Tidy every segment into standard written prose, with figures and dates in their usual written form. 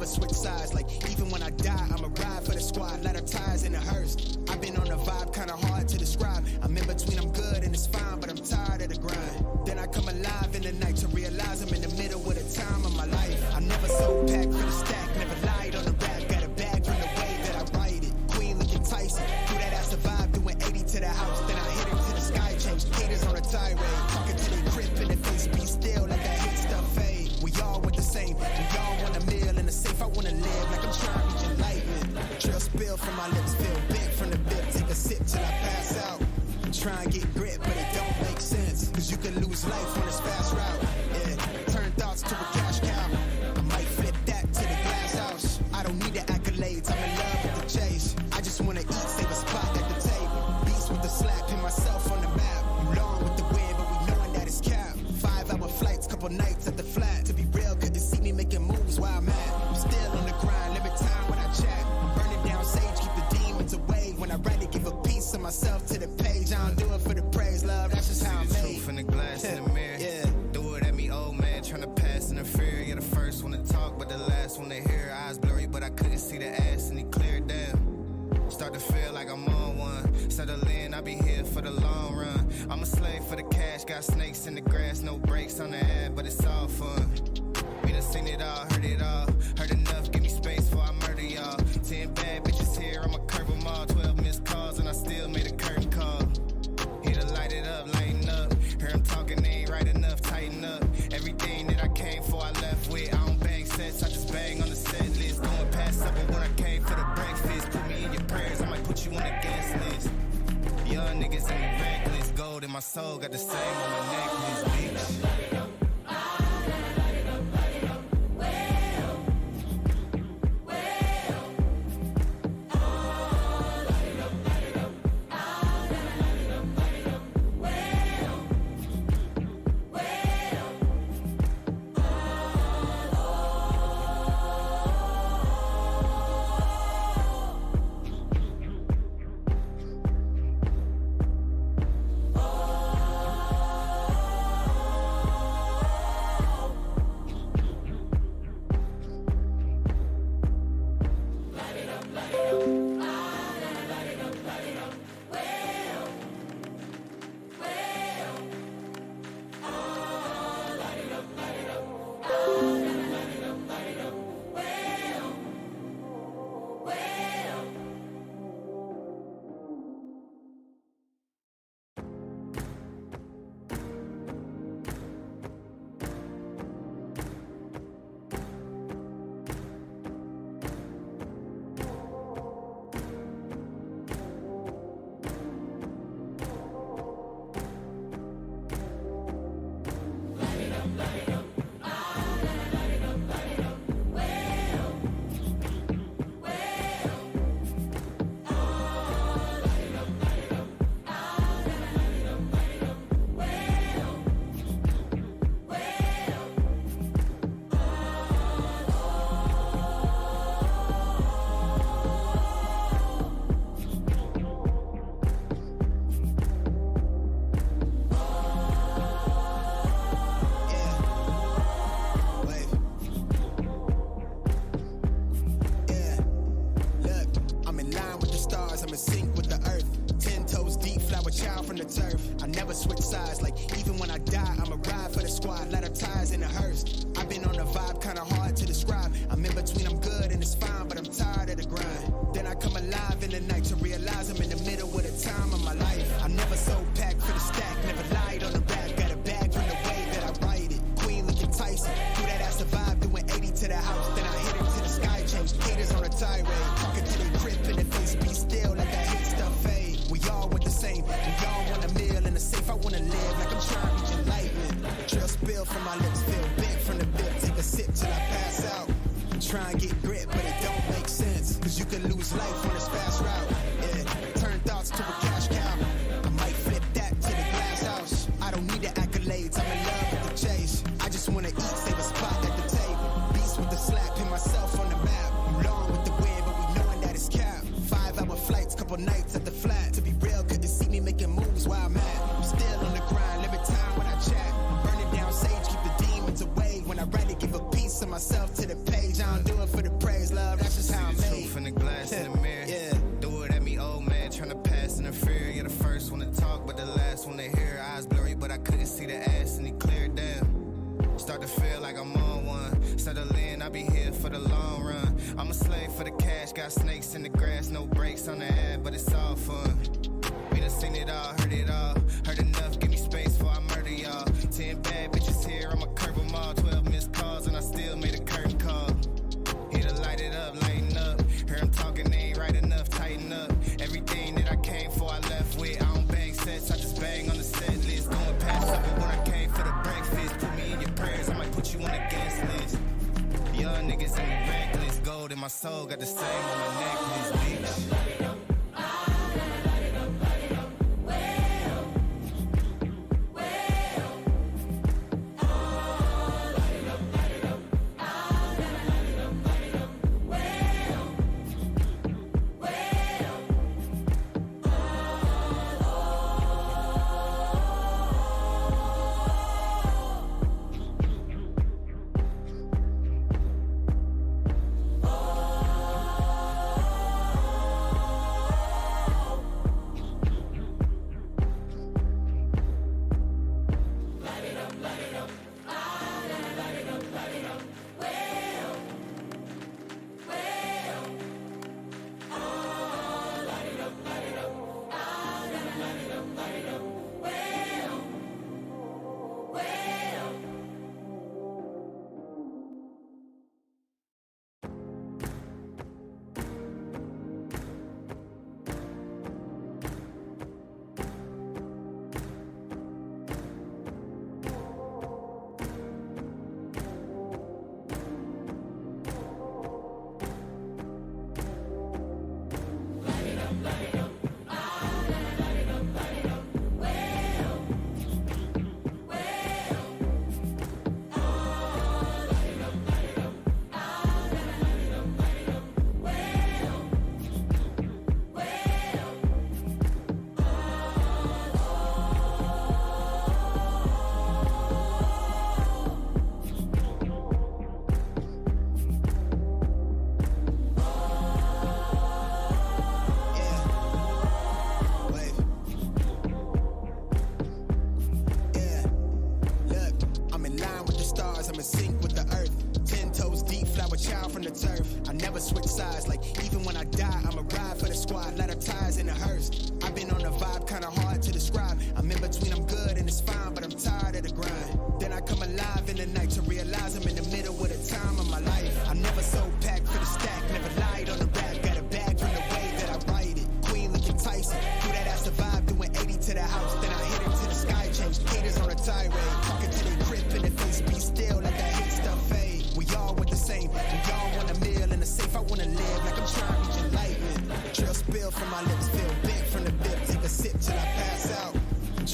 never switch sides. Like even when I die, I'ma ride for the squad. Ladder ties in a hearse. I've been on a vibe kinda hard to describe. I'm in between, I'm good and it's fine, but I'm tired of the grind. Then I come alive in the night to realize I'm in the middle of the time of my life. I never sold pack for the stack, never lied on the rap. Got a bag from the way that I write it. Queen looking Tyson, through that I survived, doing 80 to the house. Then I hit her to the sky, changed haters on a tirade. Talking to their grip in the face, be still, like I hate stuff fade. We all want the same, we all want a meal in the safe. I wanna live like I'm trying to reach enlightenment. Trail spill from my lips, feel big from the bip. Take a sip till I pass out. Try and get grit, but it don't make sense. Cause you can lose life on this fast route. Yeah, turn thoughts to a cash cow. I might flip that to the glass house. I don't need the accolades, I'm in love with the chase. I just wanna eat, save a spot at the table. Beast with the slap, pin myself on the map. You long with the wind, but we knowing that it's capped. 5-hour flights, couple nights at the flat. To be real, couldn't see me making moves while I'm at. I'm still on the grind, limit time when I chat. I'm burning down sage, keep the demons away. When I write it, give a piece of myself to the page. I don't do it for the praise, love, that's just how I'm made. Truth in the glass in the mirror. Yeah. Do it at me, old man, tryna pass in the fear. You're the first one to talk, but the last one to hear. Eyes blurry, but I couldn't see the ass, and he cleared down. Start to feel like I'm on one. Settle in, I'll be here for the long run. I'm a slave for the cash, got snakes in the grass, no brakes on the ad, but it's all fun. We done seen it all, heard it all. Heard enough, give me space before I murder y'all. 10 bad bitches here, I'ma curve them all. 12 missed calls, and I still made a curtain call. Here to light it up, lighten up. Hear him talking, they ain't right enough, tighten up. Everything that I came for, I left with. I don't bang sets, I just bang on the set list. Going past supper when I came for the breakfast. Put me in your prayers, I might put you on the guest list. Young niggas in the reckless. Gold in my soul, got the same on my necklace, bitch. Try and get grit, but it don't make sense. Cause you can lose life on this fast route. Yeah, turn thoughts to a cash cow. I might flip that to the glass house. I don't need the accolades, I'm in love with the chase. I just wanna eat, save a spot at the table. Beast with the slap, pin myself on the map. You long with the wind, but we knowing that it's capped. 5-hour flights, couple nights at the flat. To be real, couldn't see me making moves while I'm at. I'm still on the grind, limit time when I chat. I'm burning down sage, keep the demons away. When I write it, give a piece of myself to the page. I don't do it for the I'm a slave for the cash, got snakes in the grass, no brakes on the ad, but it's all fun. We done seen it all, heard enough, give me space before I murder y'all. 10 bad bitches here, I'ma curb them all, 12 missed calls and I still made a curtain call. Here to light it up, lighten up, hear him talking, they ain't right enough, tighten up. Everything that I came for, I left with, I don't bang sets, I just bang on the set list. Going past supper when I came for the breakfast, put me in your prayers, I might put you on the guest list. Young niggas in the reckless, gold in my soul, got the same on my necklace, bitch.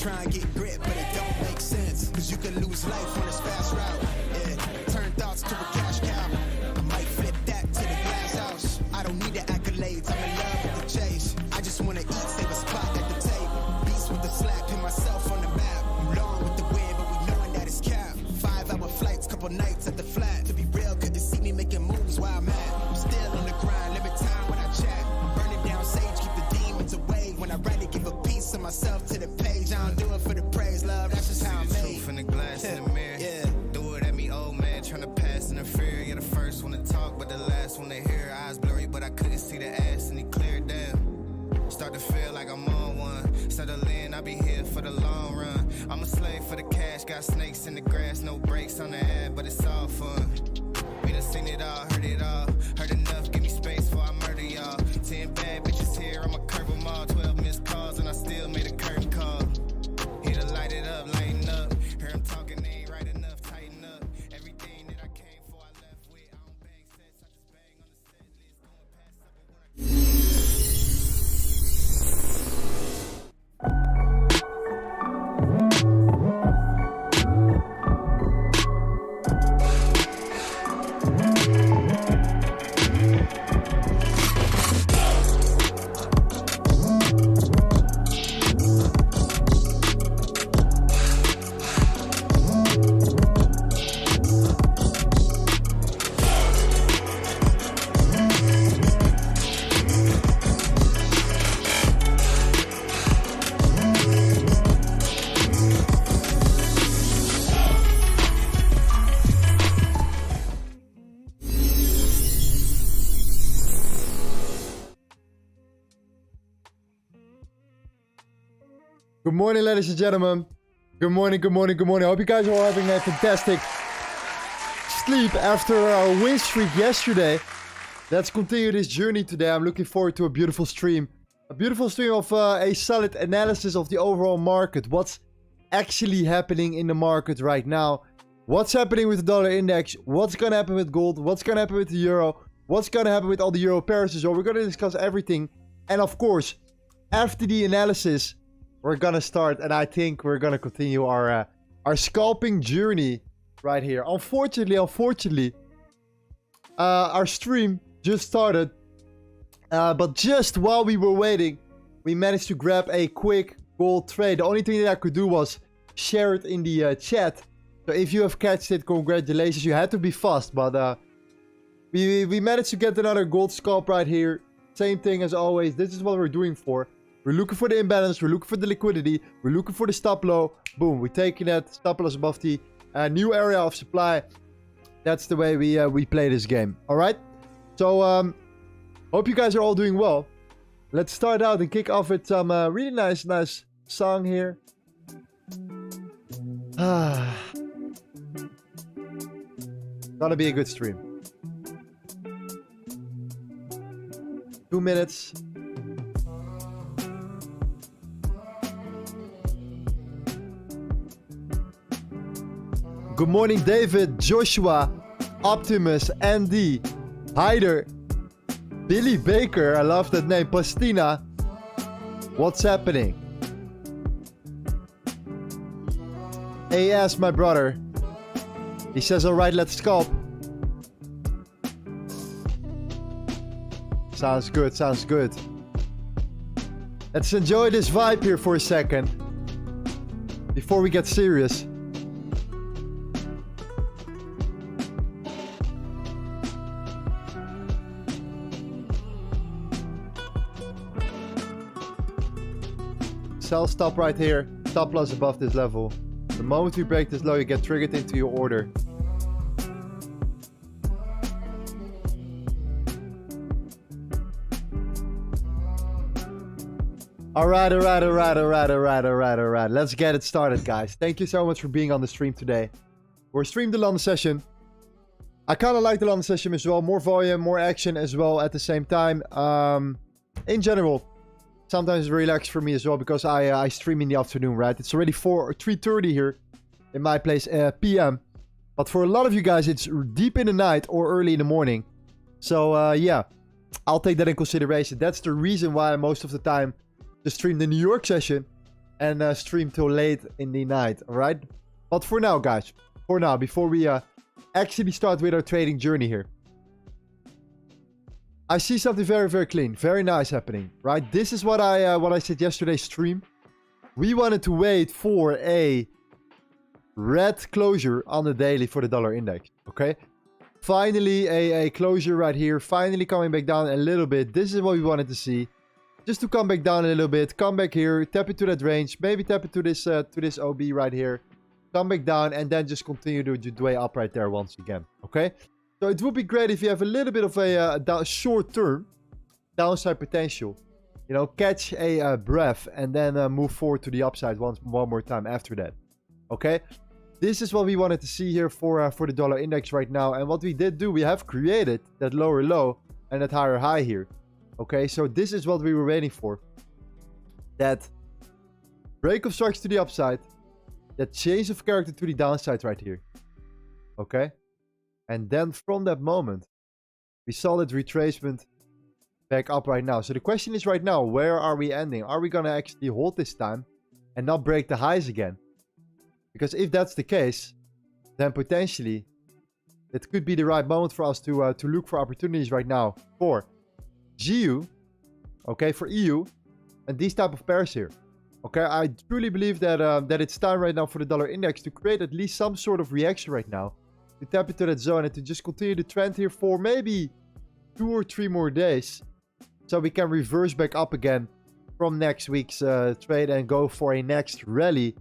Try and get grit, but it don't make sense, cause you can lose life on this fast route. Yeah, turn thoughts to a cash cow. I might flip that to the glass house. I don't need the accolades, I'm in love with the chase. I just wanna eat, save a spot at the table. Beast with the slap, pin myself on the map. I'm long with the wind, but we knowing that it's cap. 5-hour flights, couple nights at the flat. To be real, couldn't see me making moves while I'm at. I'm still on the grind, limit time when I chat. I'm burning down sage, keep the demons away. When I write it, give a piece of myself to the page. I don't do it for the praise, love, that's just how I'm made. Truth in the glass in the mirror. Yeah. Do it at me, old man, tryna pass in the fear. You're the first one to talk, but the last one to hear. Eyes blurry, but I couldn't see the ass, and he cleared down. Start to feel like I'm on one. Settle in, I'll be here for the long run. I'm a slave for the cash, got snakes in the grass, no brakes on the ad, but it's all fun. We done seen it all, heard enough, give me space before I murder y'all. 10 bad bitches here, I'ma curb them all. 12 missed calls and I still made a curtain call. Here to light it up, lighten up. Hear him talking, they ain't right enough, tighten up. Everything that I came for, I left with. I don't bang sets, I just bang on the set list. Going past supper when I Good morning, ladies and gentlemen. Good morning, good morning, good morning. I hope you guys are all having a fantastic sleep after our win streak yesterday. Let's continue this journey today. I'm looking forward to a beautiful stream. A beautiful stream of a solid analysis of the overall market. What's actually happening in the market right now. What's happening with the dollar index. What's going to happen with gold. What's going to happen with the euro. What's going to happen with all the euro pairs as well. We're going to discuss everything. And of course, after the analysis, we're going to start. And I think we're going to continue our scalping journey right here. Unfortunately, our stream just started. But just while we were waiting, we managed to grab a quick gold trade. The only thing that I could do was share it in the chat. So if you have catched it, congratulations. You had to be fast, but we managed to get another gold scalp right here. Same thing as always. This is what we're doing for. We're looking for the imbalance. We're looking for the liquidity. We're looking for the stop low. Boom. We're taking that stop loss above the new area of supply. That's the way we play this game. All right. So hope you guys are all doing well. Let's start out and kick off with some really nice song here. Gonna be a good stream. 2 minutes. Good morning, David, Joshua, Optimus, Andy, Hyder, Billy Baker. I love that name. Pastina. What's happening? AS, my brother. He says, alright, let's scalp. Sounds good, sounds good. Let's enjoy this vibe here for a second. Before we get serious. Sell stop right here. Stop loss above this level. The moment we break this low, you get triggered into your order. Alright. Let's get it started, guys. Thank you so much for being on the stream today. We're streamed the London session. I kind of like the London session as well. More volume, more action as well at the same time. In general, sometimes it's relaxed for me as well because I stream in the afternoon, right? It's already 3:30 here in my place, PM. But for a lot of you guys, it's deep in the night or early in the morning. So, yeah, I'll take that in consideration. That's the reason why I most of the time just stream the New York session and stream till late in the night, all right? But for now, guys, before we actually start with our trading journey here, I see something very, very clean. Very nice happening, right? This is what I said yesterday's stream. We wanted to wait for a red closure on the daily for the dollar index, okay? Finally, a closure right here. Finally coming back down a little bit. This is what we wanted to see. Just to come back down a little bit. Come back here. Tap into that range. Maybe tap into this OB right here. Come back down and then just continue to do way up right there once again, okay? So it would be great if you have a little bit of a short-term downside potential. You know, catch a breath and then move forward to the upside one more time after that. Okay? This is what we wanted to see here for the dollar index right now. And what we did do, we have created that lower low and that higher high here. Okay? So this is what we were waiting for. That break of strikes to the upside. That change of character to the downside right here. Okay? And then from that moment, we saw that retracement back up right now. So the question is right now, where are we ending? Are we going to actually hold this time and not break the highs again? Because if that's the case, then potentially it could be the right moment for us to look for opportunities right now for GU, okay, for EU, and these type of pairs here. Okay, I truly believe that that it's time right now for the dollar index to create at least some sort of reaction right now. To tap into that zone and to just continue the trend here for maybe 2 or 3 more days. So we can reverse back up again from next week's trade and go for a next rally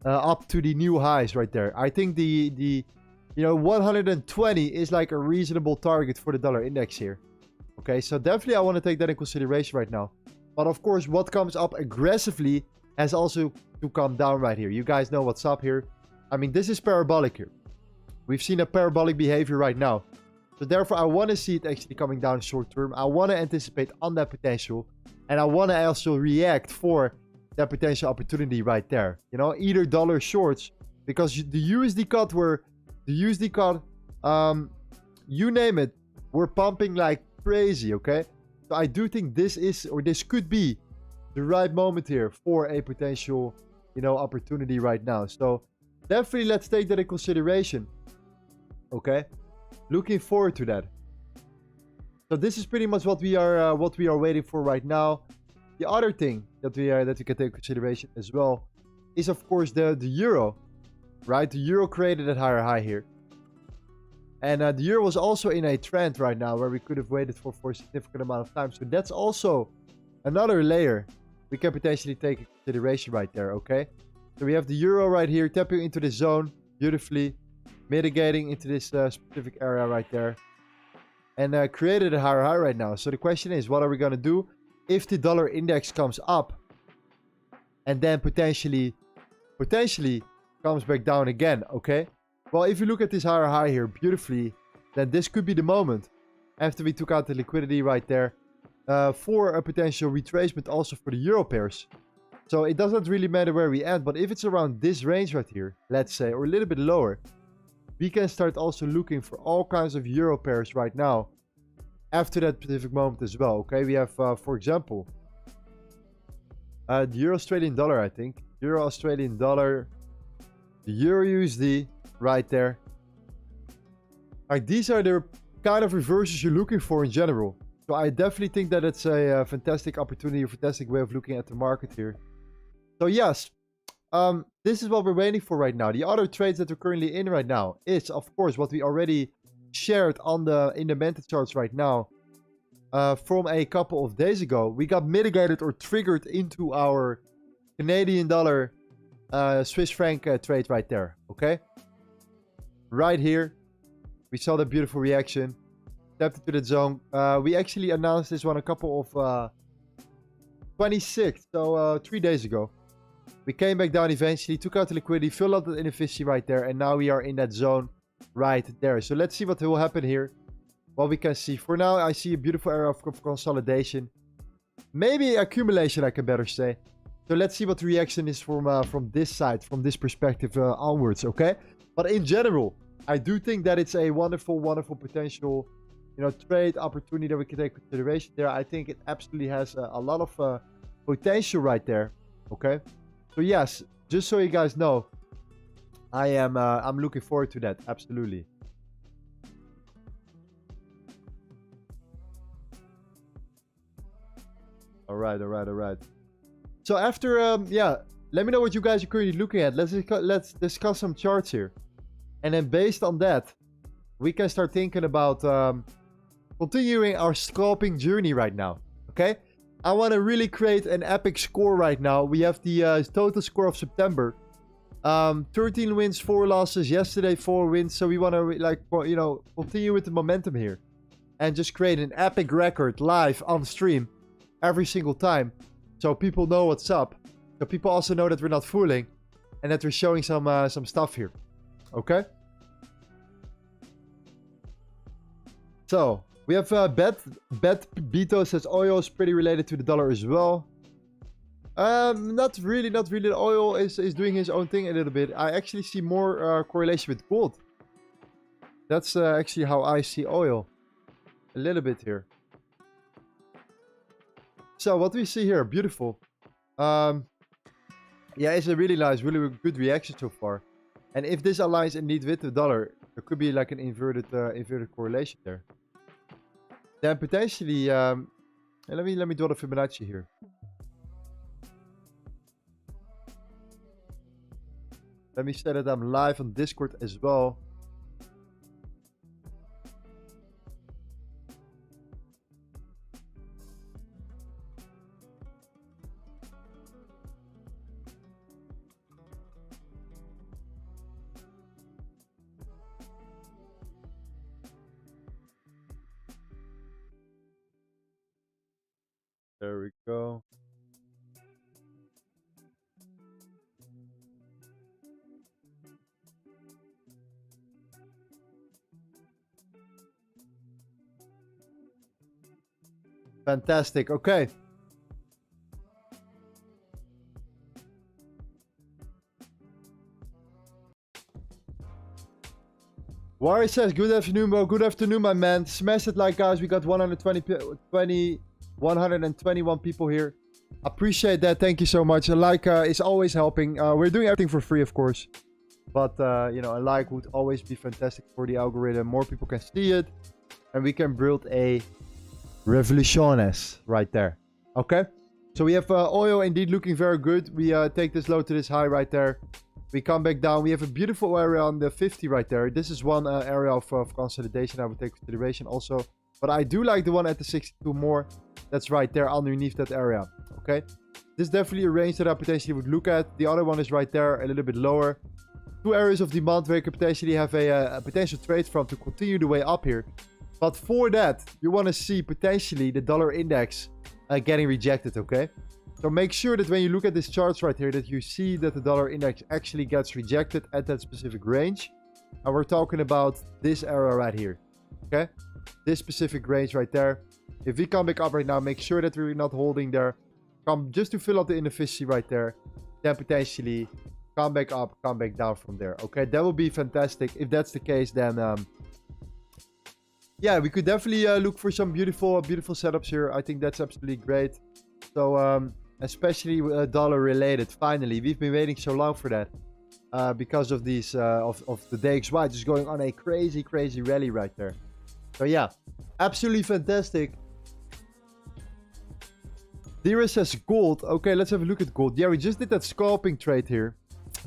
up to the new highs right there. I think the 120 is like a reasonable target for the dollar index here. Okay, so definitely I want to take that in consideration right now. But of course, what comes up aggressively has also to come down right here. You guys know what's up here. I mean, this is parabolic here. We've seen a parabolic behavior right now. So therefore, I want to see it actually coming down short term. I want to anticipate on that potential. And I want to also react for that potential opportunity right there. You know, either dollar shorts, because the USD cut you name it, we're pumping like crazy, okay? So I do think this is, or this could be the right moment here for a potential, you know, opportunity right now. So definitely let's take that in consideration, okay? Looking forward to that. So this is pretty much what we are waiting for right now. The other thing that we can take into consideration as well is, of course, the euro, right? The euro created that higher high here. And the euro was also in a trend right now where we could have waited for a significant amount of time. So that's also another layer we can potentially take into consideration right there, okay? So we have the euro right here tapping into this zone beautifully, mitigating into this specific area right there. And created a higher high right now. So the question is, what are we going to do if the dollar index comes up and then potentially comes back down again, okay? Well, if you look at this higher high here beautifully, then this could be the moment after we took out the liquidity right there for a potential retracement also for the euro pairs. So it doesn't really matter where we end, but if it's around this range right here, let's say, or a little bit lower, we can start also looking for all kinds of euro pairs right now after that specific moment as well, okay? We have, for example, the Euro Australian dollar, I think. Euro Australian dollar, the Euro USD right there. Like, these are the kind of reverses you're looking for in general. So I definitely think that it's a fantastic opportunity, a fantastic way of looking at the market here. So yes, this is what we're waiting for right now. The other trades that we're currently in right now is, of course, what we already shared on in the mentor charts right now from a couple of days ago. We got mitigated or triggered into our Canadian dollar Swiss franc trade right there, okay? Right here, we saw the beautiful reaction, tapped into the zone. We actually announced this one a couple of 26th, so 3 days ago. We came back down eventually, took out the liquidity, filled up the inefficiency right there, and now we are in that zone right there. So let's see what will happen here. What we can see. For now, I see a beautiful area of consolidation. Maybe accumulation, I can better say. So let's see what the reaction is from this side, from this perspective onwards, okay? But in general, I do think that it's a wonderful, wonderful potential, you know, trade opportunity that we can take consideration there. I think it absolutely has a lot of potential right there, okay? So yes, just so you guys know, I'm looking forward to that, absolutely. All right. So after yeah, let me know what you guys are currently looking at. Let's discuss some charts here, and then based on that, we can start thinking about continuing our scalping journey right now. Okay. I want to really create an epic score right now. We have the total score of September. 13 wins, 4 losses. Yesterday, 4 wins. So we want to, continue with the momentum here. And just create an epic record live on stream every single time. So people know what's up. So people also know that we're not fooling. And that we're showing some stuff here. Okay? So we have Bet Beto says oil is pretty related to the dollar as well. Not really. Oil is doing his own thing a little bit. I actually see more correlation with gold. That's actually how I see oil. A little bit here. So what we see here, beautiful. Yeah, it's a really nice, really good reaction so far. And if this aligns indeed with the dollar, there could be like an inverted correlation there. Then potentially, let me draw the Fibonacci here. Let me say that I'm live on Discord as well. There we go. Fantastic. Okay. Wari says, good afternoon, bro. Good afternoon, my man. Smash it like, guys. We got 121 people here. Appreciate that. Thank you so much. A like is always helping. We're doing everything for free, of course. But, you know, a like would always be fantastic for the algorithm. More people can see it. And we can build a revolutiones right there. Okay. So we have oil indeed looking very good. We take this low to this high right there. We come back down. We have a beautiful area on the 50 right there. This is one area of consolidation I would take consideration also. But I do like the one at the 62 more. That's right there underneath that area. Okay. This is definitely a range that I potentially would look at. The other one is right there, a little bit lower. Two areas of demand where you could potentially have a potential trade from to continue the way up here. But for that, you want to see potentially the dollar index getting rejected, okay? So make sure that when you look at this charts right here, that you see that the dollar index actually gets rejected at that specific range. And we're talking about this area right here, okay? This specific range right there. If we come back up right now, make sure that we're not holding there. Come just to fill up the inefficiency right there. Then potentially come back up, come back down from there, okay? That would be fantastic. If that's the case, then yeah, we could definitely look for some beautiful setups here. I think that's absolutely great. So especially dollar related. Finally, we've been waiting so long for that because of these of the DXY just going on a crazy rally right there. So yeah, absolutely fantastic. Dira says gold. Okay, let's have a look at gold. Yeah, we just did that scalping trade here,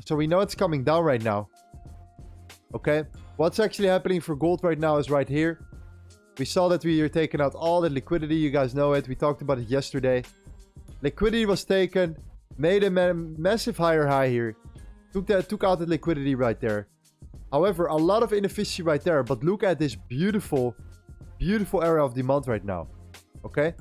so we know it's coming down right now. Okay, what's actually happening for gold right now is right here. We saw that we are taking out all the liquidity. You guys know it. We talked about it yesterday. Liquidity was taken, made a massive higher high here. Took out the liquidity right there. However, a lot of inefficiency right there. But look at this beautiful area of demand right now. Okay,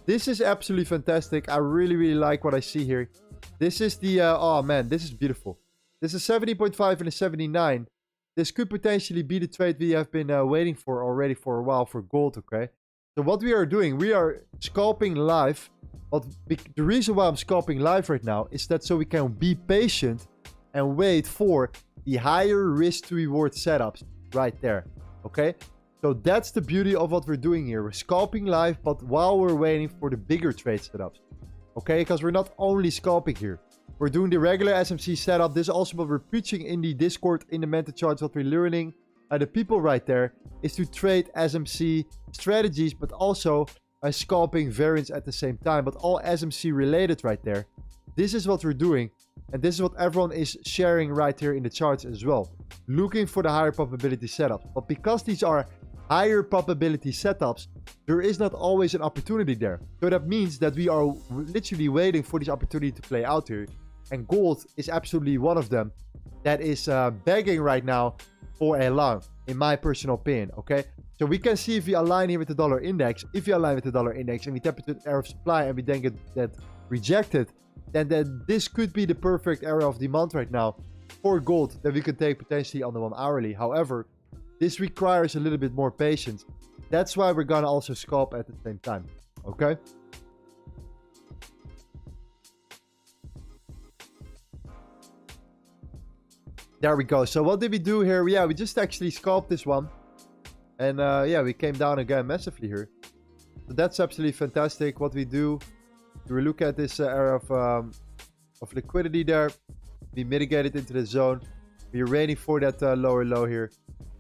this is absolutely fantastic. I really like what I see here. This is the oh man, this is beautiful. This is 70.5 and a 79. This could potentially be the trade we have been waiting for already for a while for gold, okay? So what we are doing, we are scalping live. But the reason why I'm scalping live right now is that so we can be patient and wait for the higher risk to reward setups right there, okay? So that's the beauty of what we're doing here. We're scalping live, but while we're waiting for the bigger trade setups, okay? Because we're not only scalping here. We're doing the regular SMC setup. This is also what we're preaching in the Discord, in the mentor charts, what we're learning. The people right there is to trade SMC strategies, but also scalping variants at the same time. But all SMC related right there. This is what we're doing. And this is what everyone is sharing right here in the charts as well. Looking for the higher probability setups. But because these are higher probability setups, there is not always an opportunity there. So that means that we are literally waiting for this opportunity to play out here. And gold is absolutely one of them that is begging right now for a long, in my personal opinion, okay? So we can see if we align here with the dollar index. If we align with the dollar index and we tap into the area of supply and we then get that rejected, then this could be the perfect area of demand right now for gold that we could take potentially on the 1 hourly. However, this requires a little bit more patience. That's why we're gonna also scalp at the same time, okay? There we go. So what did we do here? Yeah, we just actually scalped this one. And yeah, we came down again massively here. So that's absolutely fantastic. What we do, we look at this area of liquidity there. We mitigate it into the zone. We're waiting for that lower low here.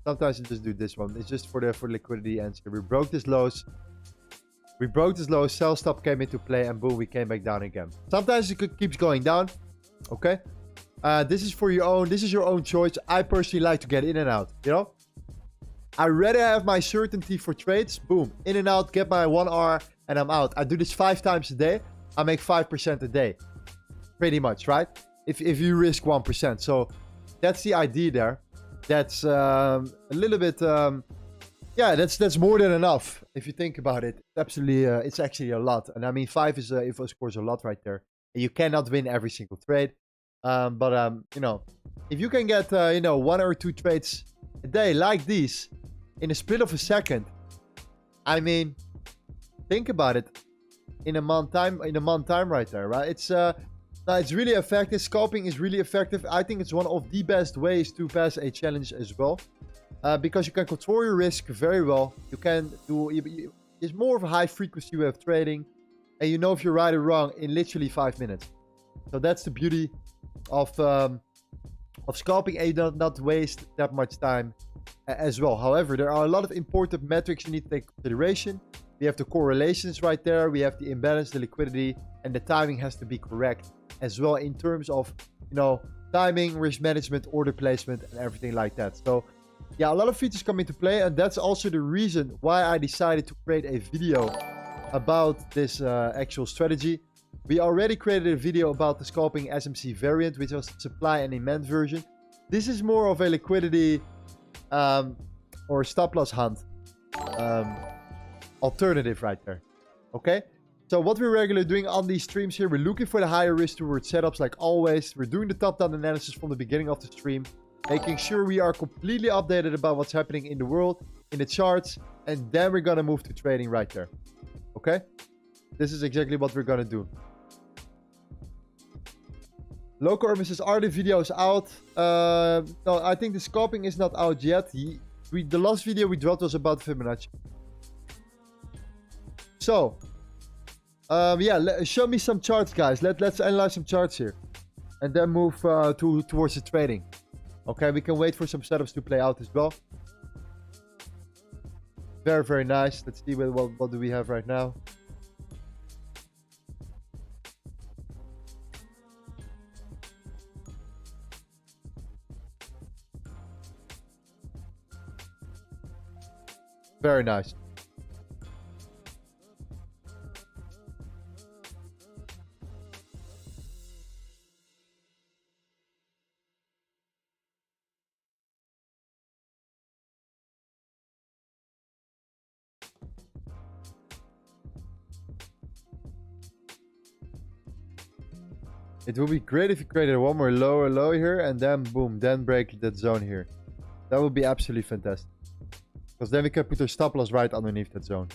Sometimes you just do this one. It's just for the liquidity answer. We broke this lows. We broke this low. Sell stop came into play and boom, we came back down again. Sometimes it keeps going down. Okay. This is for your own. This is your own choice. I personally like to get in and out. You know, I rather have my certainty for trades. Boom, in and out. Get my 1 hour and I'm out. I do this 5 times a day. I make 5% a day, pretty much, right? If you risk 1%. So that's the idea there. That's a little bit. Yeah, that's more than enough if you think about it. Absolutely, it's actually a lot. And I mean, 5 is of course a lot right there. You cannot win every single trade. But you know, if you can get you know, 1 or 2 trades a day like these in a split of a second, I mean, think about it, in a month time right there, right? It's really effective. Scalping is really effective. I think it's one of the best ways to pass a challenge as well, because you can control your risk very well. You can do it's more of a high frequency way of trading, and you know if you're right or wrong in literally 5 minutes. So that's the beauty of scalping, and you do not waste that much time as well. However, there are a lot of important metrics you need to take into consideration. We have the correlations right there. We have the imbalance, the liquidity, and the timing has to be correct as well in terms of, you know, timing, risk management, order placement, and everything like that. So yeah, a lot of features come into play, and that's also the reason why I decided to create a video about this actual strategy. We already created a video about the scalping SMC variant, which was the supply and demand version. This is more of a liquidity or stop loss hunt alternative right there. Okay, so what we're regularly doing on these streams here, we're looking for the higher risk reward setups like always. We're doing the top-down analysis from the beginning of the stream, making sure we are completely updated about what's happening in the world, in the charts, and then we're gonna move to trading right there. Okay, this is exactly what we're gonna do. Local Urban says, are the videos out? No, I think the scalping is not out yet. The last video we dropped was about Fibonacci. So, yeah, show me some charts, guys. Let's analyze some charts here, and then move towards the trading. Okay, we can wait for some setups to play out as well. Very, very nice. Let's see what do we have right now. Very nice. It would be great if you created one more lower low here and then boom, then break that zone here. That would be absolutely fantastic. Because then we can put our stop loss right underneath that zone.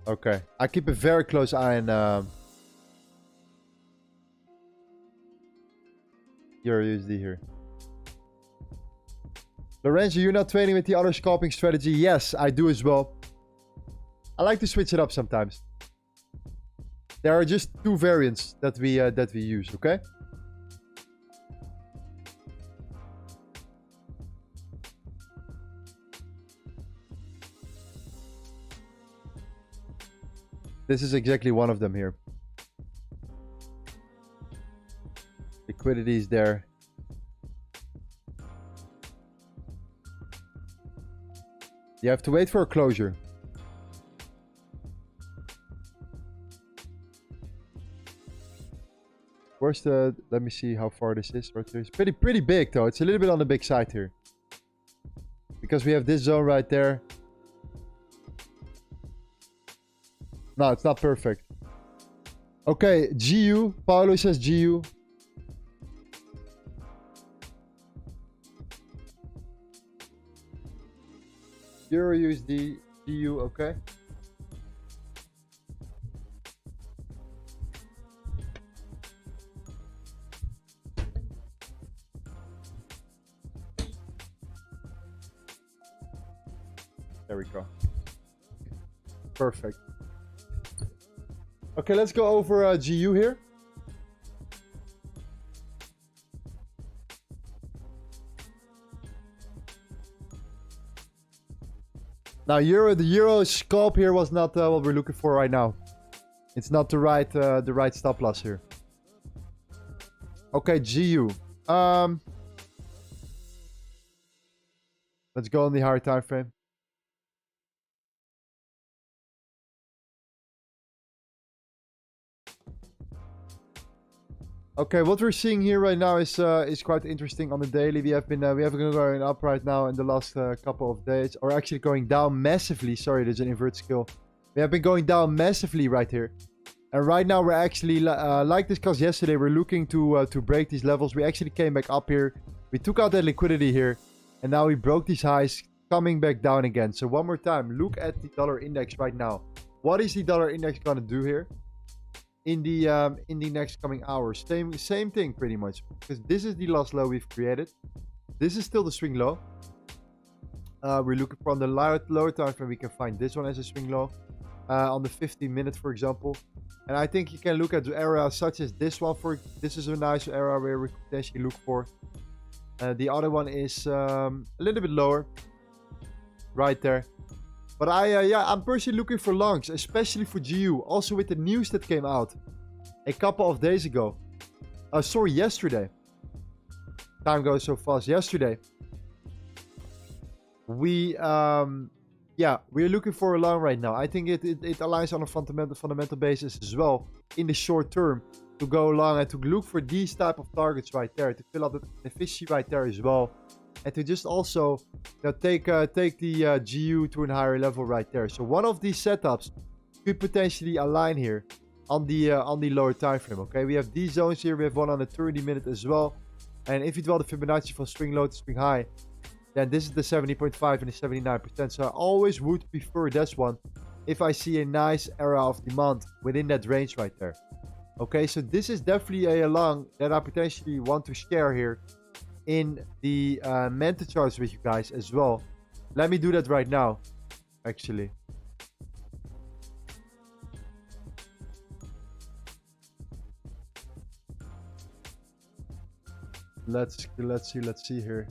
Okay, I keep a very close eye on eurjpy here. Lorenzo, you're not trading with the other scalping strategy? Yes, I do as well. I like to switch it up sometimes. There are just two variants that we use, okay? This is exactly one of them here. Liquidity is there. You have to wait for a closure. Where's the... Let me see how far this is. Right here. It's pretty big though. It's a little bit on the big side here. Because we have this zone right there. No, it's not perfect. Okay, GU. Paulo says GU. eurjpy, GU, okay. There we go. Perfect. Okay, let's go over GU here. Now, the euro scalp here was not what we're looking for right now. It's not the right stop loss here. Okay, GU. Let's go on the higher time frame. Okay, what we're seeing here right now is quite interesting on the daily. We have been going up right now in the last couple of days, or actually going down massively. Sorry, there's an inverted scale. We have been going down massively right here, and right now we're actually like discussed yesterday. We're looking to break these levels. We actually came back up here. We took out that liquidity here, and now we broke these highs, coming back down again. So one more time, look at the dollar index right now. What is the dollar index gonna do here in the next coming hours? Same thing pretty much, because this is the last low we've created. This is still the swing low. We're looking for on the lower time frame. We can find this one as a swing low on the 15 minute, for example. And I think you can look at the areas such as this one. This is a nice area where we could potentially look for. The other one is a little bit lower, right there. But I'm personally looking for longs, especially for GU. Also with the news that came out a couple of days ago. Sorry, yesterday. Time goes so fast. Yesterday, we're looking for a long right now. I think it aligns on a fundamental basis as well in the short term to go long and to look for these type of targets right there, to fill up the efficiency right there as well, and to just also take the GU to a higher level right there. So one of these setups could potentially align here on the lower time frame. Okay, we have these zones here. We have one on the 30 minute as well, and if you draw the Fibonacci from swing low to swing high, then this is the 70.5 and the 79%. So I always would prefer this one if I see a nice area of demand within that range right there. Okay, so this is definitely a long that I potentially want to share here in the mentor charts with you guys as well. Let me do that right now, actually. Let's see here.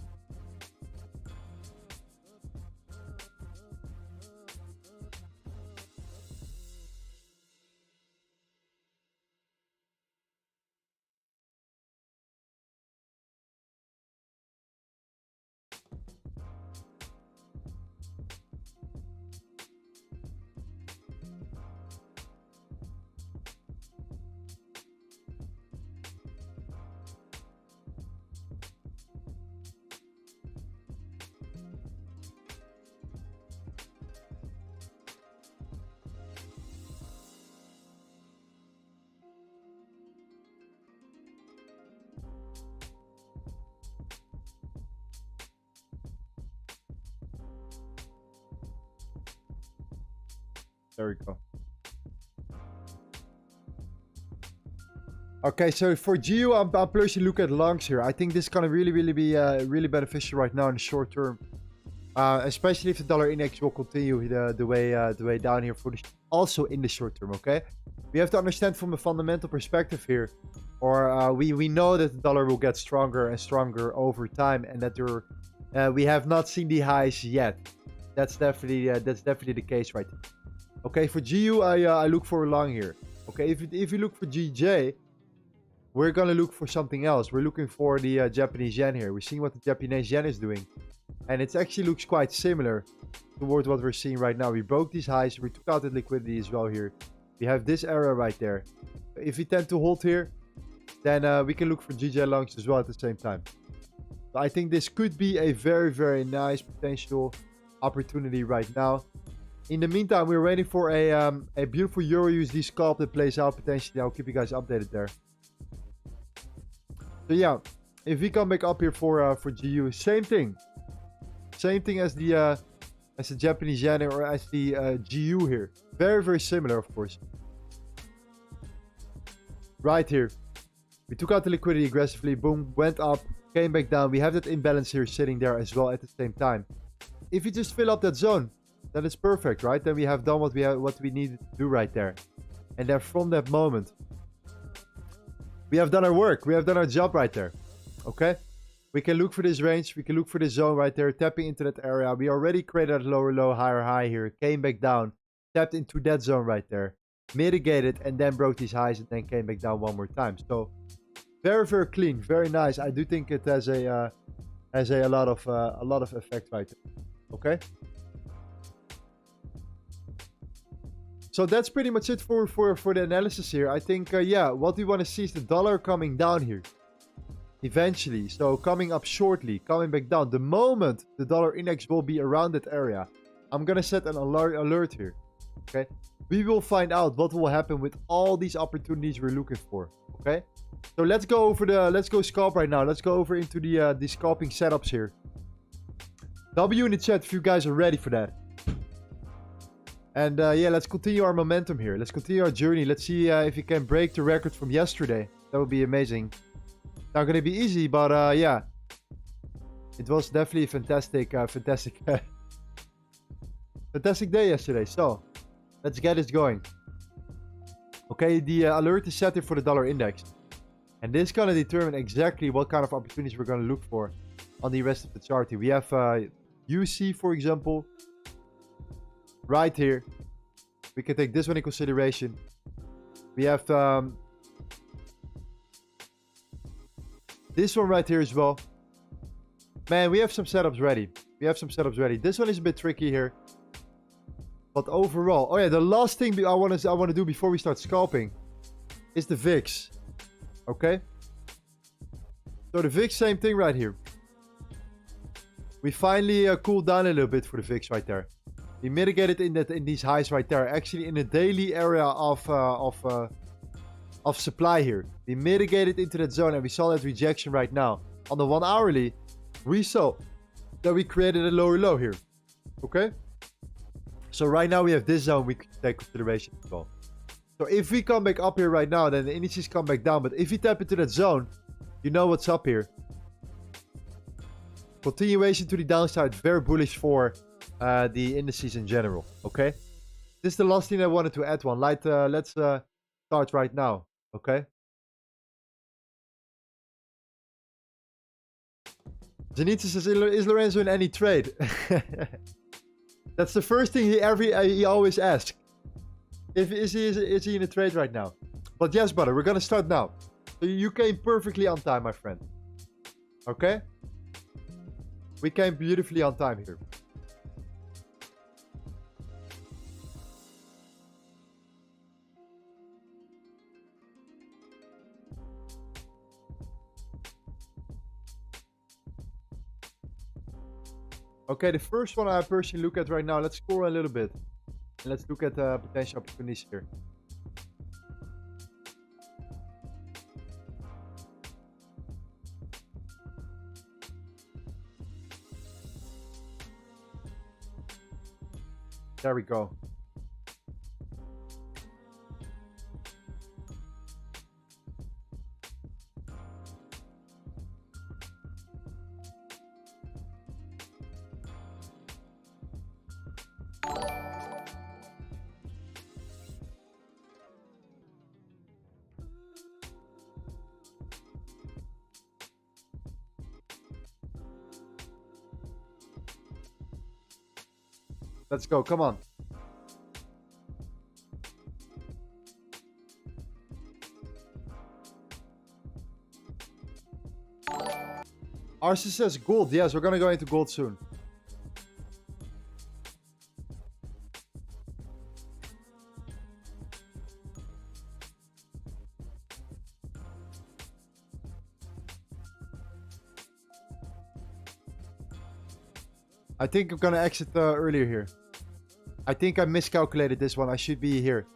There we go. Okay, so for GU, I'm personally looking at longs here. I think this is gonna really be really beneficial right now in the short term, especially if the dollar index will continue the way down here for also in the short term. Okay, we have to understand from a fundamental perspective here, or we know that the dollar will get stronger and stronger over time, and that we have not seen the highs yet. That's definitely the case right there. Okay, for GU, I look for a long here. Okay, if you look for GJ, we're gonna look for something else. We're looking for the Japanese yen here. We're seeing what the Japanese yen is doing, and it actually looks quite similar towards what we're seeing right now. We broke these highs. We took out the liquidity as well here. We have this area right there. If we tend to hold here, then we can look for GJ longs as well at the same time. So I think this could be a very nice potential opportunity right now. In the meantime, we're waiting for a beautiful EURUSD scalp that plays out potentially. I'll keep you guys updated there. So yeah, if we come back up here for GU, same thing as the Japanese yen or as the GU here. Very similar, of course. Right here, we took out the liquidity aggressively. Boom, went up, came back down. We have that imbalance here sitting there as well at the same time. If you just fill up that zone, then it's perfect, right? Then we have done what we needed to do right there. And then from that moment, we have done our work. We have done our job right there. Okay? We can look for this range. We can look for this zone right there, tapping into that area. We already created a lower low, higher high here. Came back down, tapped into that zone right there, mitigated, and then broke these highs and then came back down one more time. So very clean, very nice. I do think it has a lot of effect right there. Okay? So that's pretty much it for the analysis here. I think, yeah, what we want to see is the dollar coming down here. Eventually. So coming up shortly, coming back down. The moment the dollar index will be around that area, I'm going to set an alert here. Okay. We will find out what will happen with all these opportunities we're looking for. Okay. So let's go scalp right now. Let's go over into the scalping setups here. W in the chat if you guys are ready for that. And yeah, let's continue our momentum here. Let's continue our journey. Let's see if we can break the record from yesterday. That would be amazing. Not gonna be easy, but yeah. It was definitely a fantastic fantastic day yesterday. So, let's get this going. Okay, the alert is set here for the dollar index. And this is gonna determine exactly what kind of opportunities we're gonna look for on the rest of the chart here. We have UC, for example, right here. We can take this one in consideration. We have this one right here as well. Man, we have some setups ready. This one is a bit tricky here. But overall, oh yeah, the last thing I want to do before we start scalping is the VIX. Okay? So the VIX, same thing right here. We finally cooled down a little bit for the VIX right there. We mitigated in these highs right there. Actually, in the daily area of supply here. We mitigated into that zone and we saw that rejection right now. On the 1 hourly, we saw that we created a lower low here. Okay? So right now we have this zone we can take consideration as well. So if we come back up here right now, then the indices come back down. But if you tap into that zone, you know what's up here. Continuation to the downside, very bullish for the indices in general. Okay? This is the last thing I wanted to add one. Let's start right now. Okay? Zanita says, is Lorenzo in any trade? That's the first thing he always asks. Is he in a trade right now? But yes, brother, we're gonna start now. So you came perfectly on time, my friend. Okay? We came beautifully on time here. Okay, the first one I personally look at right now, let's scroll a little bit. And let's look at potential opportunities here. There we go. Let's go, come on. Arce says gold. Yes, we're gonna go into gold soon. I think I'm gonna exit earlier here. I think I miscalculated this one. I should be here.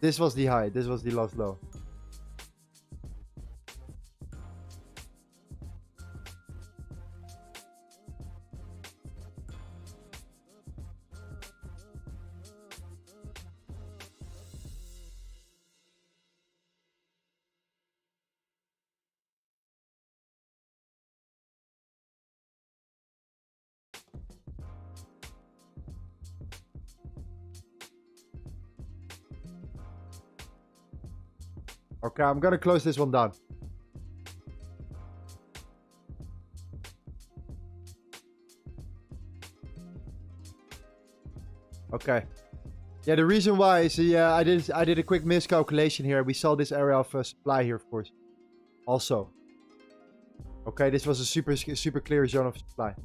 This was the high. This was the last low. Okay, I'm gonna close this one down. Okay. Yeah, the reason why is I did a quick miscalculation here. We saw this area of supply here, of course. Also. Okay, this was a super clear zone of supply.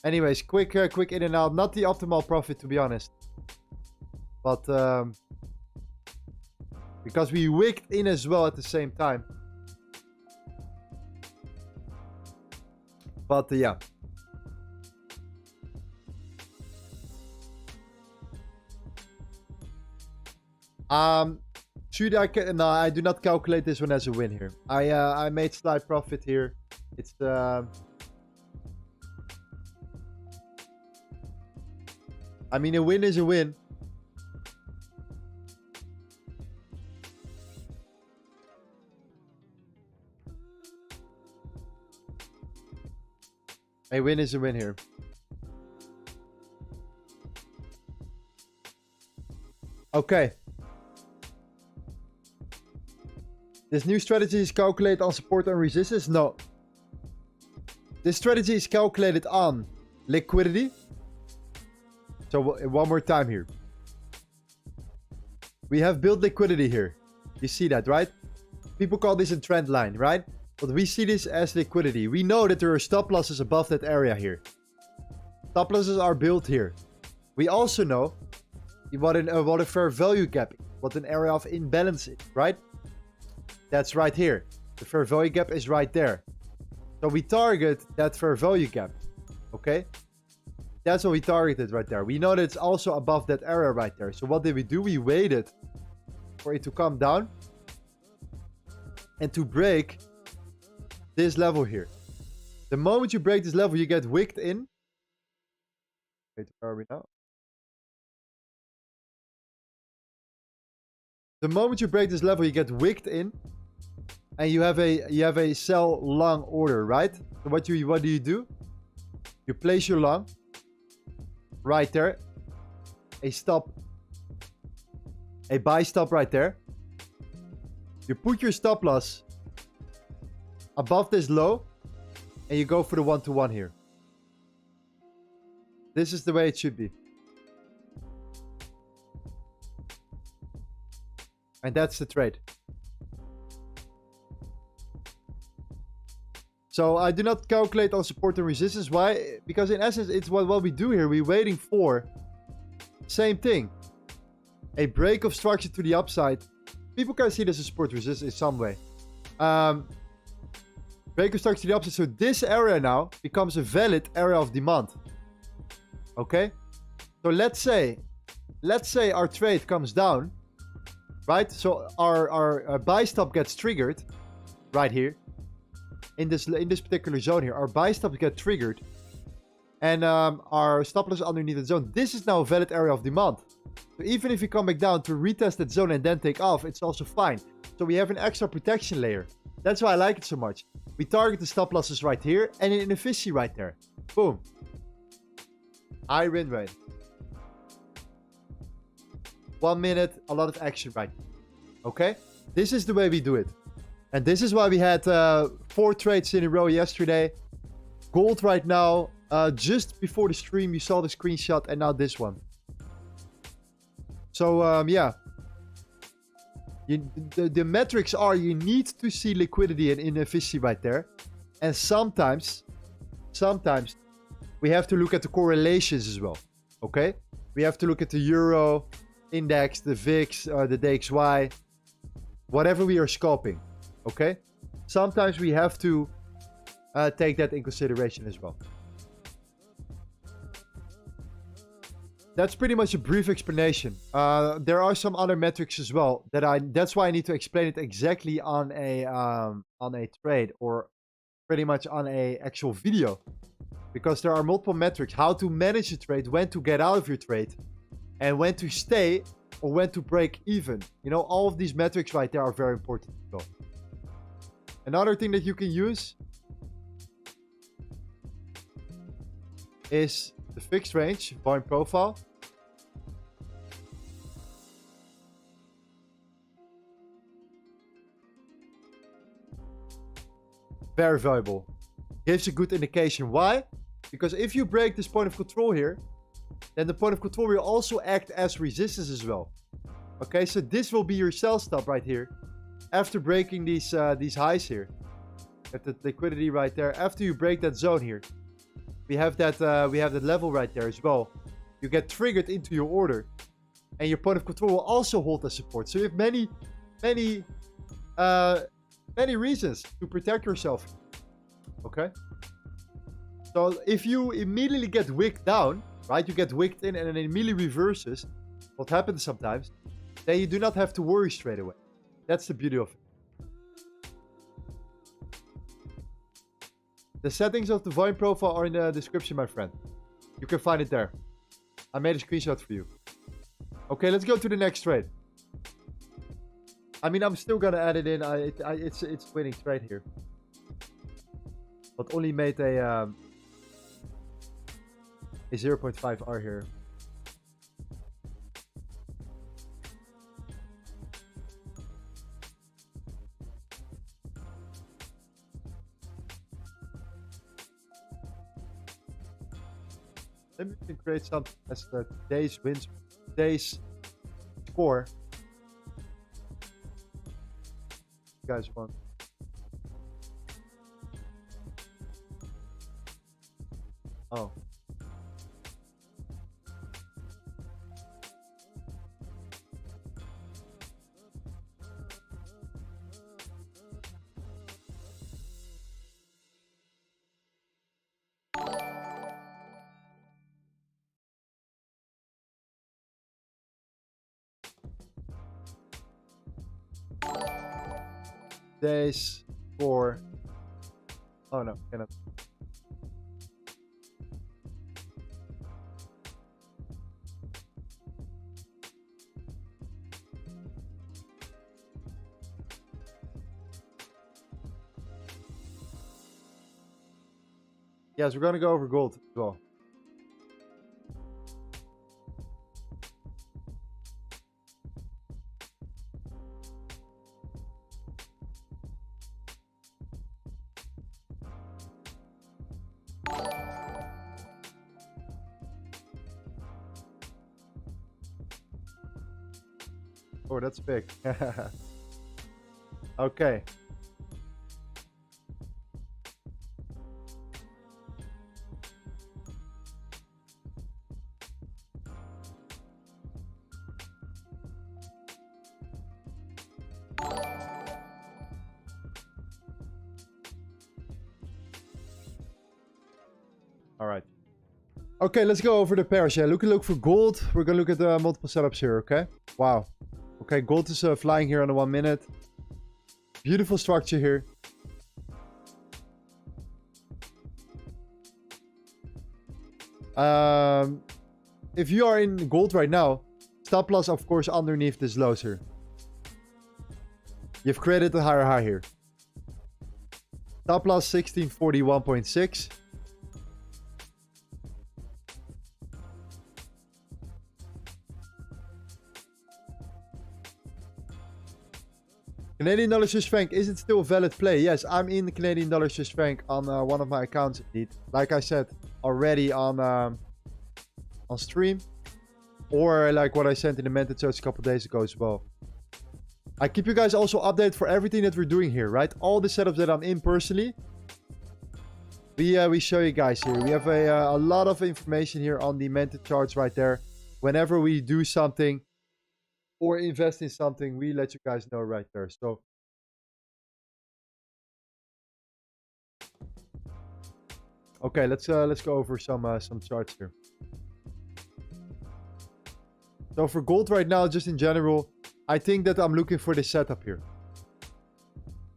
Anyways, quick in and out. Not the optimal profit, to be honest. But because we wicked in as well at the same time. But yeah. Should I... No, I do not calculate this one as a win here. I made slight profit here. It's... I mean, a win is a win. A win is a win here. Okay. This new strategy is calculated on support and resistance? No. This strategy is calculated on liquidity. So one more time here. We have built liquidity here. You see that, right? People call this a trend line, right? But we see this as liquidity. We know that there are stop losses above that area here. Stop losses are built here. We also know what a fair value gap, what an area of imbalance is, right? That's right here. The fair value gap is right there. So we target that fair value gap. Okay? That's what we targeted right there. We know that it's also above that area right there. So what did we do? We waited for it to come down and to break this level here. The moment you break this level, you get wicked in. Wait, where are we now? The moment you break this level, you get wicked in, and you have a sell long order, right? So what do you do? You place your long right there, a buy stop right there. You put your stop loss above this low, and you go for the 1-to-1 here. This is the way it should be. And that's the trade. So I do not calculate on support and resistance. Why? Because in essence, it's what we do here. We're waiting for same thing. A break of structure to the upside. People can see this as support resistance in some way. Break of structure to the upside. So this area now becomes a valid area of demand. Okay? So let's say our trade comes down. Right? So our buy stop gets triggered right here. In this particular zone here. Our buy stops get triggered. And our stop loss underneath the zone. This is now a valid area of demand. So even if you come back down to retest that zone and then take off, it's also fine. So we have an extra protection layer. That's why I like it so much. We target the stop losses right here and an inefficiency right there. Boom. High win rate. 1 minute, a lot of action right here. Okay? This is the way we do it. And this is why we had 4 trades in a row yesterday. Gold right now. Just before the stream, you saw the screenshot, and now this one. So, yeah. The metrics are, you need to see liquidity and inefficiency right there. And sometimes, we have to look at the correlations as well. Okay? We have to look at the Euro index, the VIX, the DXY, whatever we are scalping. Okay? Sometimes we have to take that in consideration as well. That's pretty much a brief explanation. There are some other metrics as well that's why I need to explain it exactly on a trade, or pretty much on a actual video, because there are multiple metrics: how to manage a trade, when to get out of your trade, and when to stay or when to break even. You know, all of these metrics right there are very important as well. Another thing that you can use is the fixed range volume profile. Very valuable. Gives a good indication. Why? Because if you break this point of control here, then the point of control will also act as resistance as well. Okay, so this will be your sell stop right here. After breaking these highs here. At the liquidity right there. After you break that zone here. We have that level right there as well. You get triggered into your order, and your point of control will also hold as support. So you have many reasons to protect yourself. Okay. So if you immediately get wicked down, right? You get wicked in and it immediately reverses. What happens sometimes? Then you do not have to worry straight away. That's the beauty of it. The settings of the volume profile are in the description, my friend. You can find it there. I made a screenshot for you. Okay, let's go to the next trade. I mean, I'm still gonna add it in. It's winning trade here, but only made a 0.5 R here. Let me create something as the today's wins, today's score. You guys want? Oh. Days for. Oh no, cannot. Yes, we're gonna go over gold as well. Oh, that's big. Okay. All right. Okay, let's go over the pairs. Yeah, look for gold. We're gonna look at the multiple setups here. Okay. Wow. Okay, gold is flying here on the 1 minute. Beautiful structure here. If you are in gold right now, stop loss, of course, underneath this lows here. You've created a higher high here. Stop loss 1641.6. Canadian dollar Swiss franc, is it still a valid play? Yes, I'm in the Canadian dollar Swiss franc on one of my accounts indeed. Like I said already on stream, or like what I sent in the mented search a couple days ago as well. I keep you guys also updated for everything that we're doing here, right? All the setups that I'm in personally, we show you guys here. We have a lot of information here on the mented charts right there. Whenever we do something or invest in something, we let you guys know right there. So okay, let's go over some charts here. So for gold right now, just in general, I think that I'm looking for this setup here.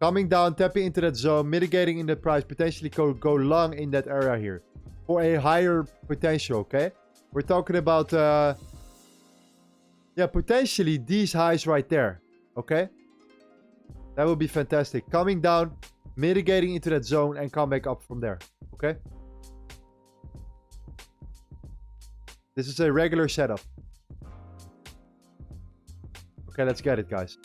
Coming down, tapping into that zone, mitigating in the price, potentially go long in that area here for a higher potential, okay? We're talking about yeah, potentially these highs right there. Okay. That would be fantastic. Coming down, mitigating into that zone, and come back up from there. Okay. This is a regular setup. Okay, let's get it, guys.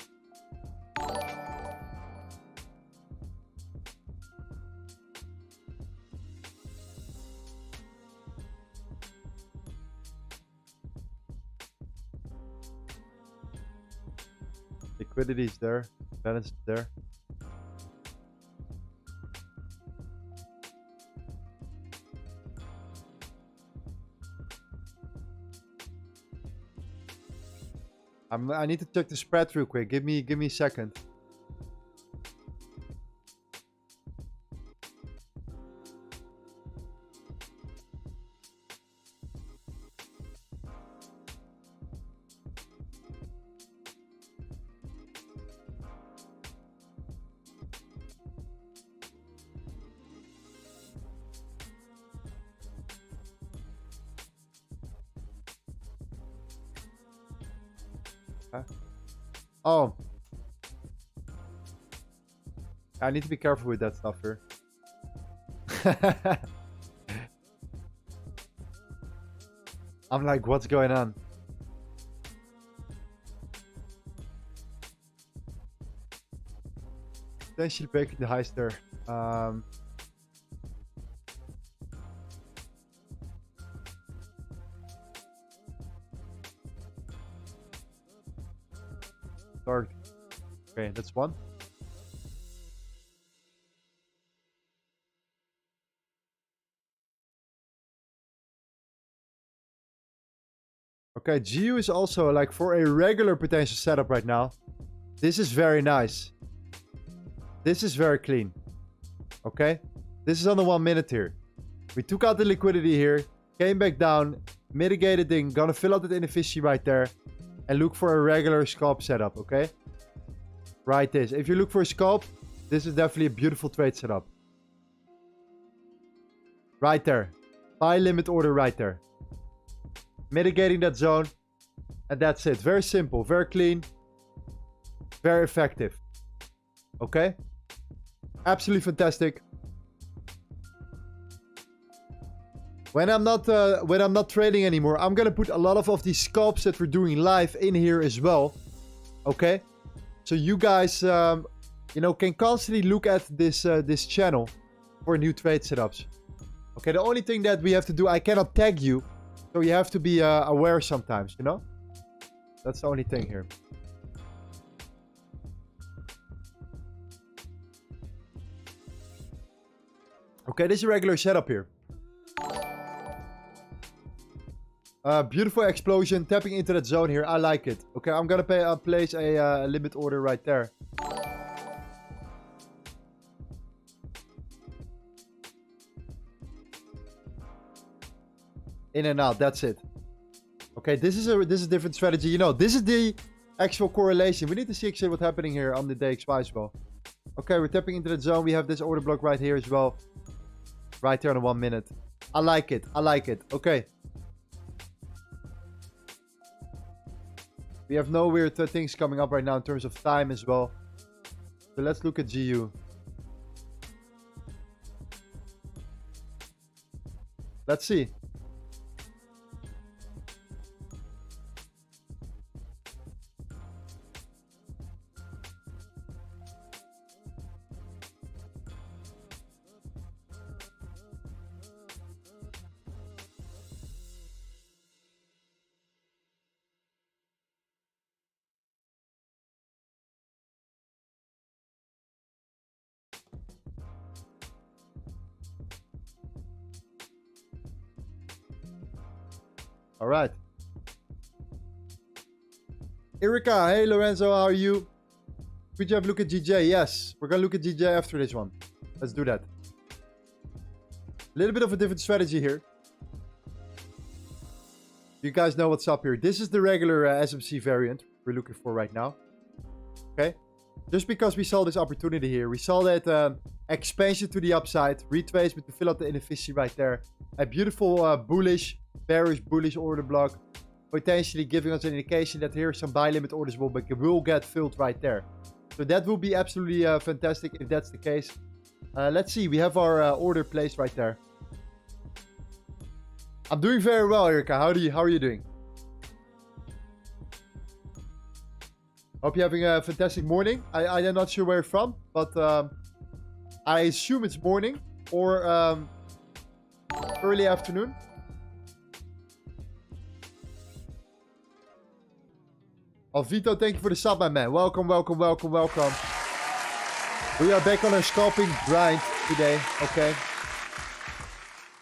Liquidity is there. Balance is there. I need to check the spread real quick. Give me a second. Huh? Oh. I need to be careful with that stuff here. I'm like, what's going on? Potentially breaking the highs there. Start. Okay, that's one. Okay, GU is also like for a regular potential setup right now. This is very nice. This is very clean. Okay, this is on the 1 minute here. We took out the liquidity here, came back down, mitigated thing, gonna fill out the inefficiency right there, and look for a regular scalp setup. Okay, right this. If you look for a scalp, this is definitely a beautiful trade setup. Right there, buy limit order right there. Mitigating that zone, and that's it. Very simple, very clean, very effective. Okay, absolutely fantastic. When I'm not trading anymore, I'm gonna put a lot of these scalps that we're doing live in here as well. Okay, so you guys, you know, can constantly look at this this channel for new trade setups. Okay, the only thing that we have to do, I cannot tag you. So you have to be aware sometimes, you know? That's the only thing here. Okay, this is a regular setup here. Beautiful explosion, tapping into that zone here. I like it. Okay, I'm gonna place a limit order right there. In and out, that's it. Okay, this is a different strategy. You know, this is the actual correlation. We need to see actually what's happening here on the DXY as well. Okay, we're tapping into the zone. We have this order block right here as well. Right there on the 1 minute. I like it. I like it. Okay. We have no weird things coming up right now in terms of time as well. So let's look at GU. Let's see. All right. Erika, hey Lorenzo, how are you? Could you have a look at GJ? Yes, we're gonna look at GJ after this one. Let's do that. A little bit of a different strategy here. You guys know what's up here. This is the regular SMC variant we're looking for right now. Okay. Just because we saw this opportunity here. We saw that expansion to the upside. Retracement to fill out the inefficiency right there. A beautiful bullish, bearish, bullish order block. Potentially giving us an indication that here some buy limit orders will get filled right there. So that will be absolutely fantastic if that's the case. Let's see. We have our order placed right there. I'm doing very well, Erika. How are you doing? Hope you're having a fantastic morning. I am not sure where you're from, but I assume it's morning or early afternoon. Oh, Vito, thank you for the sub, my man. Welcome, welcome, welcome, welcome. We are back on our scalping grind today, okay?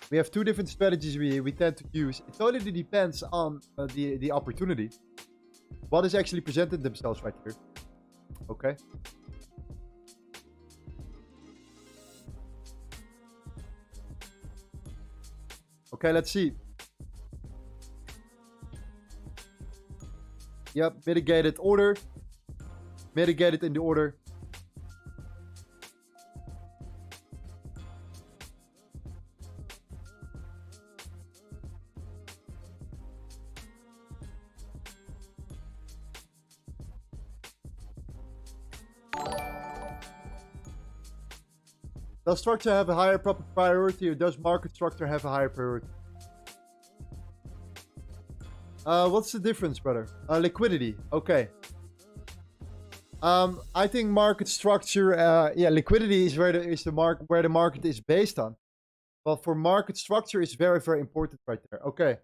We have two different strategies we tend to use. It totally depends on the opportunity. What is actually presented themselves right here. Okay. Okay, let's see. Yep, mitigated order. Mitigated in the order. Does structure have a higher priority, or does market structure have a higher priority? What's the difference, brother? Liquidity. Okay. I think market structure. Yeah, liquidity is where the market is based on. But for market structure, it's very, very important right there. Okay.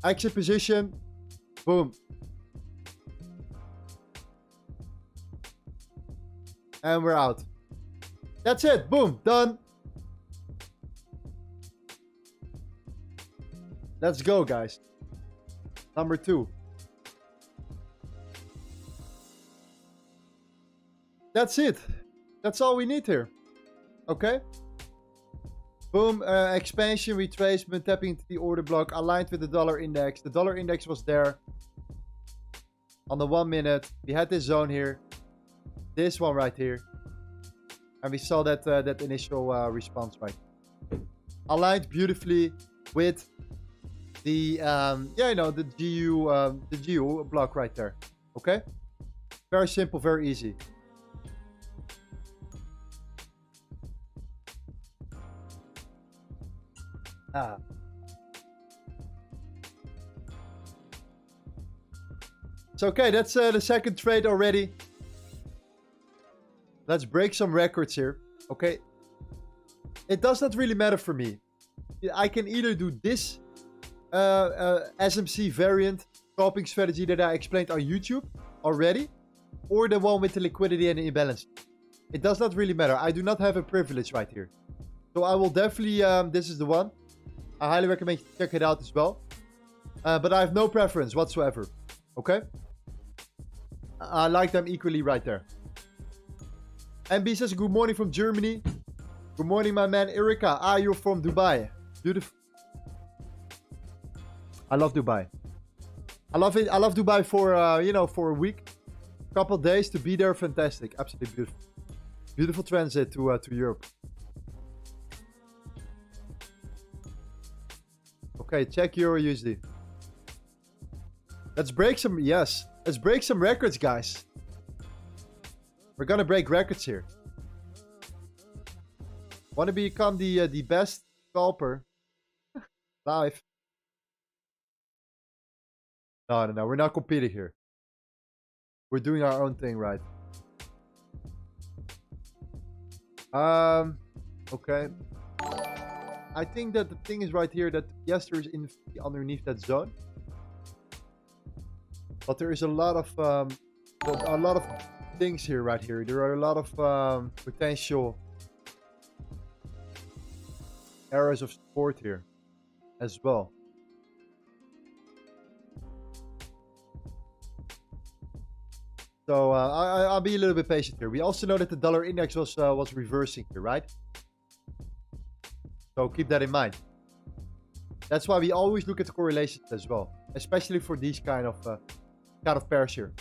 Exit position. Boom. And we're out. That's it. Boom. Done. Let's go, guys. Number 2. That's it. That's all we need here. Okay. Boom. Expansion, retracement, tapping into the order block, aligned with the dollar index. The dollar index was there on the 1 minute. We had this zone here. This one right here. And we saw that that initial response right. Aligned beautifully with the the GU block right there. Okay? Very simple, very easy. So okay, that's the second trade already. Let's break some records here. Okay. It does not really matter for me. I can either do this SMC variant scalping strategy that I explained on YouTube already, or the one with the liquidity and the imbalance. It does not really matter. I do not have a privilege right here. So I will definitely, this is the one. I highly recommend you check it out as well. But I have no preference whatsoever. Okay? I like them equally right there. MB says, good morning from Germany. Good morning, my man Erika. You're from Dubai. Beautiful. I love Dubai. I love it. I love Dubai for, for a week. Couple days to be there. Fantastic. Absolutely beautiful. Beautiful transit to Europe. Okay, check eurjpy. Let's break some, yes. Let's break some records, guys. We're gonna break records here. Want to become the best scalper live? No. We're not competing here. We're doing our own thing, right? Okay. I think that the thing is right here that yes, there is infinity underneath that zone, but there is a lot of things here right here. There are a lot of potential areas of support here as well. So I'll be a little bit patient here. We also know that the dollar index was reversing here, right? So keep that in mind. That's why we always look at the correlations as well, especially for these kind of pairs here.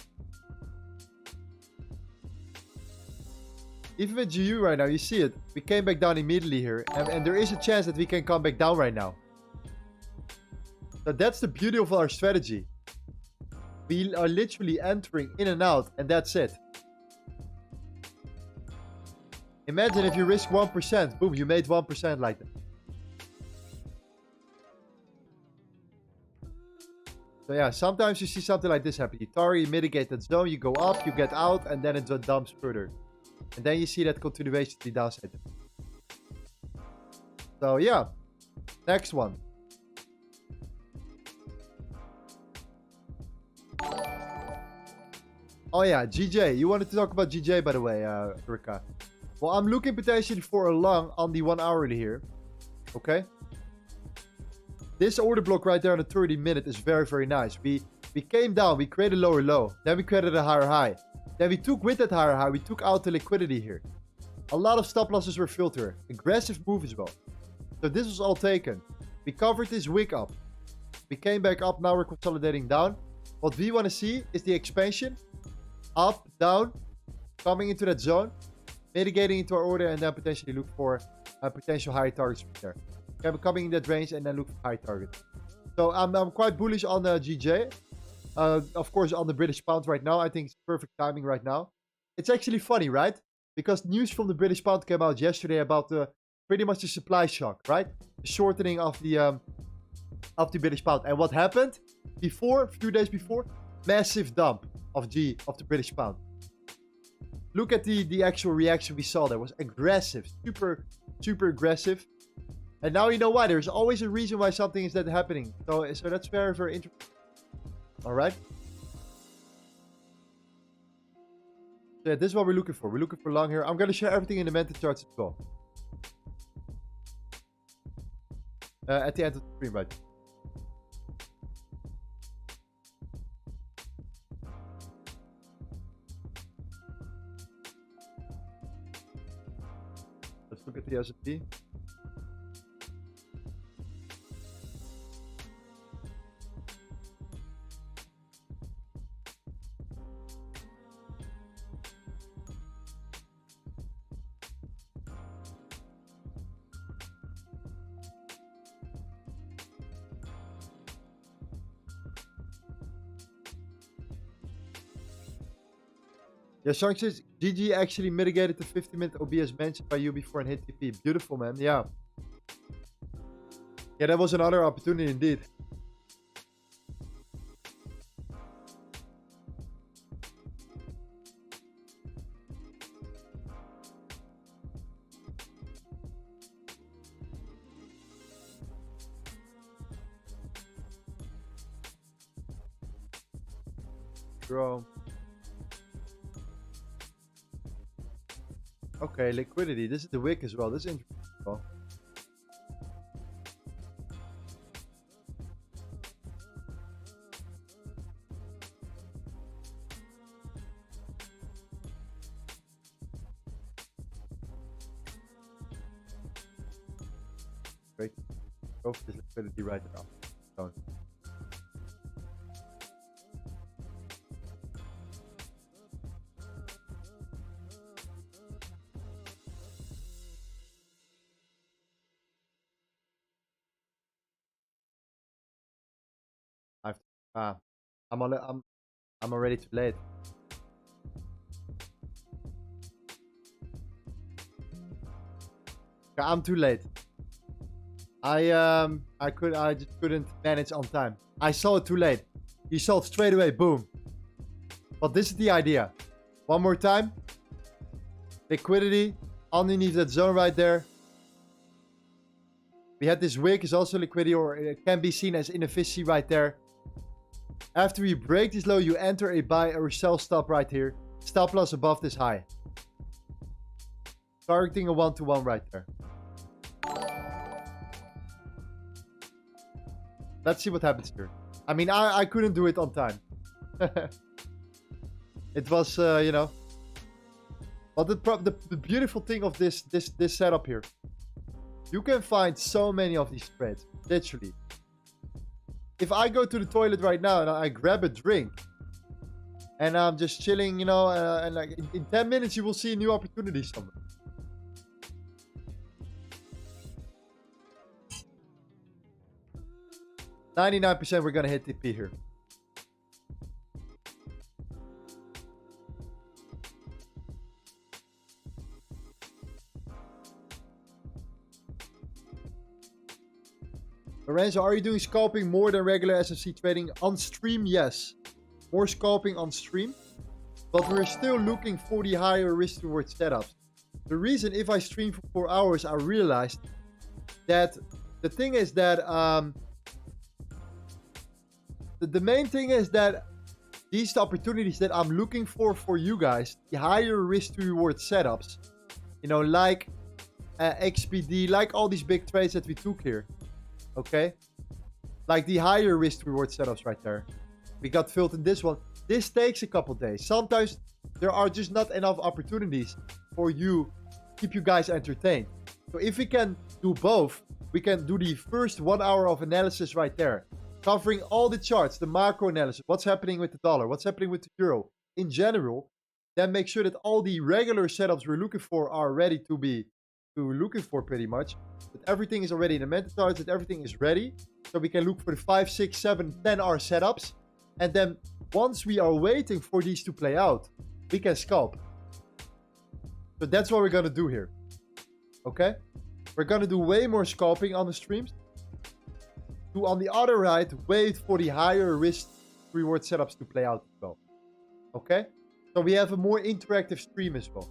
Even with GU right now, you see it. We came back down immediately here, and there is a chance that we can come back down right now. So that's the beauty of our strategy. We are literally entering in and out, and that's it. Imagine if you risk 1%, boom, you made 1% like that. So yeah, sometimes you see something like this happen. You target, you mitigate that zone, you go up, you get out, and then it dumps further. And then you see that continuation to the downside. So yeah, next one. Oh yeah, GJ. You wanted to talk about GJ, by the way, Rika. Well, I'm looking potentially for a long on the 1 hourly here. Okay. This order block right there on the 30 minute is very, very nice. We came down, we created a lower low. Then we created a higher high. Then we took with that higher high, we took out the liquidity here. A lot of stop losses were filled here. Aggressive move as well. So this was all taken. We covered this wick up. We came back up, now we're consolidating down. What we want to see is the expansion. Up, down, coming into that zone. Mitigating into our order and then potentially look for potential high targets from there. Okay, coming in that range and then look for high targets. So I'm quite bullish on the GJ. Of course, on the British pound right now. I think it's perfect timing right now. It's actually funny, right? because news from the British pound came out yesterday about the pretty much the supply shock, right? The shortening of the British pound. And what happened before, a few days before? Massive dump of the British pound. Look at the actual reaction we saw there. Was aggressive, super aggressive. And now you know why. There's always a reason why something is that happening. So that's very, very interesting. All right. So yeah, this is what we're looking for. We're looking for long here. I'm going to share everything in the mental charts as well. At the end of the stream, right? Let's look at the S&P. Yeah, Shank says GG actually mitigated the 50-minute OBS mentioned by you before and hit TP. Beautiful, man. Yeah. Yeah, that was another opportunity indeed. Bro. Okay, liquidity. This is the wick as well. This is interesting. Well. Great. Go for this liquidity right now. Don't. I'm already too late. I'm too late. I just couldn't manage on time. I saw it too late. You saw it straight away, boom. But this is the idea. One more time. Liquidity underneath that zone right there. We had this wick is also liquidity, or it can be seen as inefficiency right there. After you break this low, you enter a buy or sell stop right here. Stop loss above this high. Targeting a 1-to-1 right there. Let's see what happens here. I mean, I couldn't do it on time. It was, you know. But the beautiful thing of this setup here. You can find so many of these trades. Literally. If I go to the toilet right now and I grab a drink and I'm just chilling, you know, and like in 10 minutes you will see a new opportunity somewhere. %99% we're gonna hit TP here. Lorenzo, are you doing scalping more than regular SFC trading? On stream, yes. More scalping on stream. But we're still looking for the higher risk reward setups. The reason, if I stream for 4 hours, I realized that the thing is that the main thing is that these opportunities that I'm looking for you guys, the higher risk to reward setups, you know, like XPD, like all these big trades that we took here. Okay, like the higher risk reward setups right there. We got filled in this one. This takes a couple days. Sometimes there are just not enough opportunities for you, keep you guys entertained. So if we can do both, we can do the first 1 hour of analysis right there, covering all the charts, the macro analysis, what's happening with the dollar, what's happening with the euro in general. Then make sure that all the regular setups we're looking for are ready to be looking for pretty much. That everything is already in the mental charts, that everything is ready. So we can look for the 5, 6, 7, 10 hour setups. And then once we are waiting for these to play out, we can scalp. So that's what we're gonna do here. Okay? We're gonna do way more scalping on the streams. To, on the other right, wait for the higher risk reward setups to play out as well. Okay? So we have a more interactive stream as well.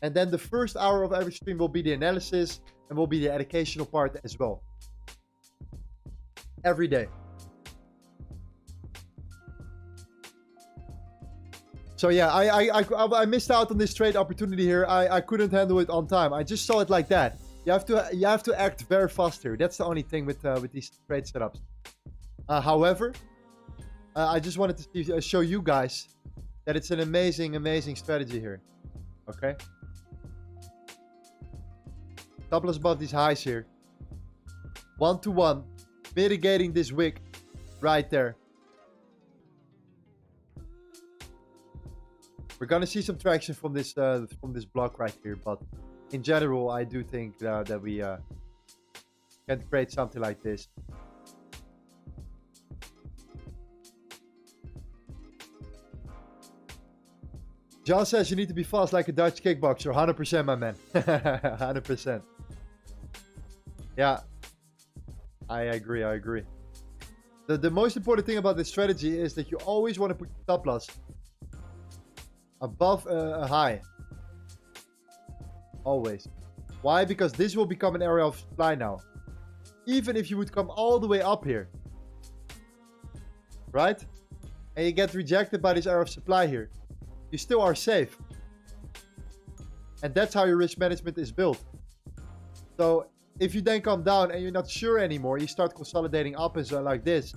And then the first hour of every stream will be the analysis and will be the educational part as well. Every day. So yeah, I missed out on this trade opportunity here. I couldn't handle it on time. I just saw it like that. You have to act very fast here. That's the only thing with these trade setups. However, I just wanted to show you guys that it's an amazing strategy here. Okay. Stop loss above these highs here. 1-to-1, mitigating this wick right there. We're gonna see some traction from this block right here, but in general, I do think that we can create something like this. John says you need to be fast like a Dutch kickboxer. 100%, my man. 100%. Yeah, I agree. The most important thing about this strategy is that you always want to put your stop loss above a high. Always. Why? Because this will become an area of supply now. Even if you would come all the way up here. Right? And you get rejected by this area of supply here. You still are safe. And that's how your risk management is built. So if you then come down and you're not sure anymore, you start consolidating up and so like this.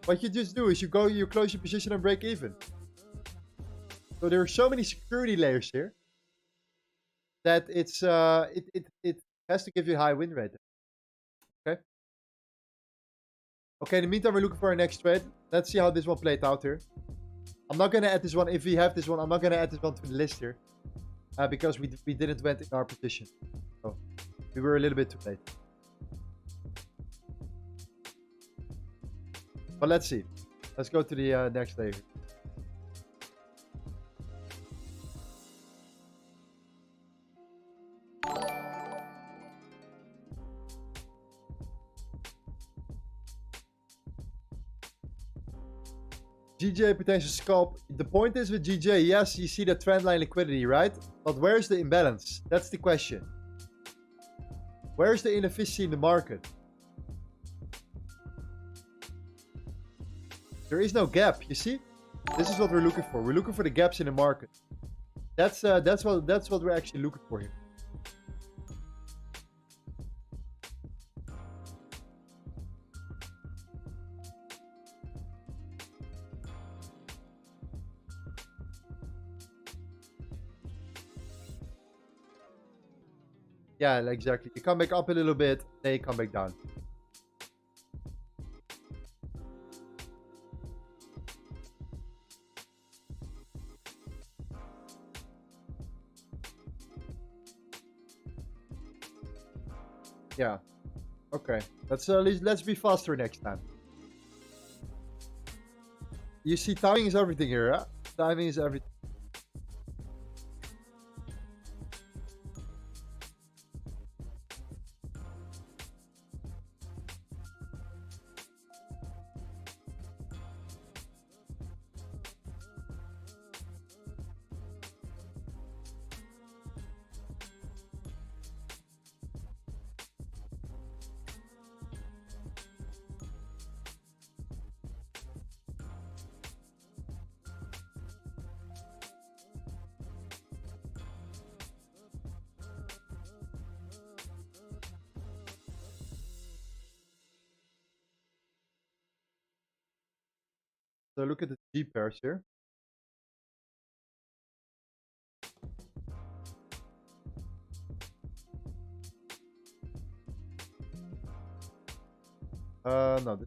What you just do is you close your position and break even. So there are so many security layers here that it's it has to give you a high win rate. Okay. Okay, in the meantime, we're looking for our next trade. Let's see how this one played out here. I'm not gonna add this one. If we have this one, I'm not gonna add this one to the list here. Because we didn't went in our position. So we were a little bit too late. But let's see. Let's go to the next layer. GJ potential scalp. The point is with GJ, yes, you see the trend line liquidity, right? But where's the imbalance? That's the question. Where's the inefficiency in the market? There is no gap, you see? This is what we're looking for. We're looking for the gaps in the market. That's what we're actually looking for here. Yeah, exactly. You come back up a little bit, then you come back down. Yeah. Okay. Let's be faster next time. You see, timing is everything here, huh? Timing is everything. So look at the G pairs here. No.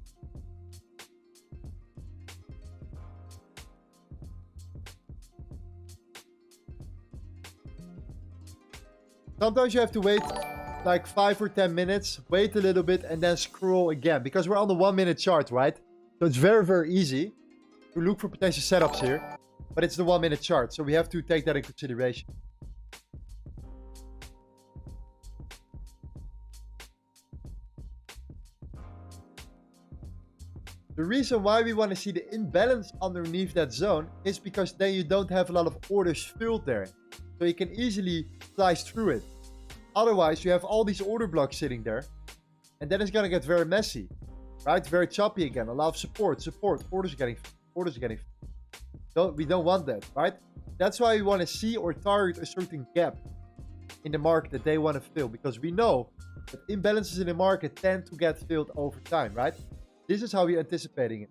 Sometimes you have to wait like 5 or 10 minutes, wait a little bit, and then scroll again. Because we're on the 1 minute chart, right? So it's very, very easy to look for potential setups here. but it's the 1 minute chart, so we have to take that in consideration. The reason why we want to see the imbalance underneath that zone is because then you don't have a lot of orders filled there. So you can easily slice through it. Otherwise, you have all these order blocks sitting there. And then it's going to get very messy. Right? Very choppy again. A lot of support. Orders getting. We don't want that. Right? That's why we want to see or target a certain gap in the market that they want to fill. Because we know that imbalances in the market tend to get filled over time. Right? This is how we're anticipating it.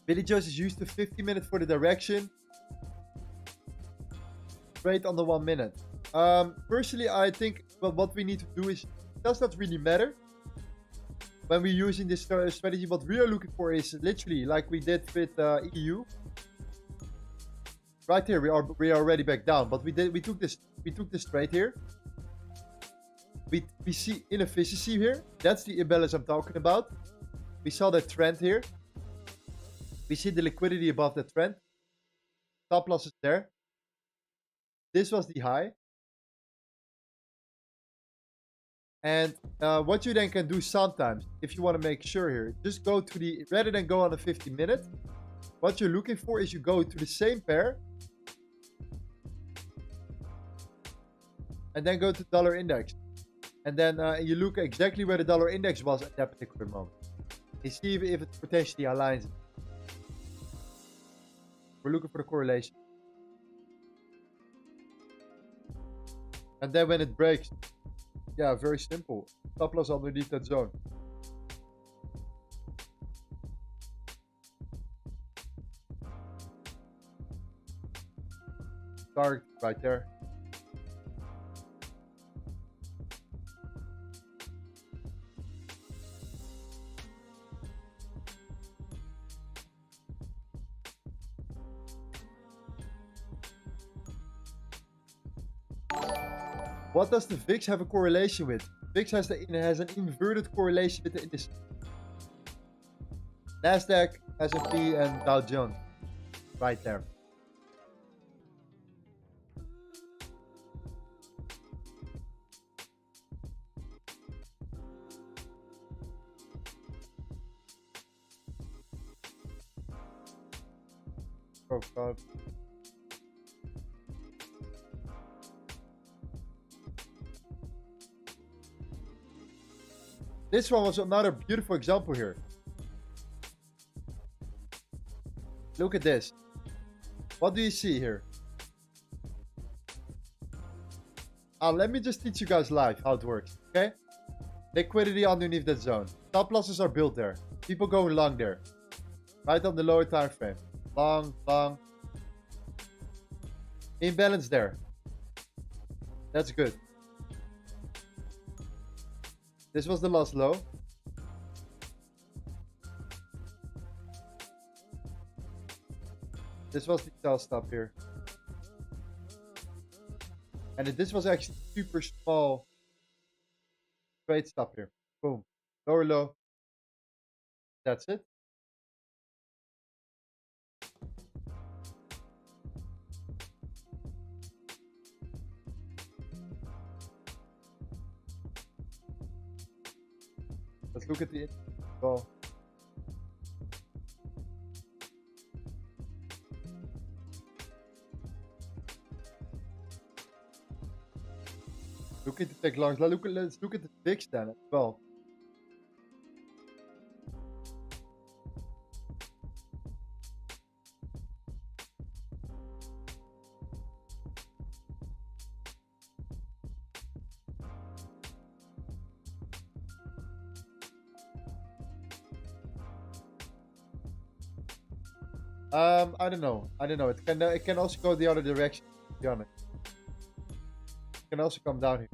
Billy Joe's is used to 50 minutes for the direction. Straight on the 1 minute. Personally, I think what we need to do is, it does not really matter when we're using this strategy. What we are looking for is literally like we did with EU. Right here, we are already back down, but we took this trade here. We see inefficiency here. That's the imbalance I'm talking about. We saw that trend here. We see the liquidity above the trend. Stop loss is there. This was the high. And what you then can do sometimes, if you want to make sure here, just go to the, rather than go on a 50 minute, what you're looking for is you go to the same pair. And then go to dollar index. And then you look exactly where the dollar index was at that particular moment. You see if it potentially aligns. We're looking for the correlation. And then when it breaks, yeah, very simple. Stop loss underneath that zone. Target right there. What does the VIX have a correlation with? VIX has an inverted correlation with the industry. Nasdaq, S&P, and Dow Jones. Right there. Oh God. This one was another beautiful example here. Look at this. What do you see here? Let me just teach you guys live how it works, okay? Liquidity underneath that zone. Stop losses are built there. People going long there. Right on the lower time frame. Long, long. Imbalance there. That's good. This was the last low. This was the sell stop here. And this was actually super small trade stop here. Boom. Lower low. That's it. Let's look at the ball. Look at the tech longs. Let's look at the VIX then as well. I don't know. It can also go the other direction, to be honest. It can also come down here.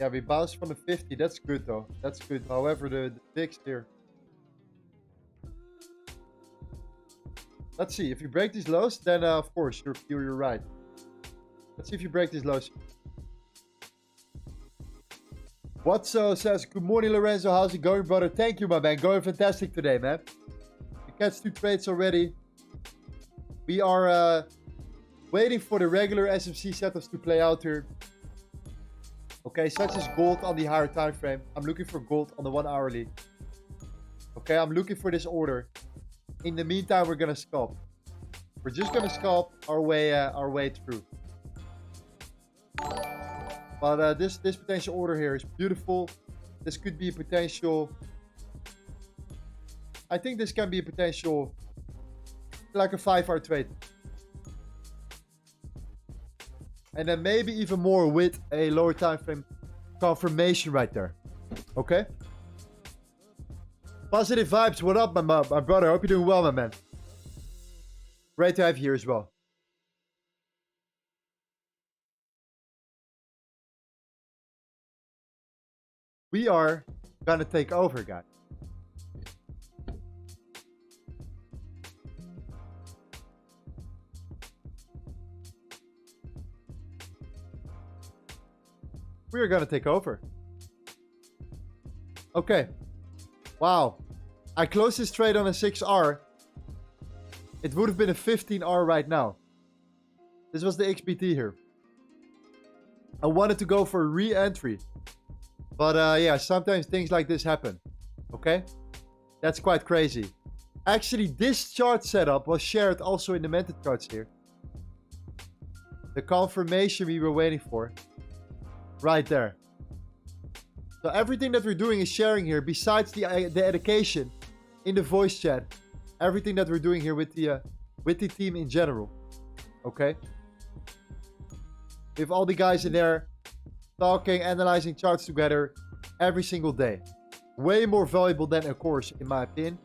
Yeah, we bounced from the 50. That's good though. That's good. However, the VIX here. Let's see. If you break these lows, then of course you're right. Let's see if you break these lows. Whatso says, good morning, Lorenzo. How's it going, brother? Thank you, my man. Going fantastic today, man. We catch 2 trades already. We are waiting for the regular SMC setups to play out here. Okay, such as gold on the higher time frame. I'm looking for gold on the 1 hourly. Okay, I'm looking for this order. In the meantime, we're gonna scalp. We're just gonna scalp our way through. But this potential order here is beautiful. This could be a potential. I think this can be a potential, like a 5-hour trade. And then maybe even more with a lower time frame confirmation right there. Okay? Positive vibes. What up, my brother? Hope you're doing well, my man. Great to have you here as well. We are gonna take over, guys. We are gonna take over. Okay. Wow. I closed this trade on a 6R. It would have been a 15R right now. This was the XBT here. I wanted to go for a re-entry. But yeah, sometimes things like this happen. Okay? That's quite crazy. Actually, this chart setup was shared also in the mented charts here. The confirmation we were waiting for. Right there. So everything that we're doing is sharing here, besides the education in the voice chat. Everything that we're doing here with the team in general. Okay? We have all the guys in there talking, analyzing charts together every single day. Way more valuable than a course, in my opinion.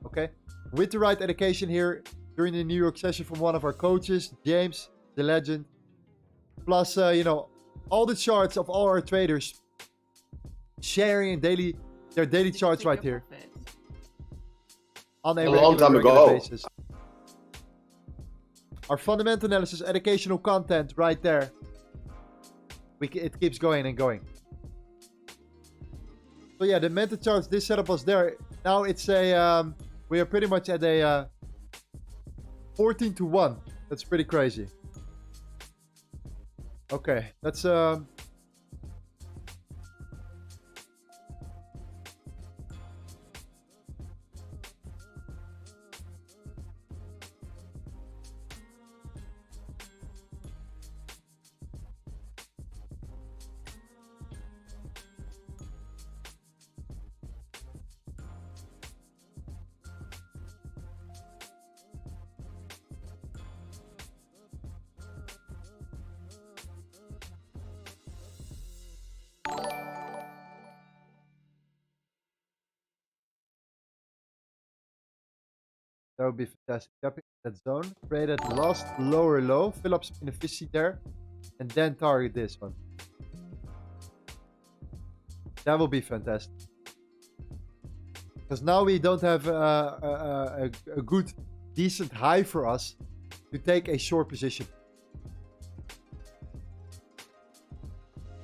Okay? With the right education here during the New York session from one of our coaches, James, the legend. Plus, you know, all the charts of all our traders sharing their daily charts right here on a regular basis. Our fundamental analysis, educational content right there. It keeps going and going. So yeah, the mental charts, this setup was there. Now it's a we are pretty much at a 14-1. That's pretty crazy. Okay, that's that would be fantastic. Tapping that zone, create that last lower low, fill up some inefficiency there, and then target this one. That will be fantastic. Because now we don't have a good, decent high for us to take a short position.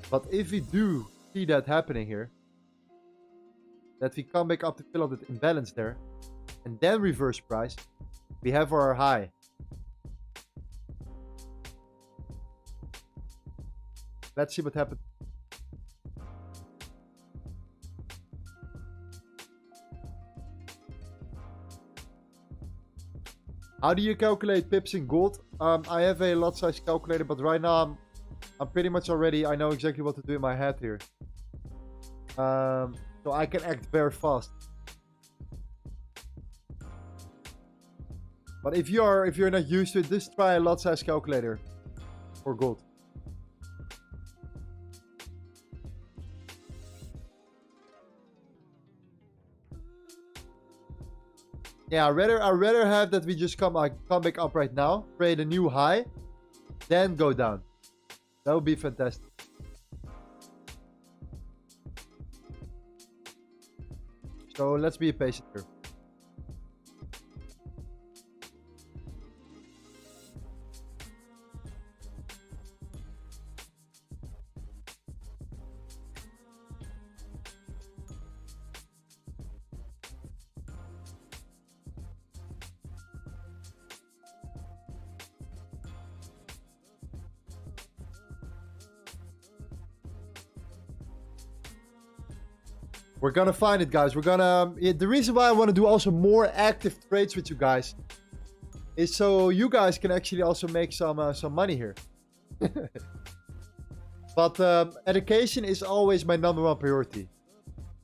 But if we do see that happening here, that we come back up to fill up that imbalance there, and then reverse price, we have our high. Let's see what happens. How do you calculate pips in gold? I have a lot size calculator, but right now I'm pretty much already, I know exactly what to do in my head here. So I can act very fast. But if you're not used to it, just try a lot size calculator for gold. Yeah, I'd rather have that we just come back up right now, create a new high, then go down. That would be fantastic. So let's be patient here. We're gonna find it, guys. We're gonna... the reason why I want to do also more active trades with you guys is so you guys can actually also make some money here. But education is always my #1 priority.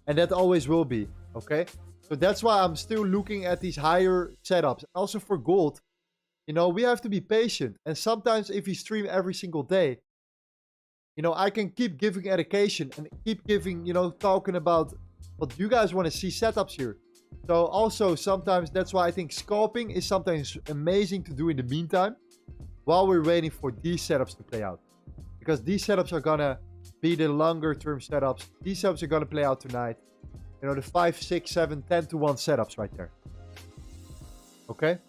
And that always will be, okay? So that's why I'm still looking at these higher setups. Also for gold, you know, we have to be patient. And sometimes if you stream every single day, you know, I can keep giving education and keep giving, you know, talking about what you guys want to see setups here. So also sometimes that's why I think scalping is sometimes amazing to do in the meantime while we're waiting for these setups to play out. Because these setups are gonna be the longer term setups. These setups are gonna play out tonight. You know, the 5, 6, 7, 10 to 1 setups right there. Okay?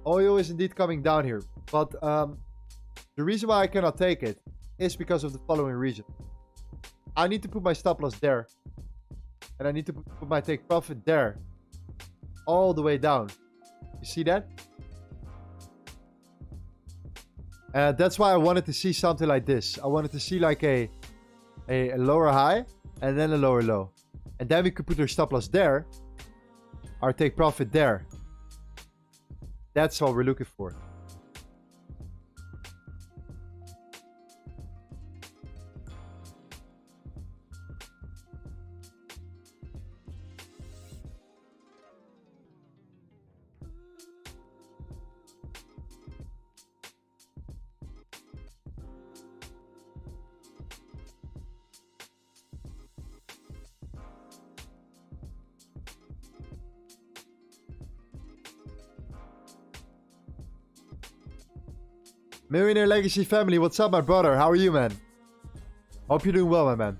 Oil is indeed coming down here. But the reason why I cannot take it is because of the following reason. I need to put my stop loss there. And I need to put my take profit there. All the way down. You see that? That's why I wanted to see something like this. I wanted to see like a lower high and then a lower low. And then we could put our stop loss there. Our take profit there. That's what we're looking for. Millionaire Legacy family, what's up, my brother? How are you, man? Hope you're doing well, my man.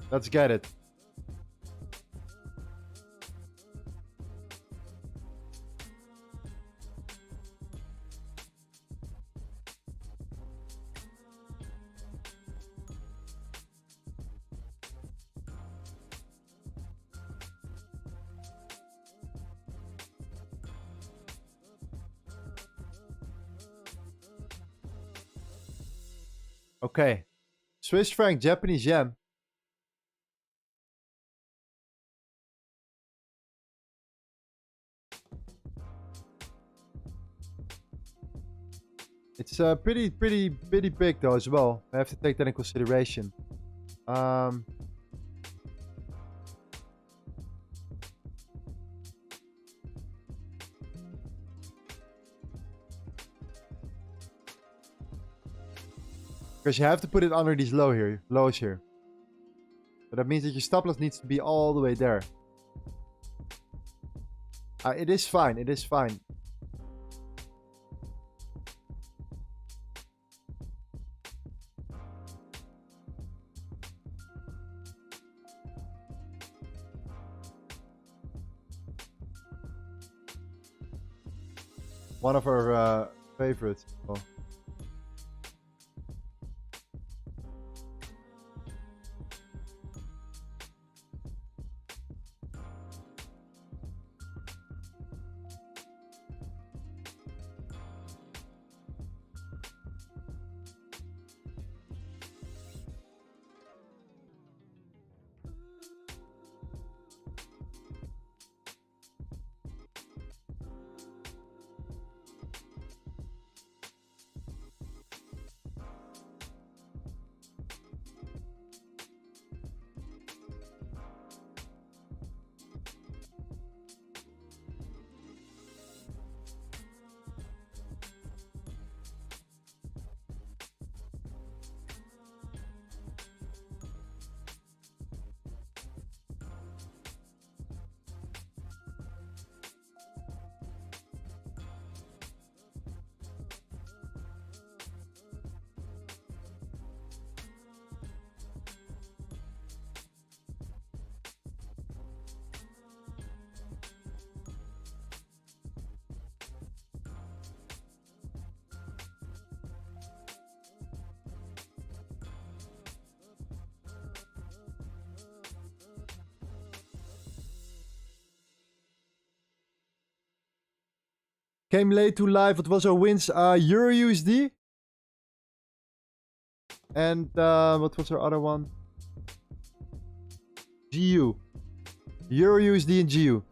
Let's get it. Okay. Swiss franc, Japanese yen. It's pretty big though as well. I have to take that in consideration. Because you have to put it under these lows here. So that means that your stop loss needs to be all the way there. It is fine. It is fine. One of our favorites. Oh. Came late to live. What was our wins? EURUSD. And what was our other one? GU. EURUSD and GU.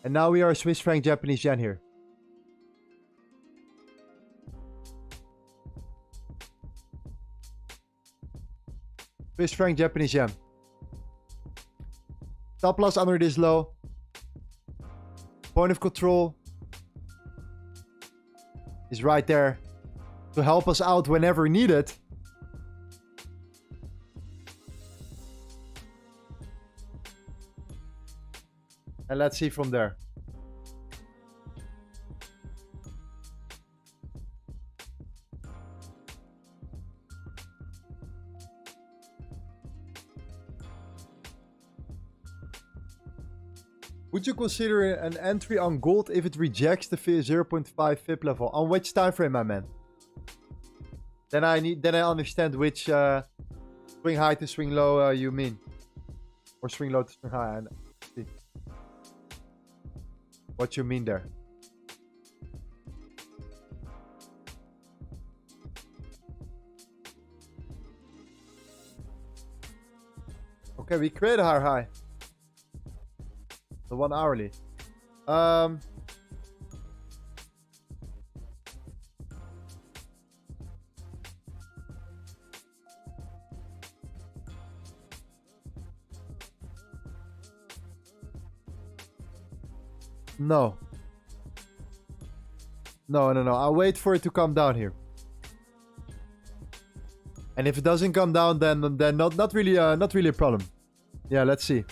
And now we are Swiss franc Japanese yen here. Swiss franc Japanese yen. Stop loss under this low. Point of control is right there to help us out whenever needed. And let's see from there. Would you consider an entry on gold if it rejects the 0.5 FIB level? On which time frame, my man? Then I understand which swing high to swing low you mean, or swing low to swing high. See what you mean there. Okay, we create a higher high. The 1 hourly. No. No. I'll wait for it to come down here. And if it doesn't come down, then not really a problem. Yeah, let's see.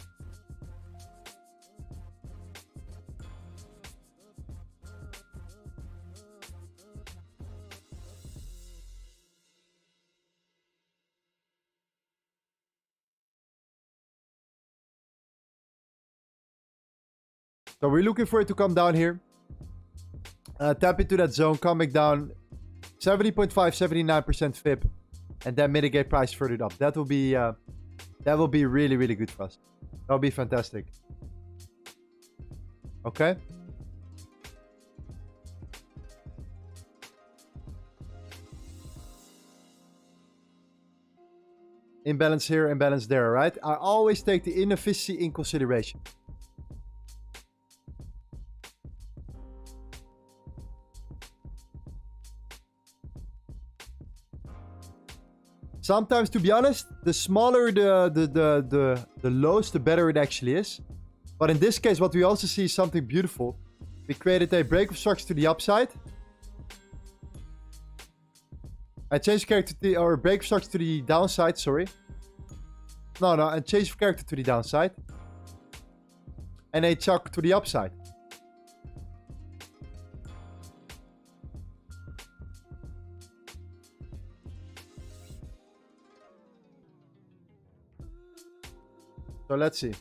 So we're looking for it to come down here. Tap into that zone, come back down. 70.5, 79% FIB. And then mitigate price further up. That will be really, really good for us. That'll be fantastic. Okay. Imbalance here, imbalance there, right? I always take the inefficiency in consideration. Sometimes, to be honest, the smaller the lows, the better it actually is. But in this case, what we also see is something beautiful. We created a break of structure to the upside. I changed character to or break of structure to the downside, sorry. No, I changed character to the downside. And a chuck to the upside. So let's see.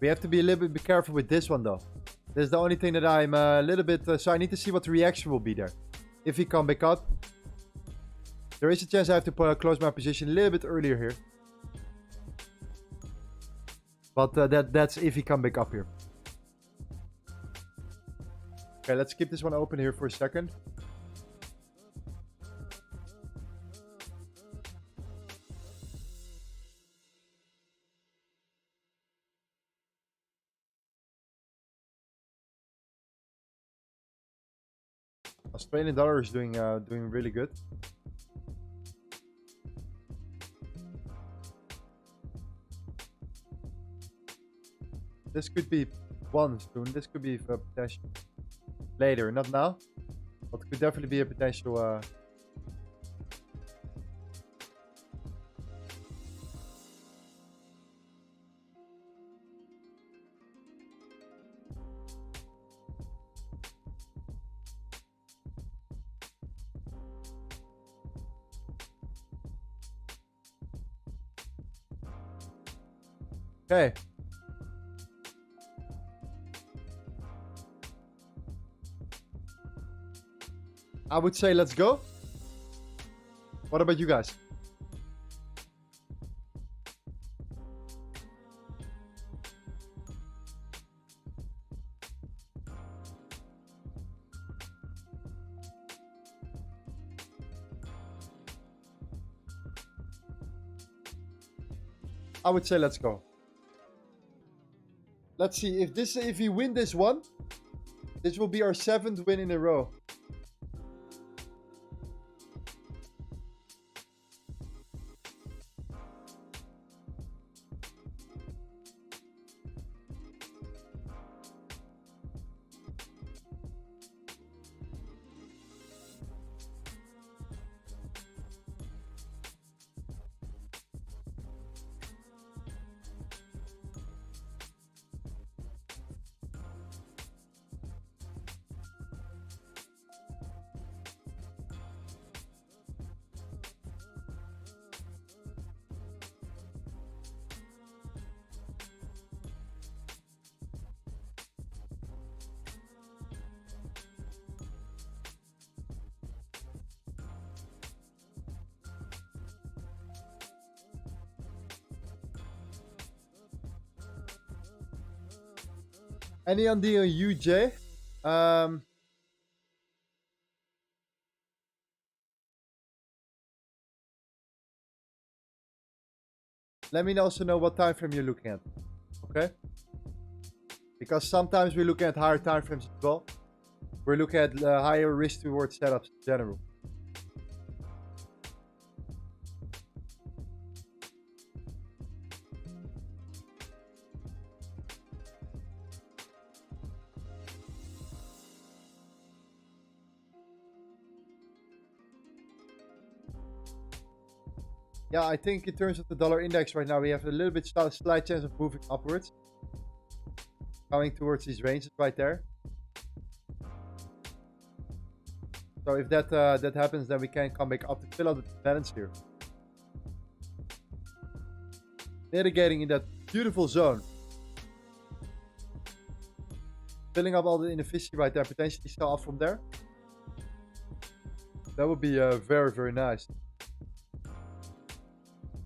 We have to be a little bit careful with this one though. This is the only thing that I'm a little bit... so I need to see what the reaction will be there. If we come back up. There is a chance I have to close my position a little bit earlier here. But that's if he come back up here. Okay, let's keep this one open here for a second. Australian dollar is doing really good. This could be 1 soon. This could be a potential later, not now, but could definitely be a potential. Okay. I would say let's go. What about you guys? I would say let's go. Let's see if we win this one, this will be our 7th win in a row. Any idea on UJ? Let me also know what time frame you're looking at. Okay? Because sometimes we're looking at higher time frames as well. We're looking at higher risk reward setups in general. Yeah, I think in terms of the dollar index right now, we have a little bit slight chance of moving upwards. Coming towards these ranges right there. So if that happens, then we can come back up to fill out the balance here. Mitigating in that beautiful zone. Filling up all the inefficiency right there, potentially sell off from there. That would be very, very nice.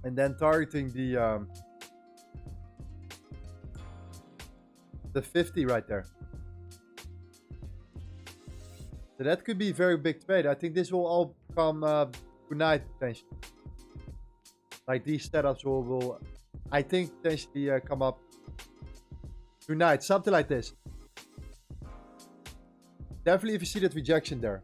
And then targeting the 50 right there. So that could be a very big trade. I think this will all come tonight potentially. Like these setups will I think potentially come up tonight, something like this. Definitely if you see that rejection there.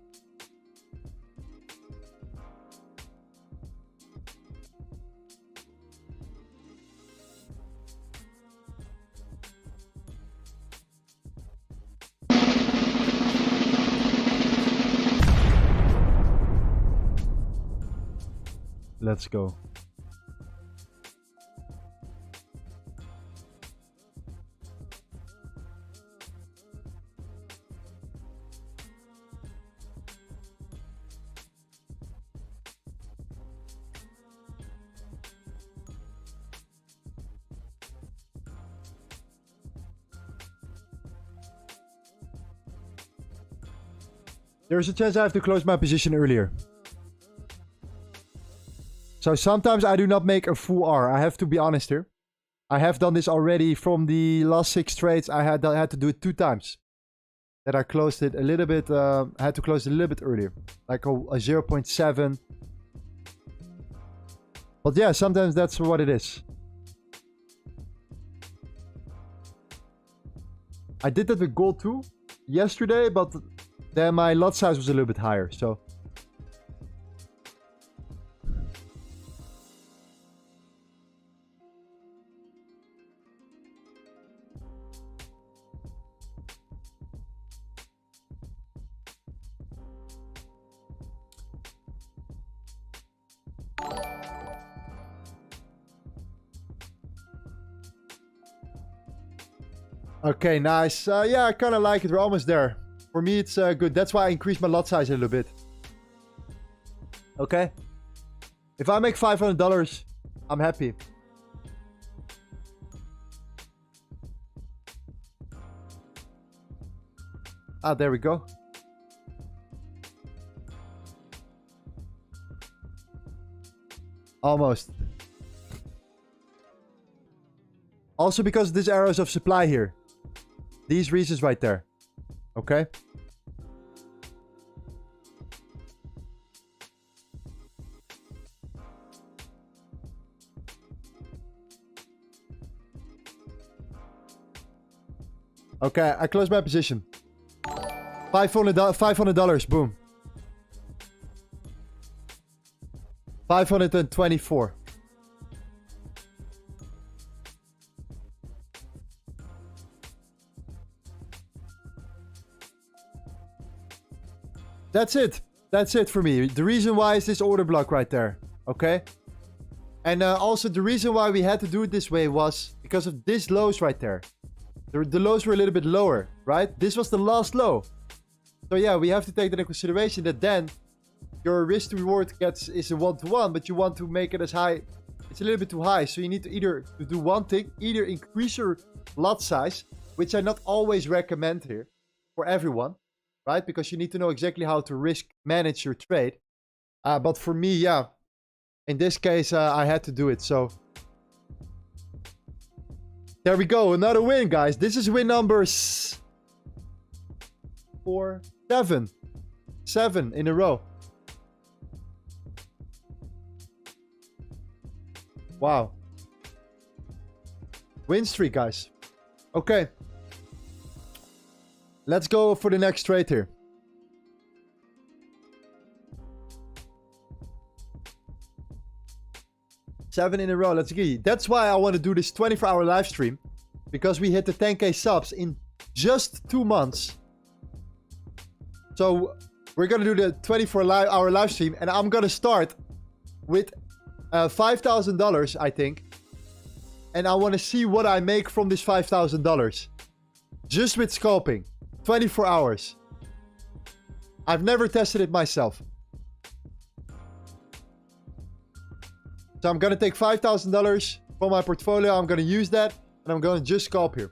Let's go. There's a chance I have to close my position earlier. So sometimes I do not make a full R. I have to be honest here. I have done this already from the last 6 trades. I had to do it 2 times. That I closed it a little bit. I had to close it a little bit earlier, like a 0.7. But yeah, sometimes that's what it is. I did that with gold too yesterday, but then my lot size was a little bit higher. So. Okay, nice. Yeah, I kind of like it. We're almost there. For me, it's good. That's why I increased my lot size a little bit. Okay. If I make $500, I'm happy. Ah, there we go. Almost. Also because of these arrows of supply here. These reasons right there. Okay. Okay, I close my position. $500, boom. 524. That's it. That's it for me. The reason why is this order block right there. Okay. And also the reason why we had to do it this way was because of this lows right there. The lows were a little bit lower, right? This was the last low. So yeah, we have to take that into consideration that then your risk to reward is a 1-to-1, but you want to make it as high. It's a little bit too high. So you need to either do one thing, either increase your lot size, which I not always recommend here for everyone, right? Because you need to know exactly how to risk manage your trade. But for me, yeah, in this case, I had to do it. So there we go. Another win, guys. This is win number 7 in a row. Wow. Win streak, guys. Okay. Let's go for the next trade here. Seven in a row. Let's get. That's why I want to do this 24-hour live stream. Because we hit the 10k subs in just 2 months. So we're going to do the 24-hour live stream. And I'm going to start with $5,000, I think. And I want to see what I make from this $5,000. Just with scalping. 24 hours. I've never tested it myself. So I'm going to take $5,000 from my portfolio. I'm going to use that. And I'm going to just scalp here.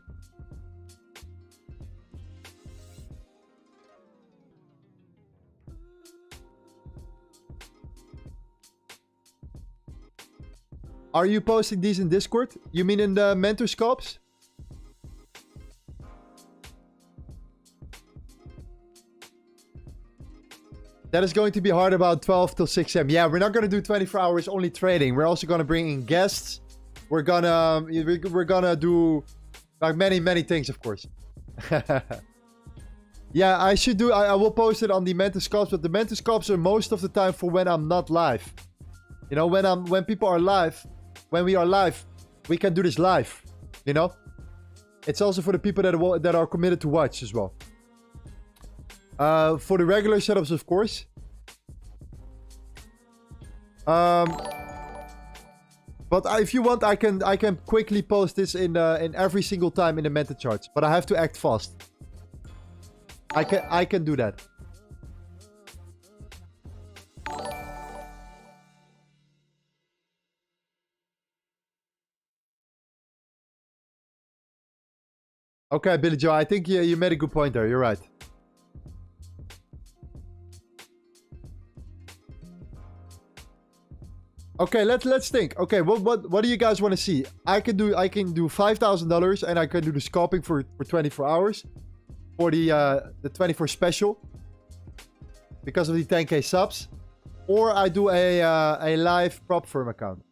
Are you posting these in Discord? You mean in the mentor scalps? That is going to be hard about 12 till 6 a.m. Yeah, we're not going to do 24 hours only trading. We're also going to bring in guests. We're gonna do like many things, of course. Yeah, I should do. I will post it on the mentor scalps, but the mentor scalps are most of the time for when I'm not live. You know, when people are live, when we are live, we can do this live. You know, it's also for the people that are committed to watch as well. For the regular setups, of course. But if you want, I can quickly post this in every single time in the meta charts. But I have to act fast. I can do that. Okay, Billy Joe, I think you made a good point there. You're right. Okay, let's think. Okay, what do you guys want to see? I can do $5,000 and I can do the scalping for 24 hours for the 24 special because of the 10k subs, or I do a live prop firm account.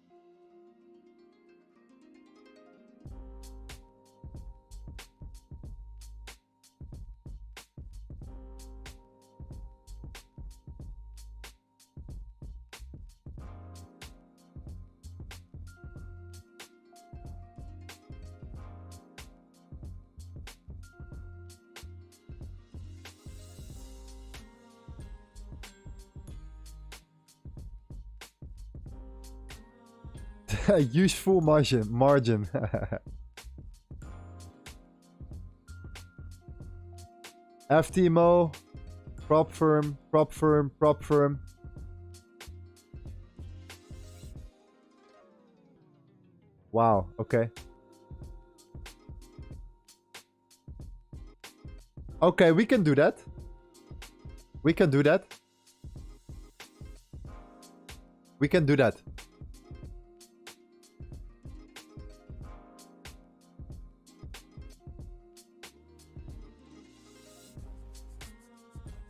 Use full margin. FTMO, prop firm, prop firm, prop firm. Wow, okay. Okay, we can do that. We can do that. We can do that.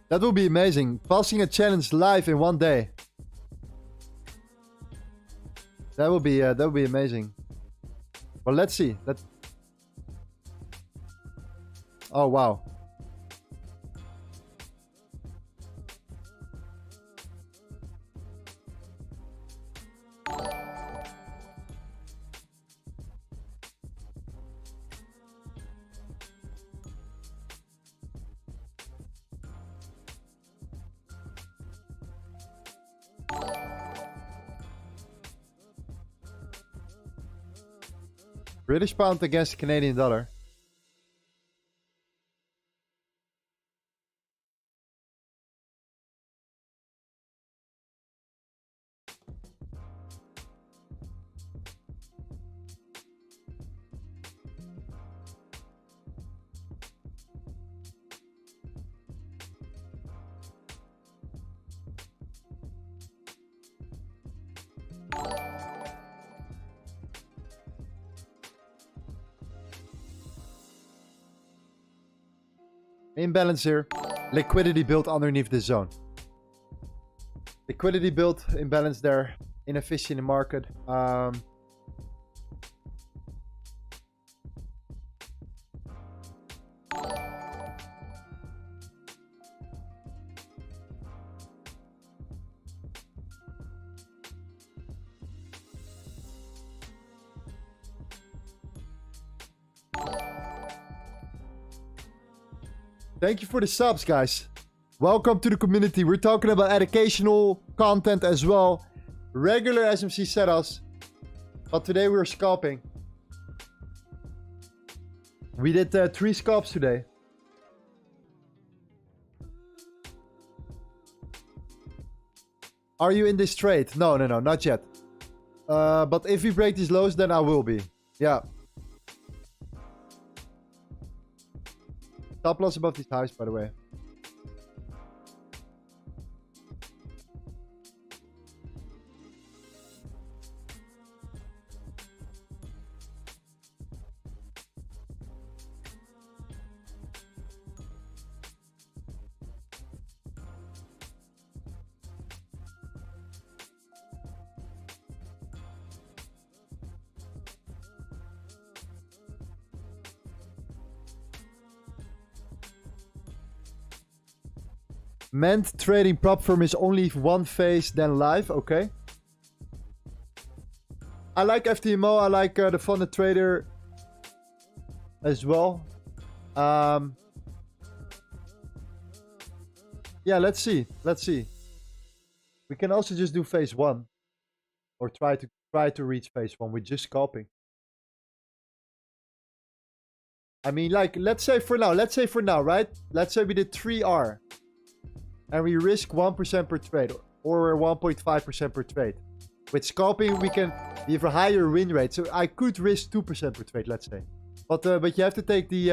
That would be amazing. Passing a challenge live in one day. That would be amazing. Well, let's see. Oh wow. British pound against Canadian dollar. Imbalance here. Liquidity built underneath the zone. Liquidity built, imbalance there. Inefficient in market. Thank you for the subs, guys. Welcome to the community. We're talking about educational content as well. Regular SMC setups. But today we're scalping. We did 3 scalps today. Are you in this trade? No, not yet. But if we break these lows, then I will be. Yeah. Stop loss above these highs, by the way. Meant trading prop firm is only one phase, then live. Okay. I like FTMO. I like the funded trader as well. Yeah, let's see. Let's see. We can also just do phase 1, or try to reach phase 1 with just scalping. I mean, like, let's say for now, right? Let's say we did 3R. And we risk 1% per trade, or 1.5% per trade. With scalping, we have a higher win rate. So I could risk 2% per trade, let's say. But you have to take the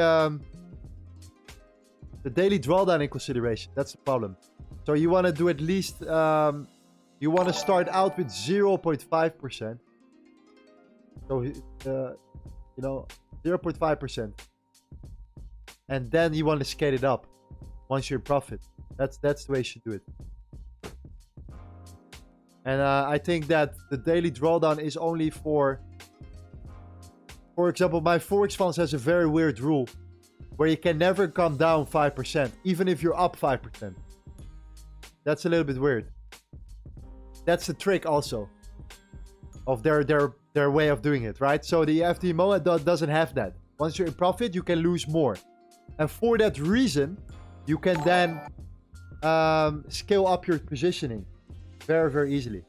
daily drawdown in consideration. That's the problem. So you want to do at least, you want to start out with 0.5%. So, you know, 0.5%. And then you want to scale it up once you're in profit. That's the way you should do it. And I think that the daily drawdown is only for example, my Forex Funds has a very weird rule where you can never come down 5%, even if you're up 5%. That's a little bit weird. That's the trick also of their way of doing it, right? So the FTMO doesn't have that. Once you're in profit, you can lose more. And for that reason, you can then scale up your positioning very, very easily.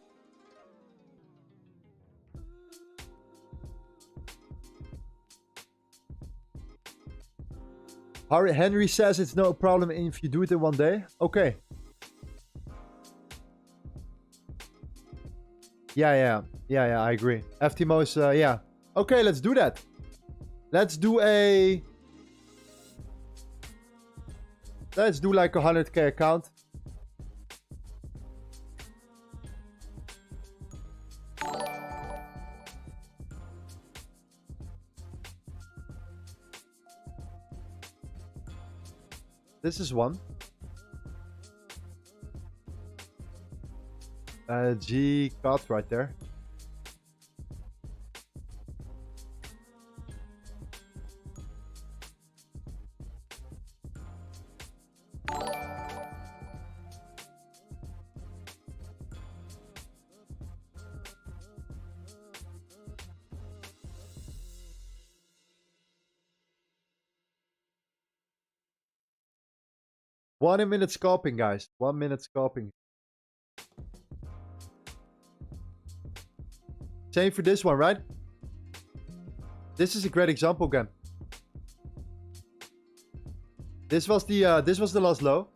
Henry says it's no problem if you do it in one day. Okay. Yeah, I agree. FTMO is, yeah. Okay, let's do that. Let's do a... Let's do like a 100k account. This is one. G cut right there. One minute scalping, guys. 1 minute scalping. Same for this one, right? This is a great example again. This was the last low.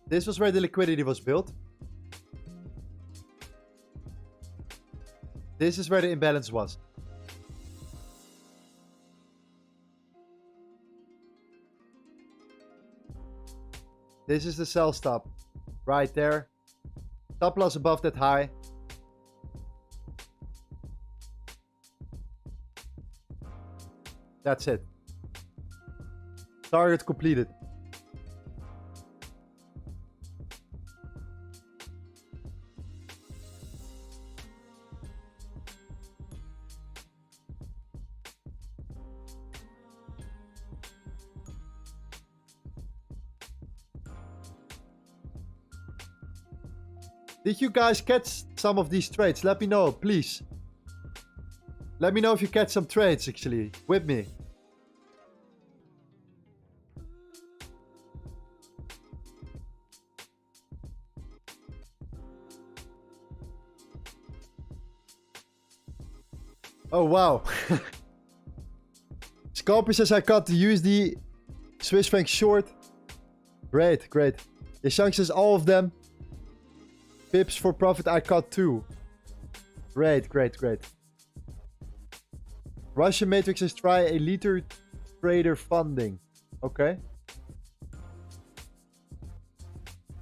This was where the liquidity was built. This is where the imbalance was. This is the sell stop. Right there. Stop loss above that high. That's it. Target completed. Did you guys catch some of these trades? Let me know, please. Let me know if you catch some trades, actually, with me. Oh, wow. Scalper says I cut the USD Swiss franc short. Great, great. Yashang says all of them. Pips for profit, I cut too. Great, great, great. Russian Matrix says try a liter trader funding. Okay.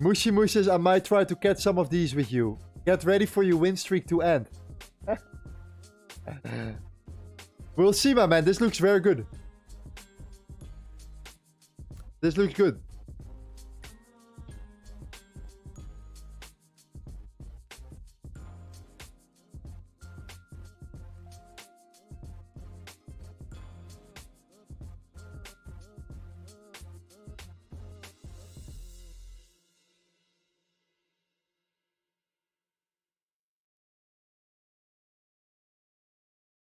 Mushi Mushi says I might try to catch some of these with you. Get ready for your win streak to end. We'll see, my man. This looks very good. This looks good.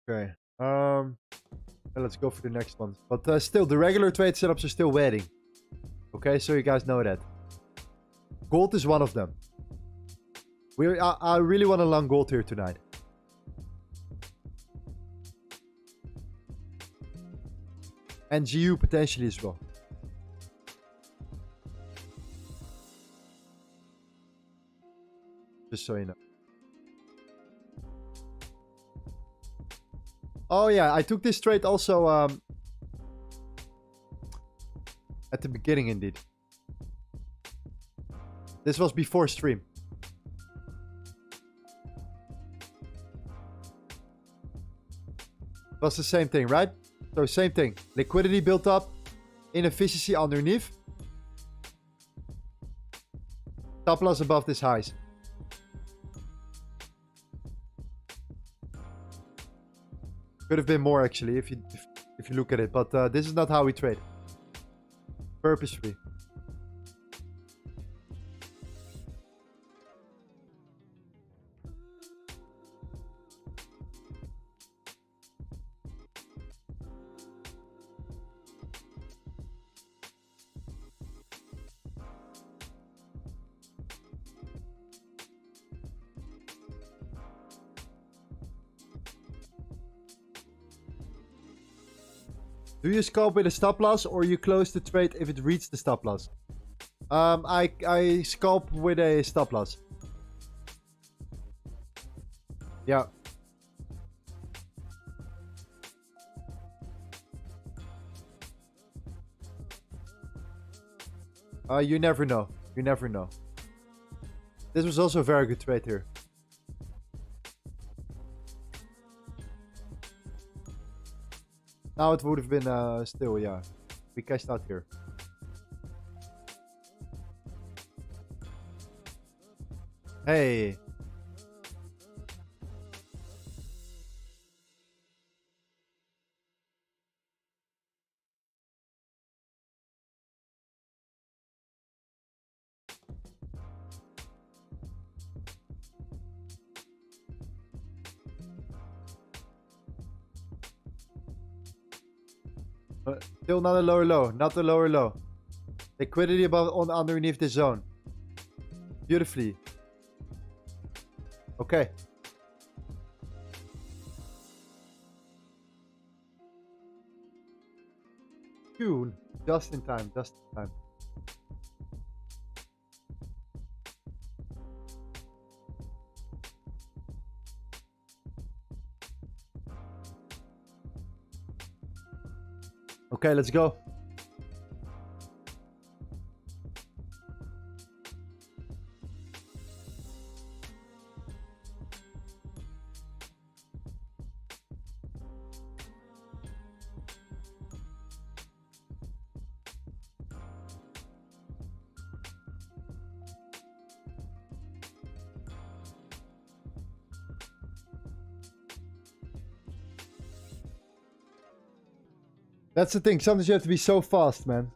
Okay. Let's go for the next one. But still, the regular trade setups are still waiting. Okay, so you guys know that. Gold is one of them. I really want to long gold here tonight. And GU potentially as well. Just so you know. Oh yeah, I took this trade also at the beginning indeed. This was before stream. It was the same thing, right? So same thing. Liquidity built up. Inefficiency underneath. Stop loss above this highs. Could have been more actually if you look at it, but this is not how we trade. Purposefully. Do you scalp with a stop loss or you close the trade if it reaches the stop loss? I scalp with a stop loss. Yeah. You never know. You never know. This was also a very good trade here. Now it would have been still, yeah. We cashed out here. Hey. Still not a lower low. Not a lower low. Liquidity above on underneath the zone. Beautifully. Okay. June. Just in time. Just in time. Okay, let's go. That's the thing. Sometimes you have to be so fast, man.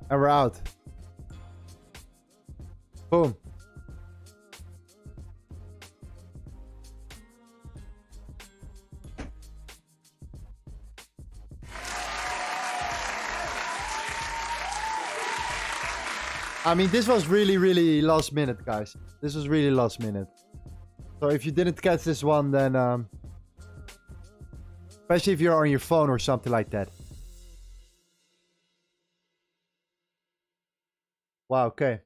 And we're out. Boom. I mean, this was really last minute, guys. This was really last minute. So if you didn't catch this one, then especially if you're on your phone or something like that. Wow, okay.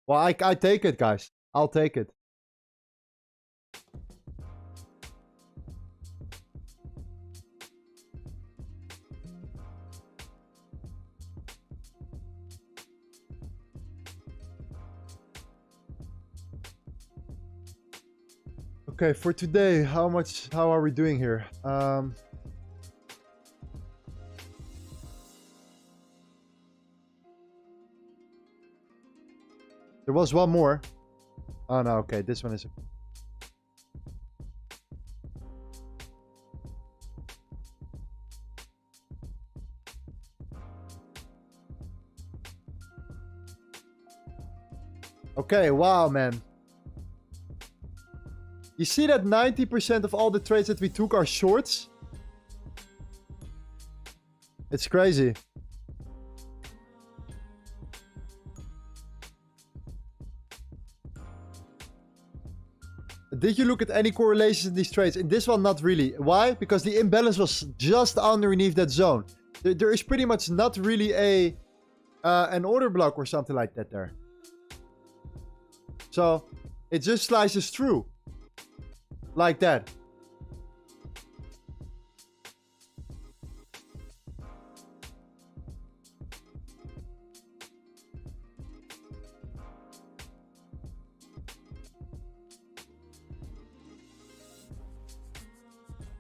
Well, I take it, guys. I'll take it. Okay, for today, how are we doing here? There was one more. Oh no, okay, this one is... Okay, wow, man. You see that 90% of all the trades that we took are shorts? It's crazy. Did you look at any correlations in these trades? In this one, not really. Why? Because the imbalance was just underneath that zone. There is pretty much not really an order block or something like that there. So, it just slices through. Like that.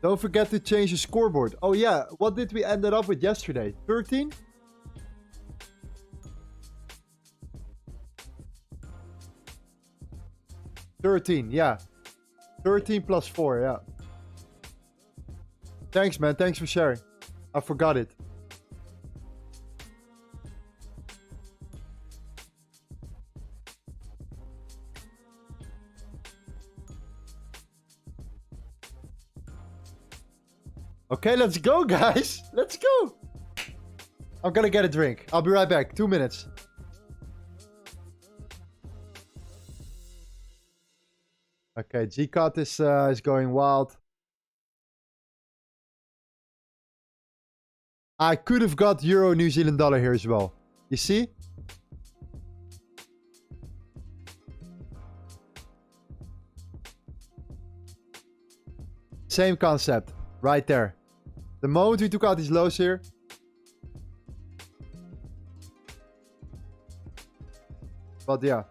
Don't forget to change the scoreboard. Oh yeah, what did we end up with yesterday? 13? Yeah. 13 plus 4, yeah. Thanks, man. Thanks for sharing. I forgot it. Okay, let's go, guys. Let's go. I'm gonna get a drink. I'll be right back. 2 minutes. Okay, GCOT is going wild. I could have got Euro New Zealand dollar here as well. You see? Same concept. Right there. The moment we took out these lows here. But yeah.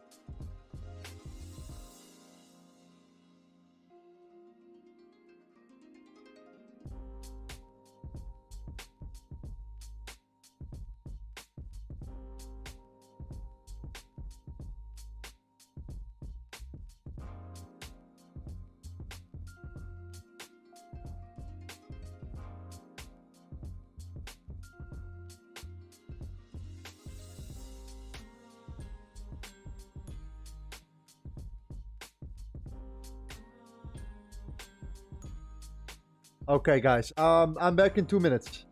Okay, guys. I'm back in 2 minutes.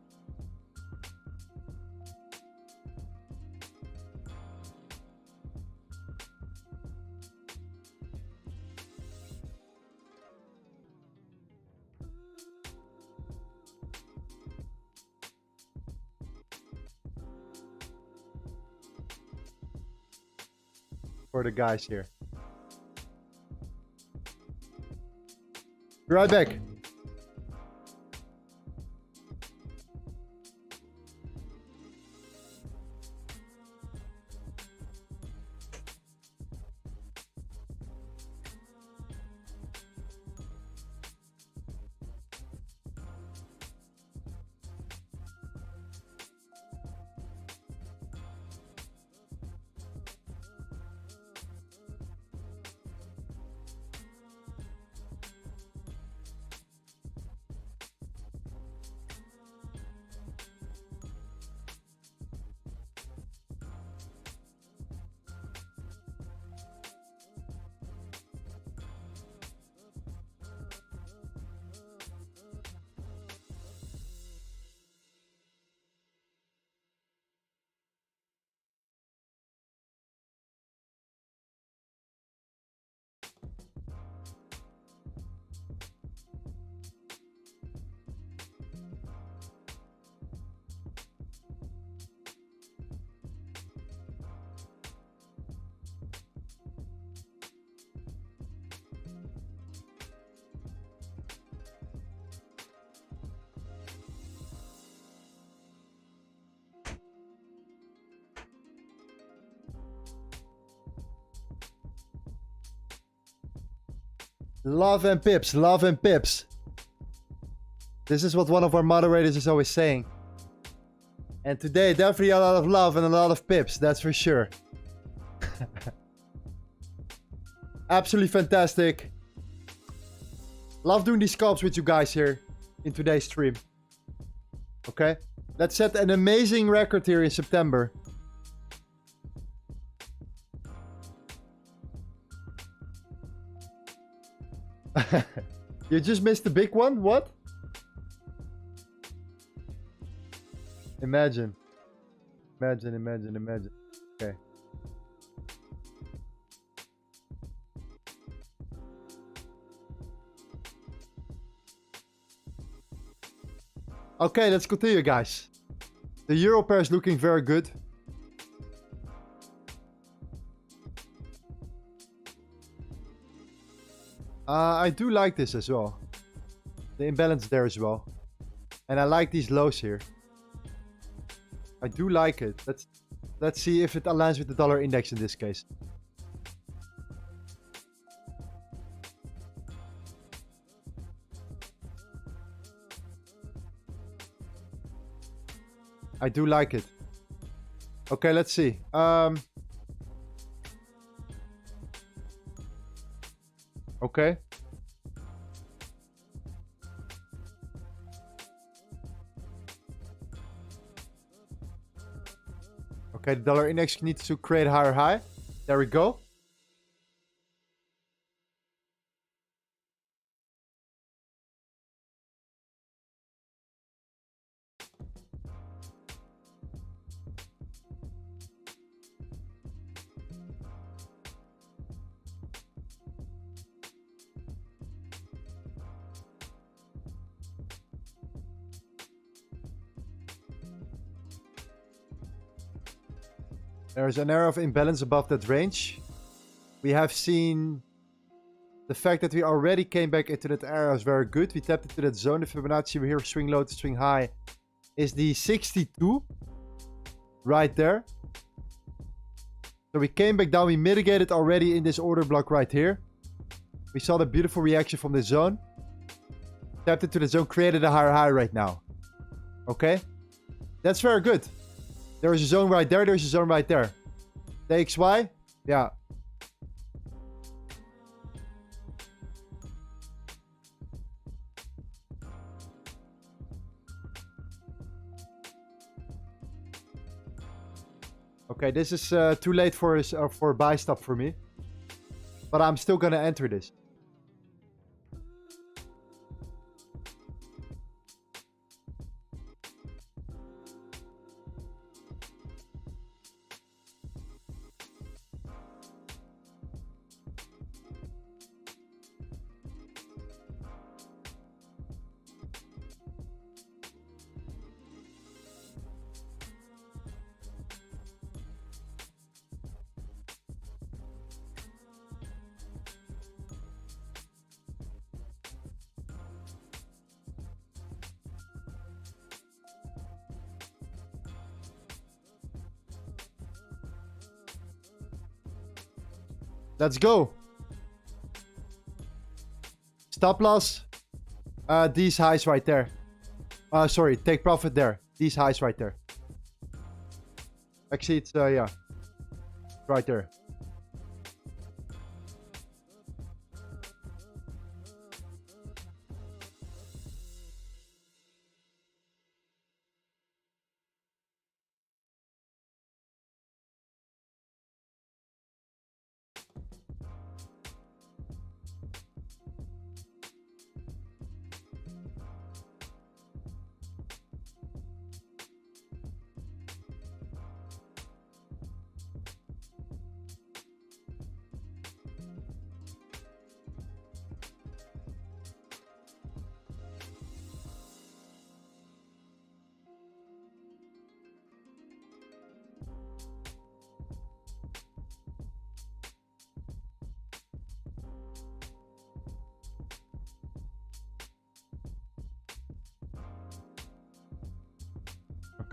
For the guys here. Be right back. Love and pips, love and pips. This is what one of our moderators is always saying. And today, definitely a lot of love and a lot of pips, that's for sure. Absolutely fantastic. Love doing these scalps with you guys here in today's stream. Okay, let's set an amazing record here in September. You just missed the big one? What? Imagine. Imagine. Okay. Okay, let's continue, guys. The euro pair is looking very good. I do like this as well. The imbalance there as well. And I like these lows here. I do like it. Let's see if it aligns with the dollar index in this case. I do like it. Okay, let's see. Okay. Okay, the dollar index needs to create a higher high. There we go. There's an area of imbalance above that range. We have seen the fact that we already came back into that area is very good. We tapped into that zone. The Fibonacci here, swing low to swing high, is the 62 right there. So we came back down. We mitigated already in this order block right here. We saw the beautiful reaction from the zone. Tapped into the zone, created a higher high right now. Okay. That's very good. There's a zone right there. There's a zone right there. The XY. Yeah. Okay, this is too late for a buy stop for me. But I'm still gonna enter this. Let's go. Stop loss. These highs right there. Sorry, take profit there. These highs right there. Actually, it's, yeah. Right there.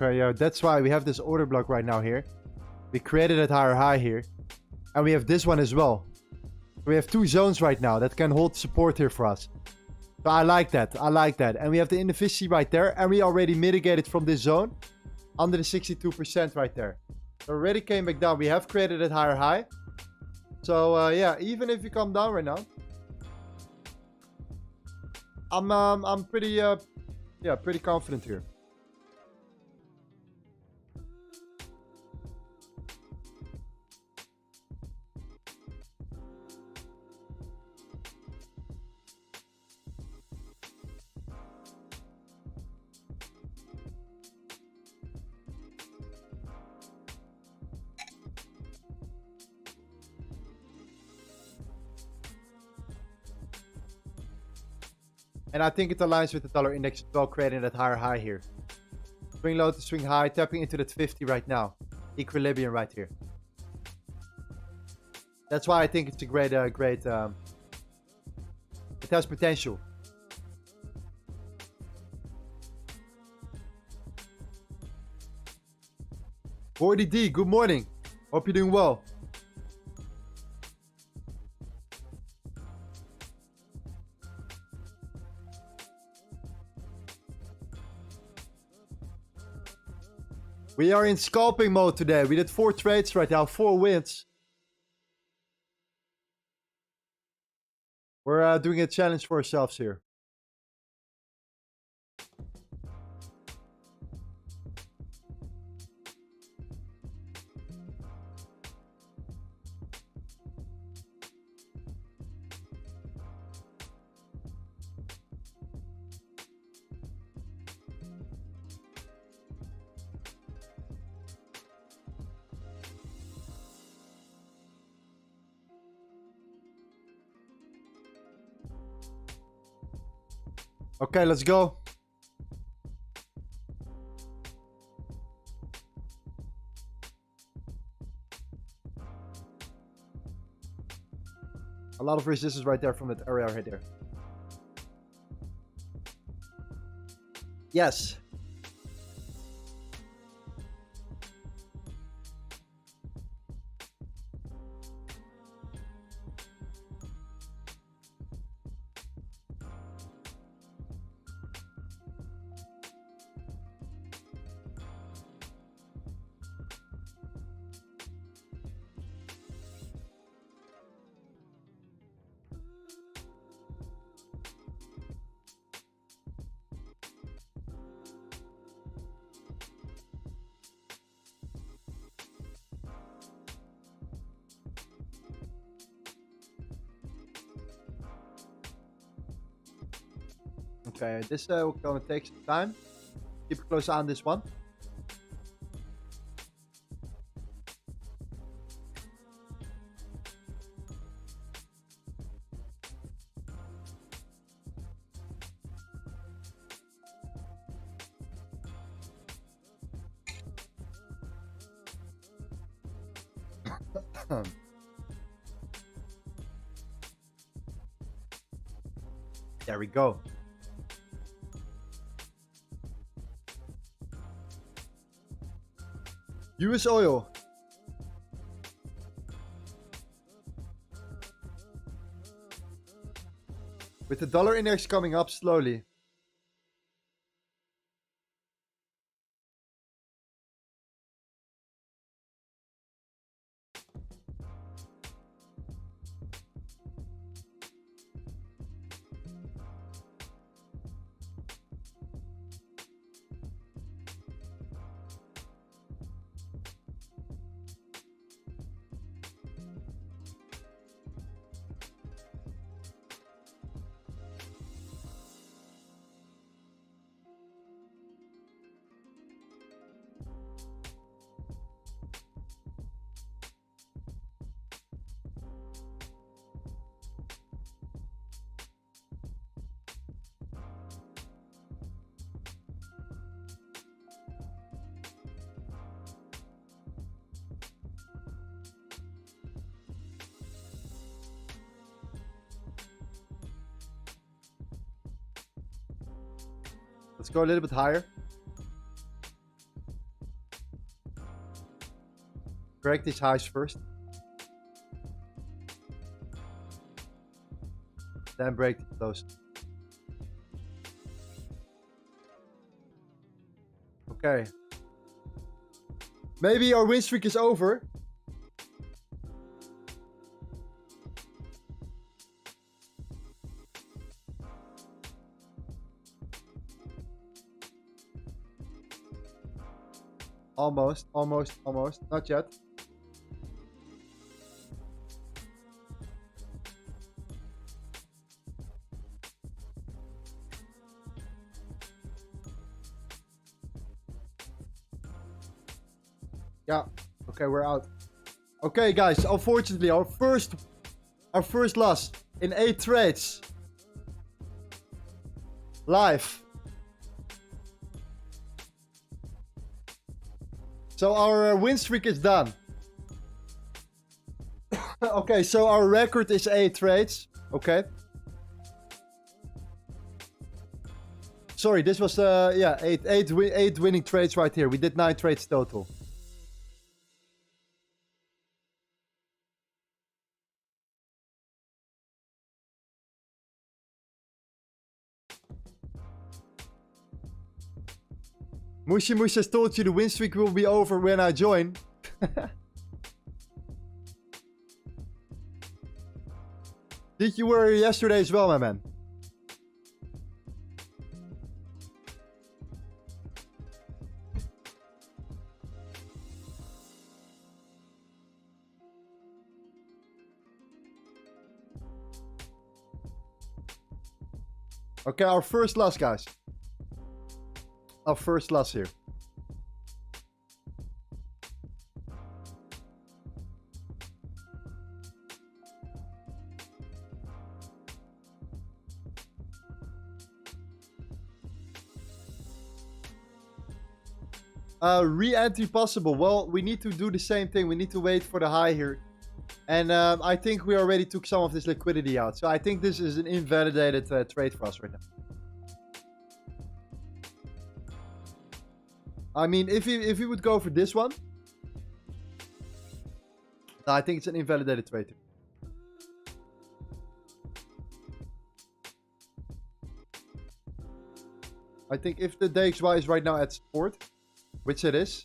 Okay, yeah, that's why we have this order block right now here. We created a higher high here. And we have this one as well. We have two zones right now that can hold support here for us. So I like that. I like that. And we have the inefficiency right there. And we already mitigated from this zone. Under the 62% right there. So already came back down. We have created a higher high. So yeah, even if you come down right now. I'm pretty, yeah, pretty confident here. And I think it aligns with the dollar index as well, creating that higher high here. Swing low to swing high, tapping into that 50 right now. Equilibrium right here. That's why I think it's a great, it has potential. Gordy D, good morning. Hope you're doing well. We are in scalping mode today. We did 4 trades right now, 4 wins. We're doing a challenge for ourselves here. Okay, let's go. A lot of resistance right there from that area right there. Yes. Okay, this will gonna take some time. Keep a close eye on this one. There we go. US oil. With the dollar index coming up slowly. Let's go a little bit higher. Correct these highs first. Then break those. Okay. Maybe our win streak is over. Almost, almost, almost. Not yet. Yeah. Okay, we're out. Okay, guys. Unfortunately, our first loss in 8 trades. Live. So our win streak is done. Okay, so our record is 8 trades. Okay. Sorry, this was yeah, 8 winning trades right here. We did 9 trades total. Mushi Mush has told you the win streak will be over when I join. Did you were here yesterday as well, my man? Okay, our first loss, guys. Our first loss here. Re-entry possible. Well, we need to do the same thing. We need to wait for the high here. And I think we already took some of this liquidity out. So I think this is an invalidated trade for us right now. I mean, if we would go for this one, I think it's an invalidated trade. I think if the DXY is right now at support, which it is.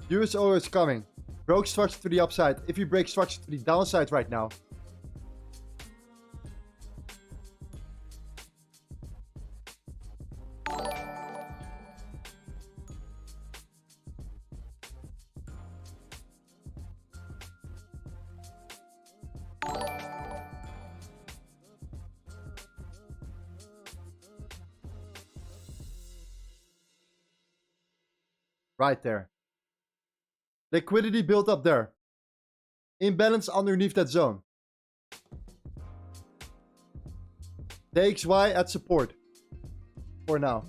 USO is coming. Broke structure to the upside. If you break structure to the downside right now. Right there. Liquidity built up there. Imbalance underneath that zone. DXY at support. For now.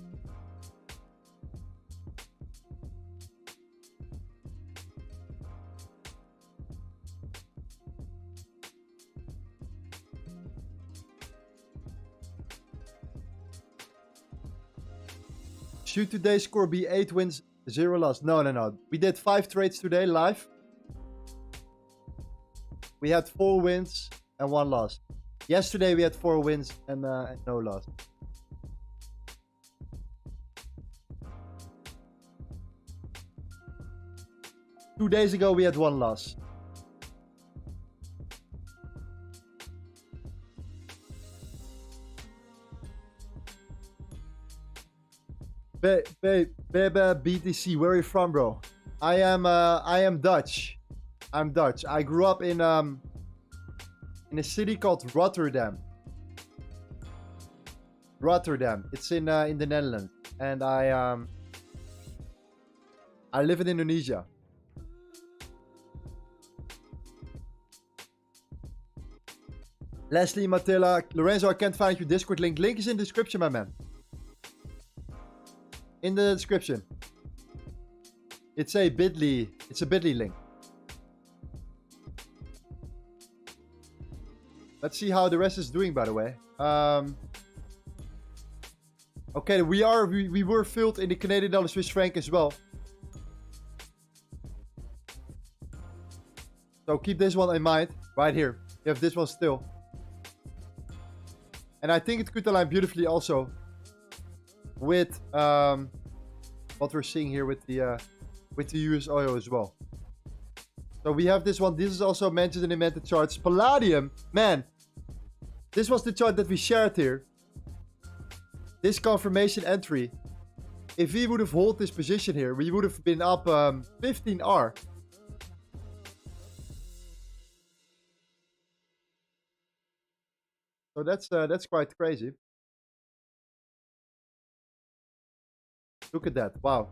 Should today's score be 8 wins, 0 loss? No. We did 5 trades today live. We had 4 wins and 1 loss. Yesterday we had 4 wins and no loss. Two days ago we had 1 loss. BTC, where are you from, bro? I am Dutch. I'm Dutch. I grew up in a city called Rotterdam. Rotterdam. It's in the Netherlands, and I live in Indonesia. Leslie, Matilla, Lorenzo, I can't find your Discord link. Link is in the description, my man. In the description. It's a bit.ly. It's a bit.ly link. Let's see how the rest is doing, by the way. Okay, we were filled in the Canadian dollar Swiss franc as well. So keep this one in mind. Right here. You have this one still. And I think it could align beautifully also with what we're seeing here with the US oil as well. So we have this one. This is also mentioned in the invented charts. Palladium, man, this was the chart that we shared here. This confirmation entry. If we would have held this position here, we would have been up 15R. So that's quite crazy. Look at that. Wow.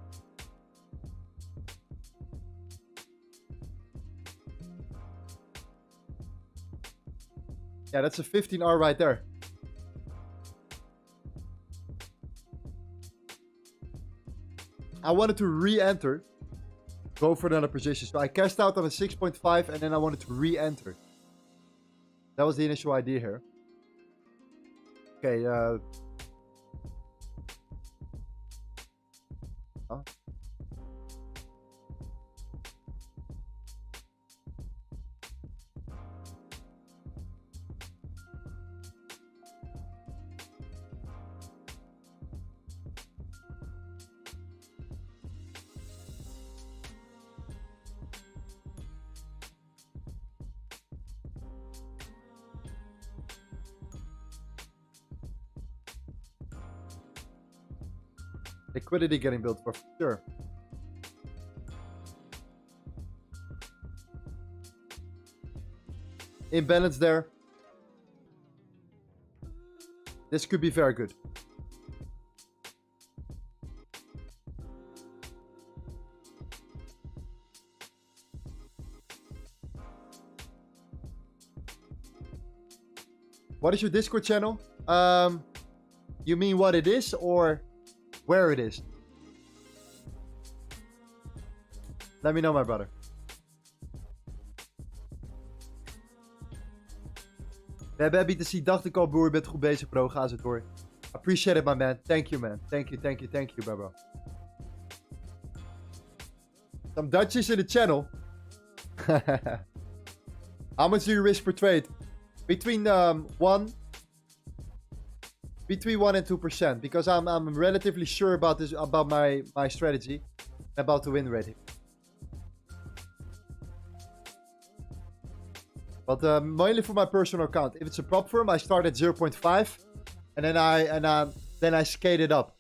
Yeah, that's a 15R right there. I wanted to re-enter. Go for another position. So I cashed out on a 6.5 and then I wanted to re-enter. That was the initial idea here. Okay, huh? Liquidity getting built for sure. imbalance there. This could be very good. What is your Discord channel? You mean what it is or where it is? Let me know, my brother. We hebben BTC, dacht ik al, broer. Je bent goed bezig, bro. Ga zo door. Appreciate it, my man. Thank you, man. Thank you, bro. Some Dutchies in the channel. How much do you risk per trade? Between 1 and 2%, because I'm relatively sure about this, about my strategy, about the win rate. But mainly for my personal account. If it's a prop firm, I start at 0.5, and then I skate it up.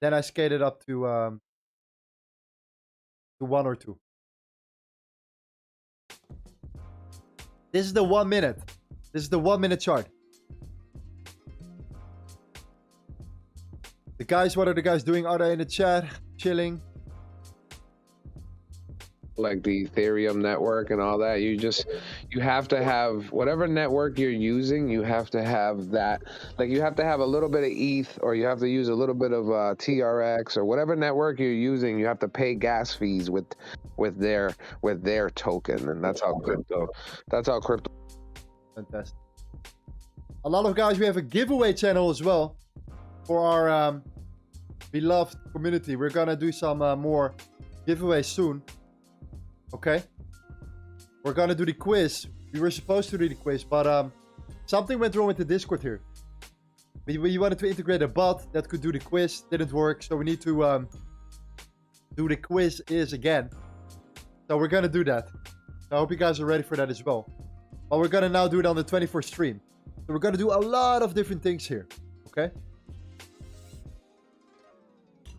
Then I skate it up to 1 or 2. This is the 1 minute. This is the 1 minute chart. The guys, what are the guys doing? Are they in the chat? Chilling? Like the Ethereum network and all that. You have to have whatever network you're using, you have to have that. Like you have to have a little bit of ETH, or you have to use a little bit of TRX, or whatever network you're using, you have to pay gas fees with their token. And that's how crypto. Fantastic. A lot of guys, we have a giveaway channel as well for our beloved community. We're gonna do some more giveaways soon. Okay, we're gonna do the quiz. We were supposed to do the quiz, but something went wrong with the Discord here. We wanted to integrate a bot that could do the quiz, didn't work, so we need to do the quiz again. So we're gonna do that. So I hope you guys are ready for that as well. But we're gonna now do it on the 24th stream. So we're gonna do a lot of different things here. Okay.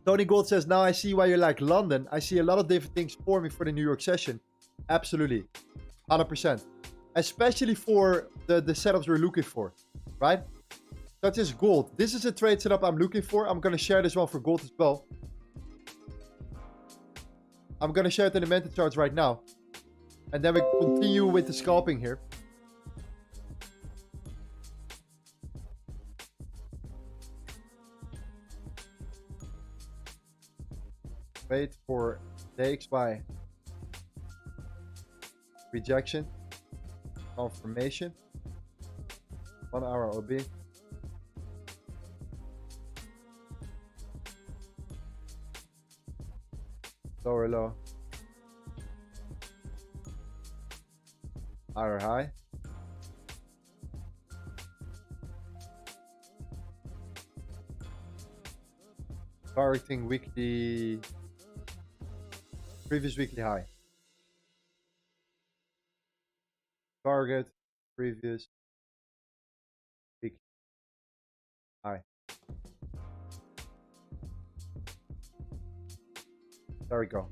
Tony Gold says, now I see why you like London. I see a lot of different things forming for the New York session. Absolutely. 100%. Especially for the setups we're looking for. Right? Such as gold. This is a trade setup I'm looking for. I'm going to share this one for gold as well. I'm going to share it in the mentor charts right now. And then we continue with the scalping here. Wait for the XY rejection, confirmation, 1 hour OB. Lower low, higher high. Targeting weekly. Previous weekly high. Target previous weekly high. There we go.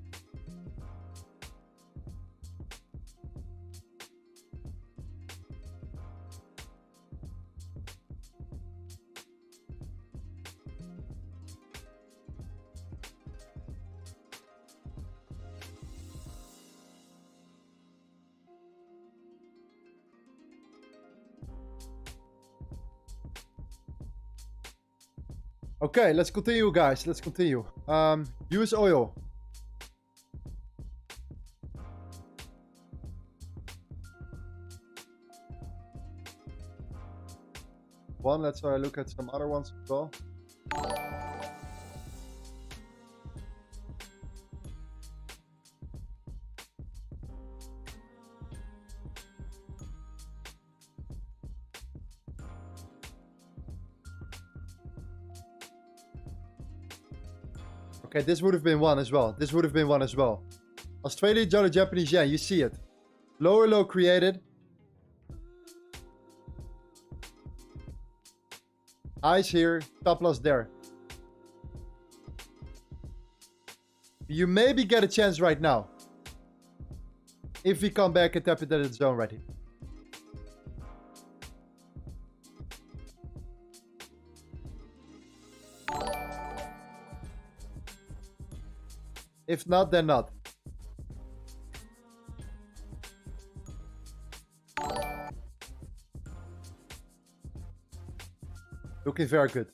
Okay, let's continue, guys. Let's continue. US oil. Let's look at some other ones as well. Okay, this would have been one as well. This would have been one as well. Australia dollar, Japanese yen. You see it. Lower low created. Highs here. Top loss there. You maybe get a chance right now. if we come back and tap into the zone right here. If not, then not. Looking very good.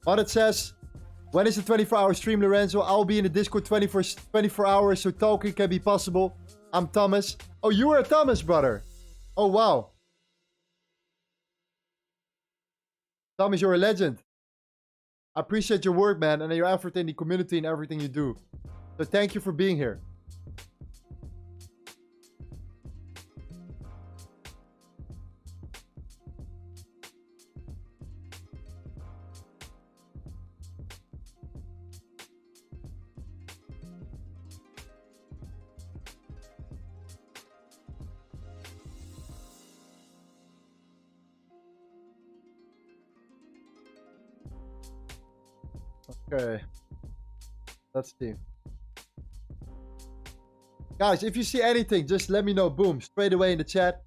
But it says, when is the 24-hour stream, Lorenzo? I'll be in the Discord 24 hours, so talking can be possible. I'm Thomas. Oh, you are Thomas, brother. Oh, wow. Thomas, you're a legend. I appreciate your work, man, and your effort in the community and everything you do. So thank you for being here. Okay, let's see. Guys, if you see anything, just let me know. Boom, straight away in the chat.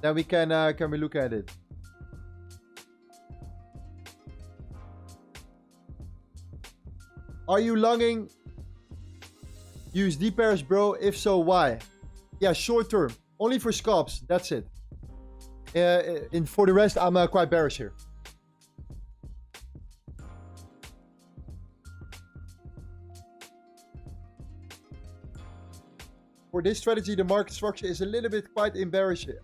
Then we can we look at it. Are you longing USD pairs, bro? If so, why? Yeah, short term, only for scalps. That's it. For the rest, I'm quite bearish here. For this strategy, the market structure is a little bit quite embarrassing.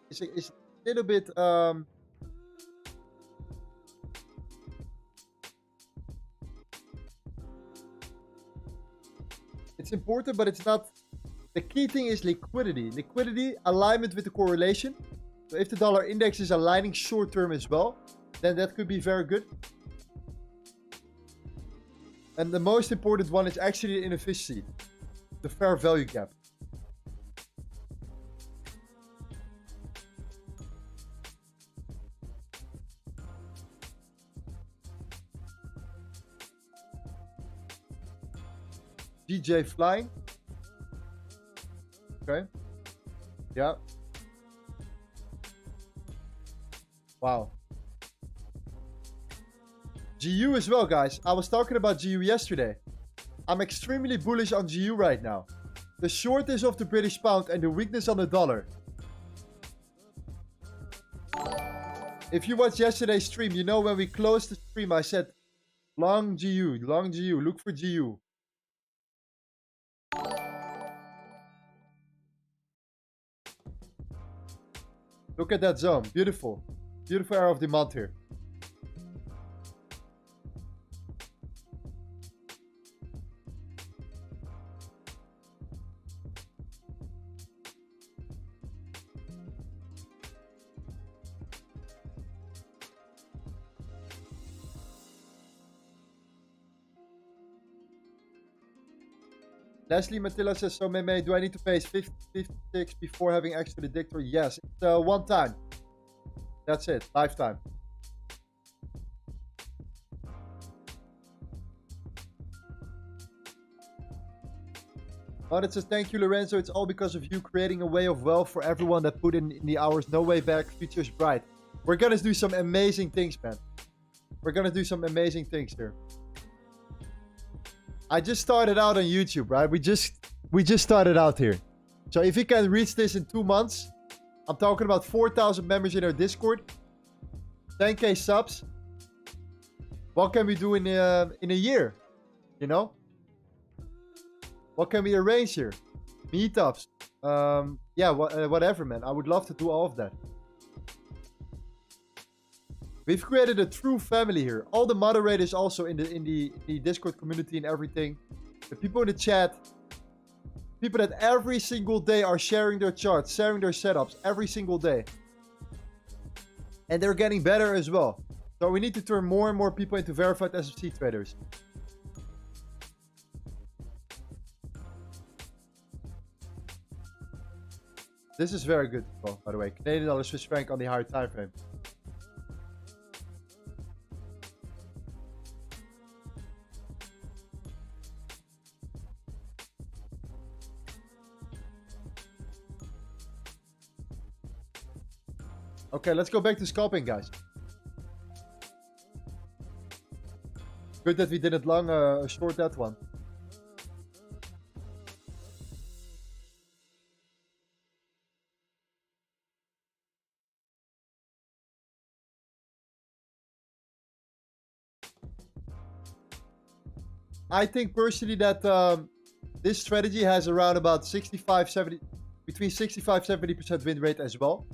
It's a little bit it's important, but it's not. The key thing is liquidity. Liquidity, alignment with the correlation. So if the dollar index is aligning short term as well, then that could be very good. And the most important one is actually the inefficiency. The fair value gap. DJ flying. Okay. Yeah. Wow. GU as well, guys. I was talking about GU yesterday. I'm extremely bullish on GU right now. The shortage of the British pound and the weakness on the dollar. If you watched yesterday's stream, you know when we closed the stream, I said, long GU, look for GU. Look at that zone, beautiful. Beautiful area of demand here. Leslie Matilla says, so Meme, do I need to pay 56 before having access to the dictator? Yes, it's one time. That's it, lifetime. But it says, thank you, Lorenzo. It's all because of you creating a way of wealth for everyone that put in the hours. No way back, future's bright. We're gonna do some amazing things, man. We're gonna do some amazing things here. I just started out on YouTube, right? We just started out here. So if we can reach this in 2 months, I'm talking about 4,000 members in our Discord, 10k subs. What can we do in a year? You know? What can we arrange here? Meetups. Yeah, whatever, man. I would love to do all of that. We've created a true family here. All the moderators also in the Discord community and everything. The people in the chat. People that every single day are sharing their charts, sharing their setups every single day. And they're getting better as well. So we need to turn more and more people into verified SFC traders. This is very good as well, by the way. Canadian dollar, Swiss franc on the higher time frame. Okay, let's go back to scalping, guys. Good that we didn't short that one. I think personally that this strategy has around about 65-70, between 65-70% win rate as well.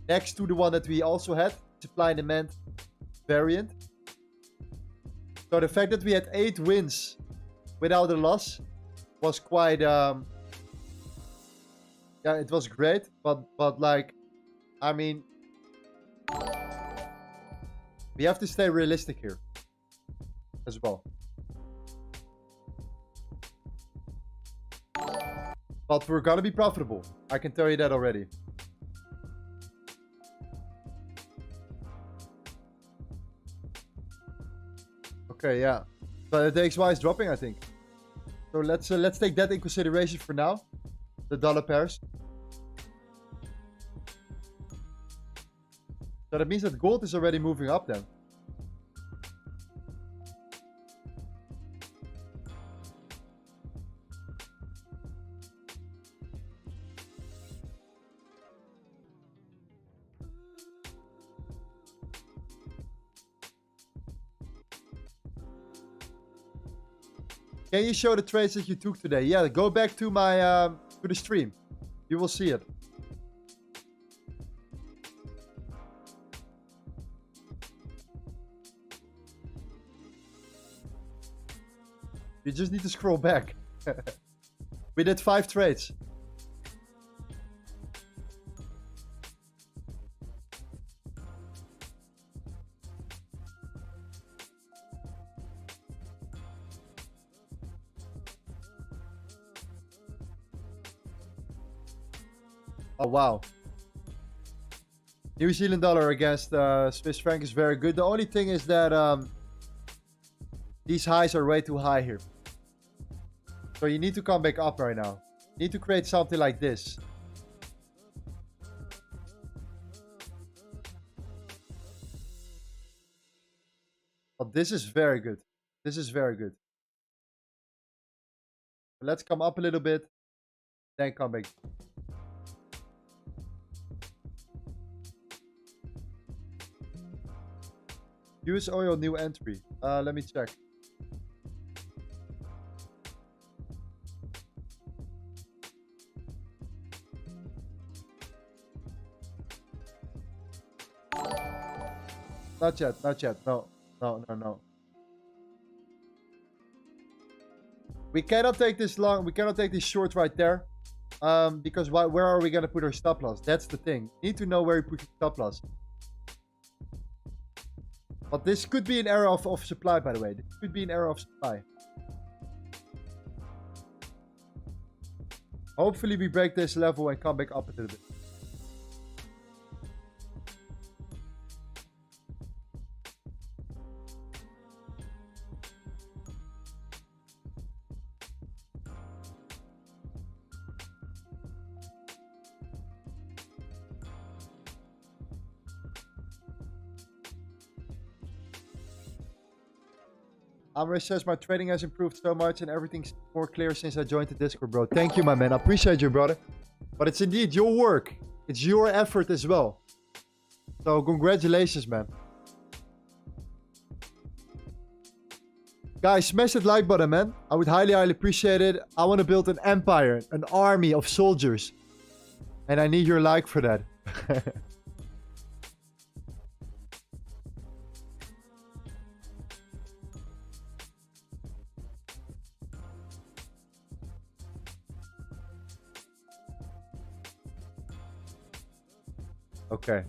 Next to the one that we also had, supply and demand variant. So the fact that we had 8 wins without a loss was quite, yeah, it was great. But like, I mean, we have to stay realistic here as well. But we're gonna be profitable. I can tell you that already. Okay, yeah. So the XY is dropping, I think. So let's take that in consideration for now. The dollar pairs. So that means that gold is already moving up then. Can you show the trades that you took today? Yeah, go back to my to the stream. You will see it. You just need to scroll back. We did 5 trades. Oh, wow. New Zealand dollar against Swiss franc is very good. The only thing is that these highs are way too high here. So you need to come back up right now. You need to create something like this. But this is very good. This is very good. Let's come up a little bit. Then come back. US oil new entry. Let me check. Not yet, not yet. No, no, no, no. We cannot take this long. We cannot take this short right there. Because where are we going to put our stop loss? That's the thing. We need to know where we put the stop loss. But this could be an error of supply, by the way. This could be an error of supply. Hopefully we break this level and come back up a little bit. Amre says my trading has improved so much and everything's more clear since I joined the Discord, bro. Thank you, my man. I appreciate you, brother. But it's indeed your work. It's your effort as well. So congratulations, man. Guys, smash that like button, man. I would highly, highly appreciate it. I want to build an empire, an army of soldiers. And I need your like for that. Okay.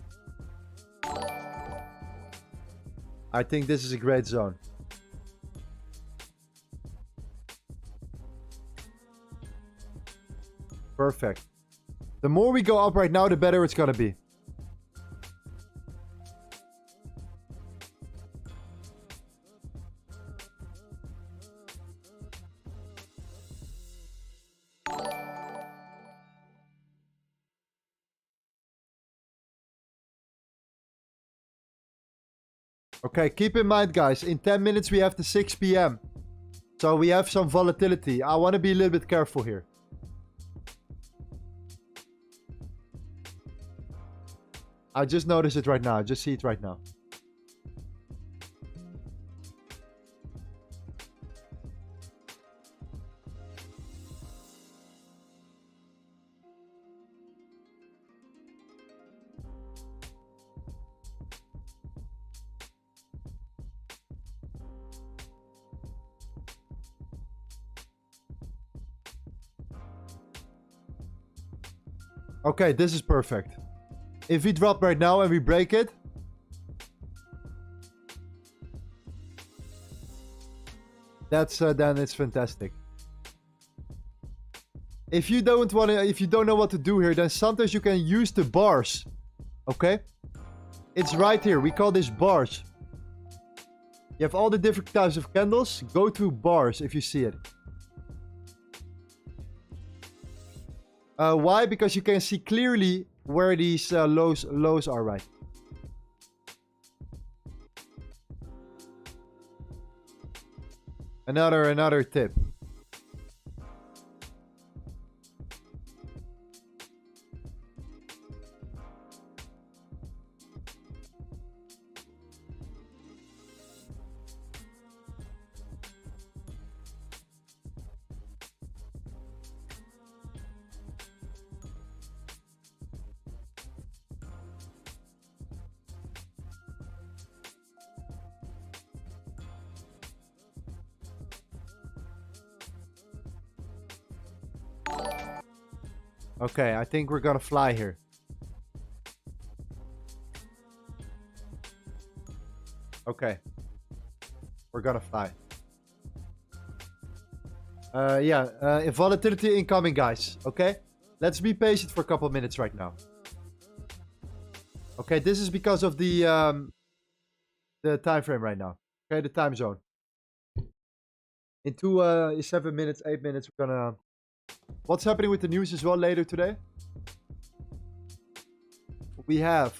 I think this is a great zone. Perfect. The more we go up right now, the better it's gonna be. Okay, keep in mind, guys, in 10 minutes we have the 6 p.m. So we have some volatility. I want to be a little bit careful here. I just noticed it right now. I just see it right now. Okay, this is perfect. If we drop right now and we break it, that's then it's fantastic. If you don't want to, if you don't know what to do here, then sometimes you can use the bars. Okay, it's right here. We call this bars. You have all the different types of candles. Go to bars if you see it. Why? Because you can see clearly where these lows are, right? Another tip. Okay, I think we're gonna fly here. Okay. We're gonna fly. Volatility incoming, guys. Okay? Let's be patient for a couple minutes right now. Okay, this is because of the time frame right now. Okay, the time zone. In 7 minutes, 8 minutes, we're gonna... What's happening with the news as well later today? We have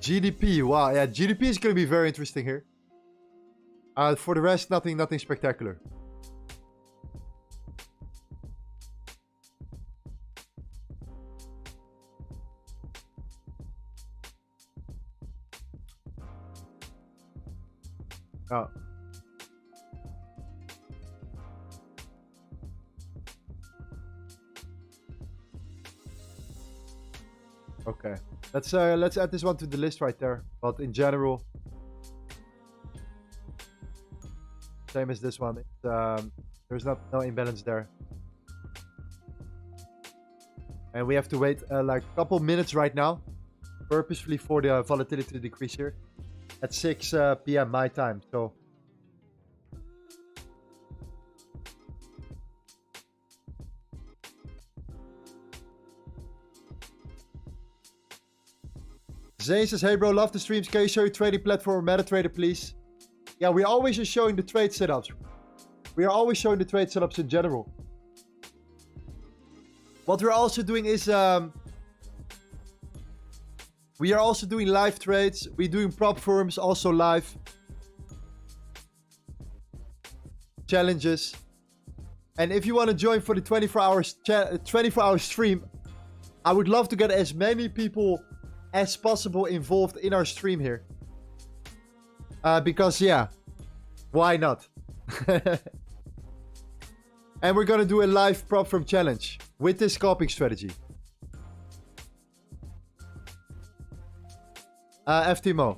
GDP. Wow, yeah, GDP is going to be very interesting here. For the rest, nothing spectacular. Oh. Okay. Let's add this one to the list right there. But in general, same as this one. There's no imbalance there. And we have to wait like a couple minutes right now, purposefully for the volatility to decrease here. At 6 p.m. my time, so Zane says, hey bro, love the streams. Can you show your trading platform or MetaTrader, please? Yeah, we're always just showing the trade setups. We are always showing the trade setups in general. What we're also doing is we are also doing live trades. We're doing prop firms also live. Challenges. And if you want to join for the 24-hour stream, I would love to get as many people as possible involved in our stream here. Because, yeah, why not? And we're going to do a live prop firm challenge with this scalping strategy. FTMO.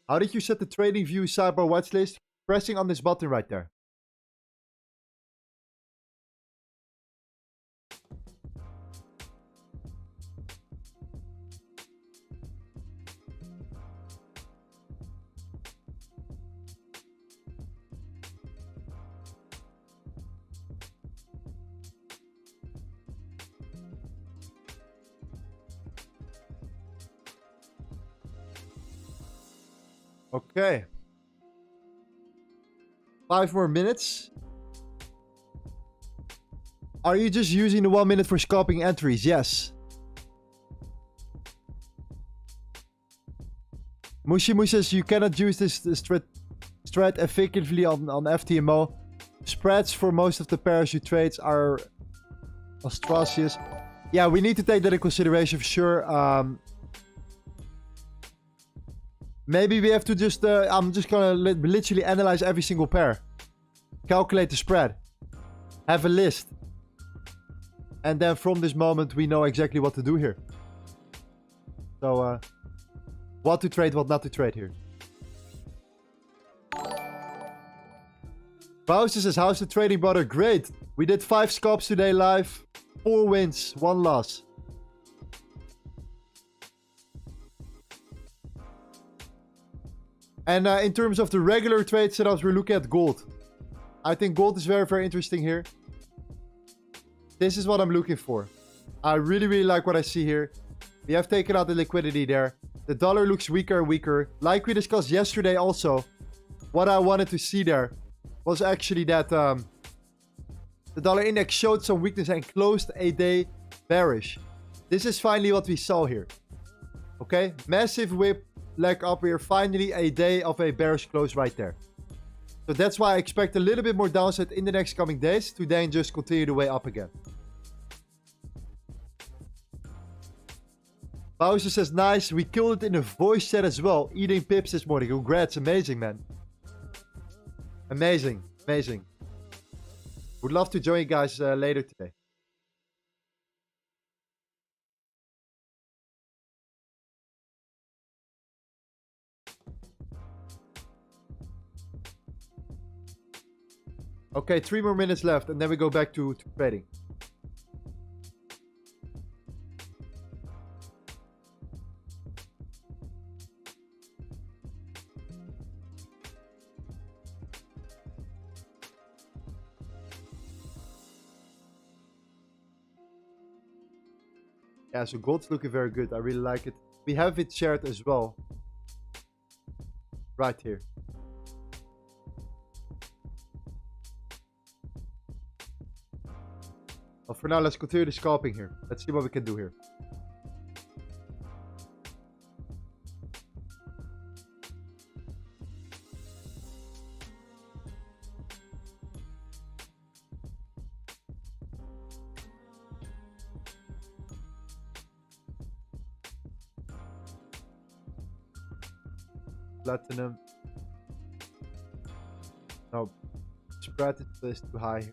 How did you set the trading view sidebar watch list? Pressing on this button right there. Okay. 5 more minutes. Are you just using the 1 minute for scalping entries? Yes. Mushimu says you cannot use this strat effectively on FTMO. Spreads for most of the pairs you trade are atrocious. Yeah, we need to take that in consideration for sure. Maybe we have to just... I'm just gonna literally analyze every single pair. Calculate the spread. Have a list. And then from this moment, we know exactly what to do here. So, what to trade, what not to trade here. Bowser says, how's the trading, brother? Great. We did 5 scalps today live. 4 wins, 1 loss. And in terms of the regular trade setups, we're looking at gold. I think gold is very, very interesting here. This is what I'm looking for. I really, really like what I see here. We have taken out the liquidity there. The dollar looks weaker and weaker. Like we discussed yesterday also, what I wanted to see there was actually that the dollar index showed some weakness and closed a day bearish. This is finally what we saw here. Okay, massive whip, leg up here. Finally a day of a bearish close right there. So that's why I expect a little bit more downside in the next coming days to then just continue the way up again. Bowser says, nice. We killed it in a voice chat as well. Eating pips this morning. Congrats. Amazing, man. Amazing. Amazing. Would love to join you guys later today. Okay, 3 more minutes left and then we go back to trading. Yeah, so gold's looking very good. I really like it. We have it shared as well. Right here. Well, for now, let's continue the scalping here. Let's see what we can do here. Platinum. No, spread is too high.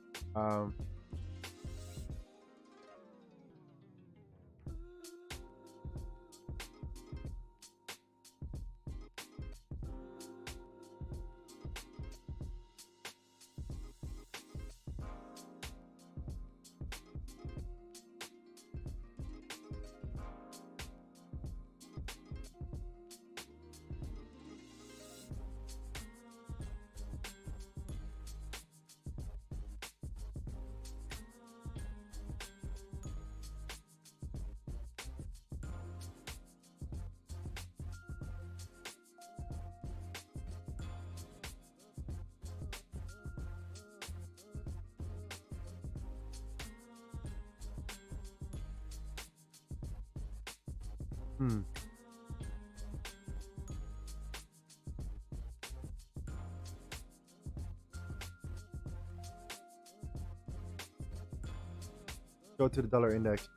Go to the dollar index.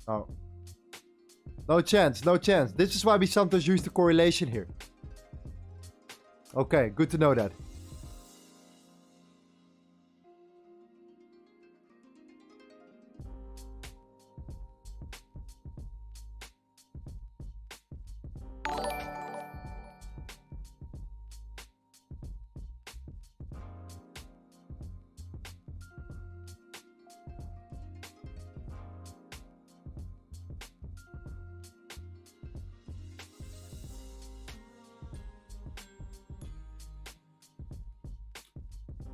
Oh. No chance, no chance. This is why we sometimes use the correlation here. Okay, good to know that.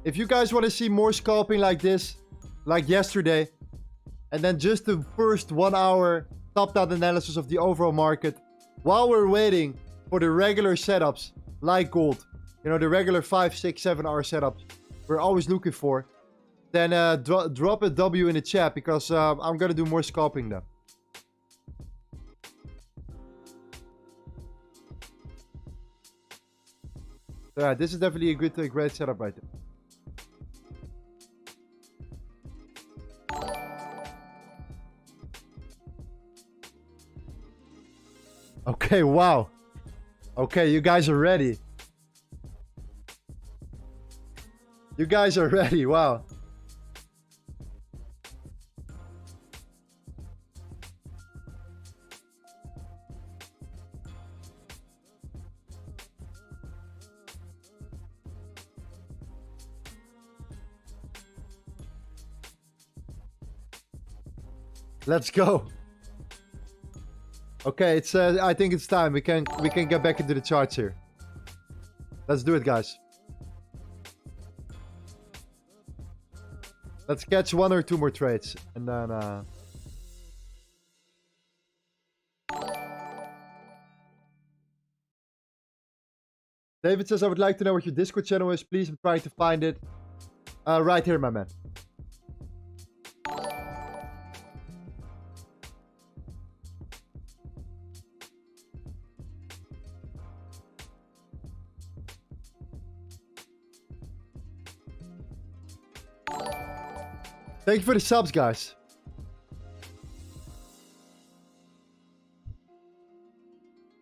If you guys want to see more scalping like this, like yesterday, and then just the first 1 hour top-down analysis of the overall market, while we're waiting for the regular setups like gold, you know, the regular 5, 6, 7 hour setups we're always looking for, then drop a W in the chat, because I'm gonna do more scalping then. So yeah, this is definitely a great setup right there. Okay, wow. Okay, you guys are ready. You guys are ready, wow. Let's go. Okay, it's I think it's time. We can get back into the charts here. Let's do it, guys. Let's catch 1 or 2 more trades, and then David says, I would like to know what your Discord channel is. Please, I'm trying to find it. Right here, my man. Thank you for the subs, guys.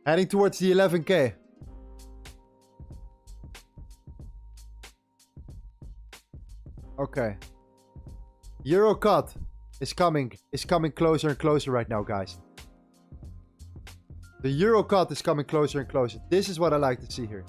Heading towards the 11K. Okay. Euro cut is coming closer and closer right now, guys. The Euro cut is coming closer and closer. This is what I like to see here.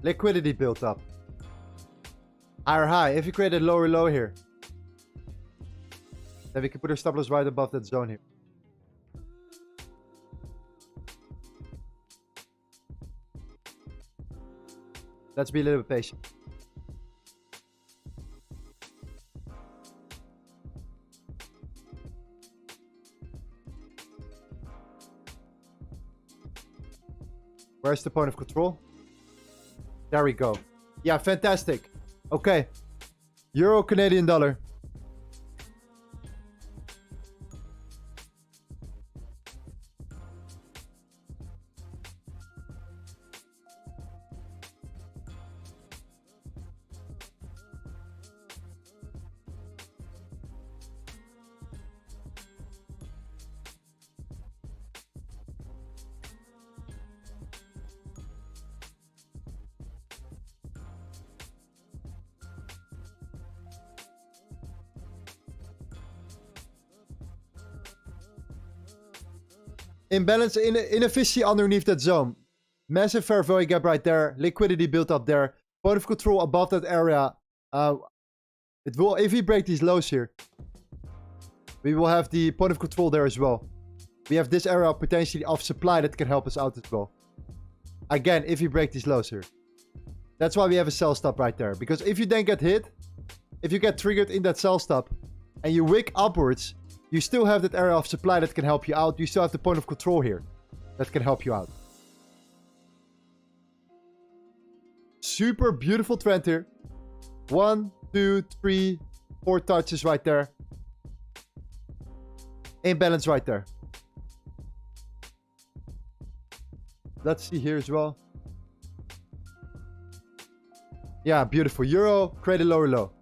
Liquidity built up. Higher high. If you create a lower low here, then we can put our stop loss right above that zone here. Let's be a little bit patient. Where's the point of control? There we go. Yeah, fantastic. Okay. Euro, Canadian dollar. Imbalance, inefficiency underneath that zone. Massive fair value gap right there. Liquidity built up there. Point of control above that area. It will, if we break these lows here, we will have the point of control there as well. We have this area potentially of supply that can help us out as well. Again, if we break these lows here. That's why we have a sell stop right there. Because if you then get hit, if you get triggered in that sell stop, and you wick upwards, you still have that area of supply that can help you out. You still have the point of control here that can help you out. Super beautiful trend here. 1, 2, 3, 4 touches right there. Imbalance right there. Let's see here as well. Yeah, beautiful. Euro, create a lower low.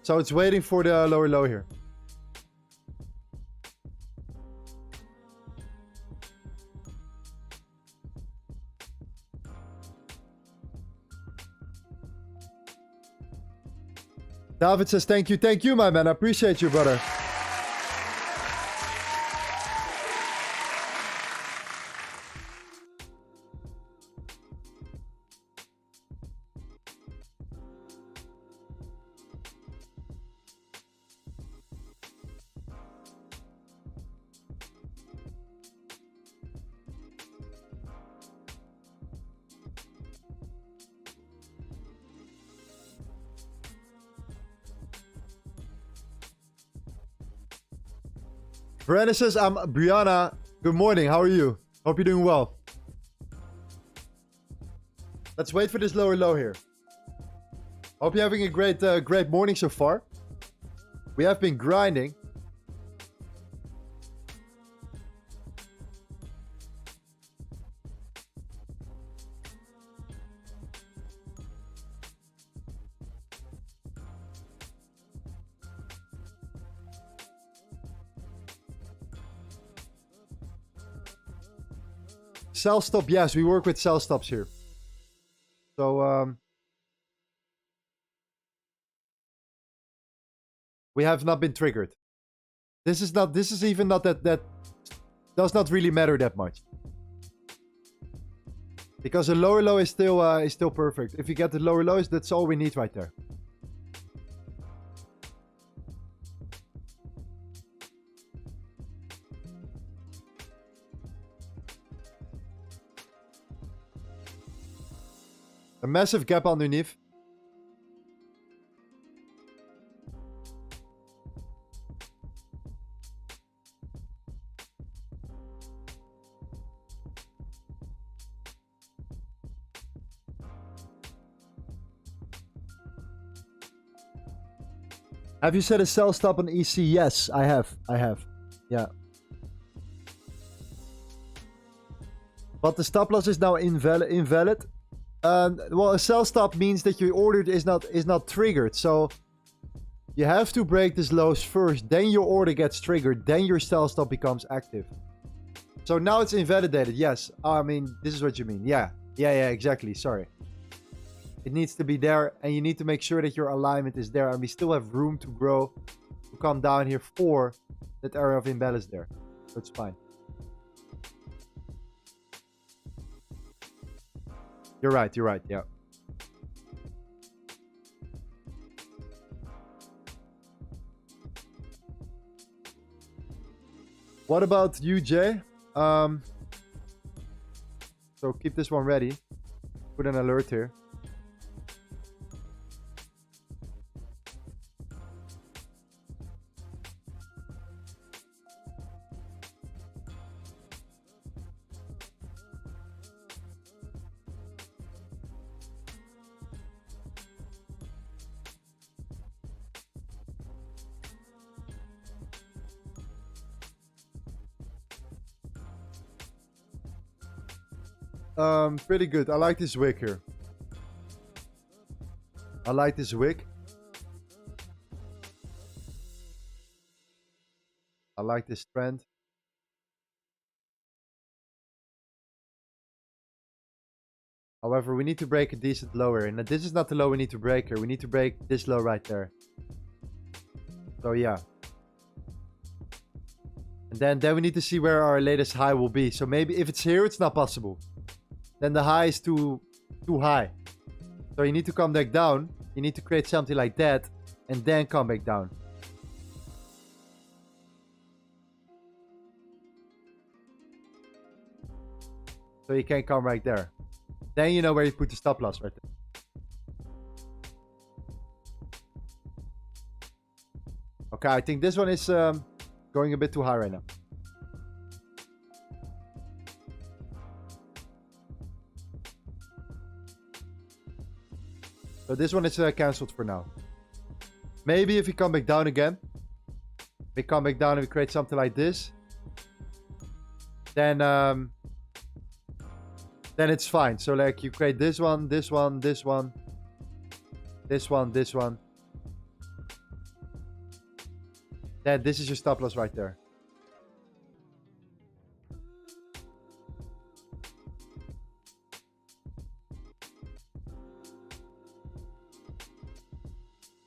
So it's waiting for the lower low here. David says, thank you, my man. I appreciate you, brother. Brandon says, I'm Brianna. Good morning. How are you? Hope you're doing well. Let's wait for this lower low here. Hope you're having a great morning so far. We have been grinding. Sell stop, yes, we work with sell stops here. So, we have not been triggered. This is even not that does not really matter that much. Because the lower low is still perfect. If you get the lower lows, that's all we need right there. A massive gap underneath. Have you set a sell stop on EC? Yes, I have. Yeah. But the stop loss is now invalid. Well, a sell stop means that your order is not triggered. So you have to break this lows first, then your order gets triggered, then your sell stop becomes active. So now it's invalidated. Yes, I mean, this is what you mean. Yeah, exactly. Sorry. It needs to be there, and you need to make sure that your alignment is there, and we still have room to grow, to come down here for that area of imbalance there. So it's fine. You're right, yeah. What about you, Jay? So keep this one ready. Put an alert here. Pretty good. I like this wick here. I like this wick. I like this trend. However, we need to break a decent lower. And this is not the low we need to break here. We need to break this low right there. So yeah. And then we need to see where our latest high will be. So maybe if it's here, it's not possible. Then the high is too high. So you need to come back down. You need to create something like that. And then come back down. So you can come right there. Then you know where you put the stop loss right there. Okay, I think this one is going a bit too high right now. So this one is cancelled for now. Maybe if we come back down again. We come back down and we create something like this. Then it's fine. So like you create this one, this one, this one. This one, this one. Then this is your stop loss right there.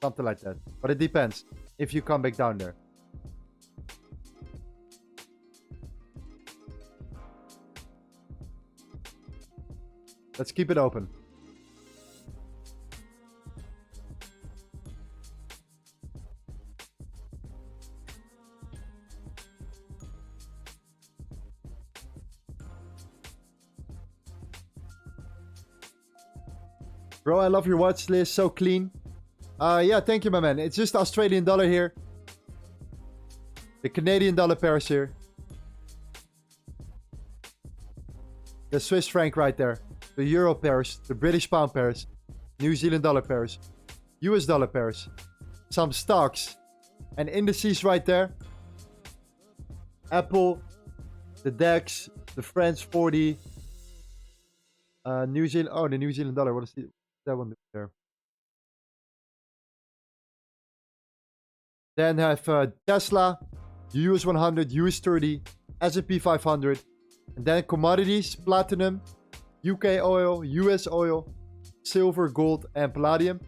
Something like that. But it depends if you come back down there. Let's keep it open. Bro, I love your watch list. So clean. Yeah, thank you, my man. It's just Australian dollar here. The Canadian dollar pairs here. The Swiss franc right there. The euro pairs. The British pound pairs. New Zealand dollar pairs. US dollar pairs. Some stocks. And indices right there. Apple. The DAX. The French 40. New Zealand. Oh, the New Zealand dollar. What is that one there? Then have Tesla. US 100. US 30. S&P 500. And then commodities. Platinum. UK oil. US oil. Silver, gold, and palladium.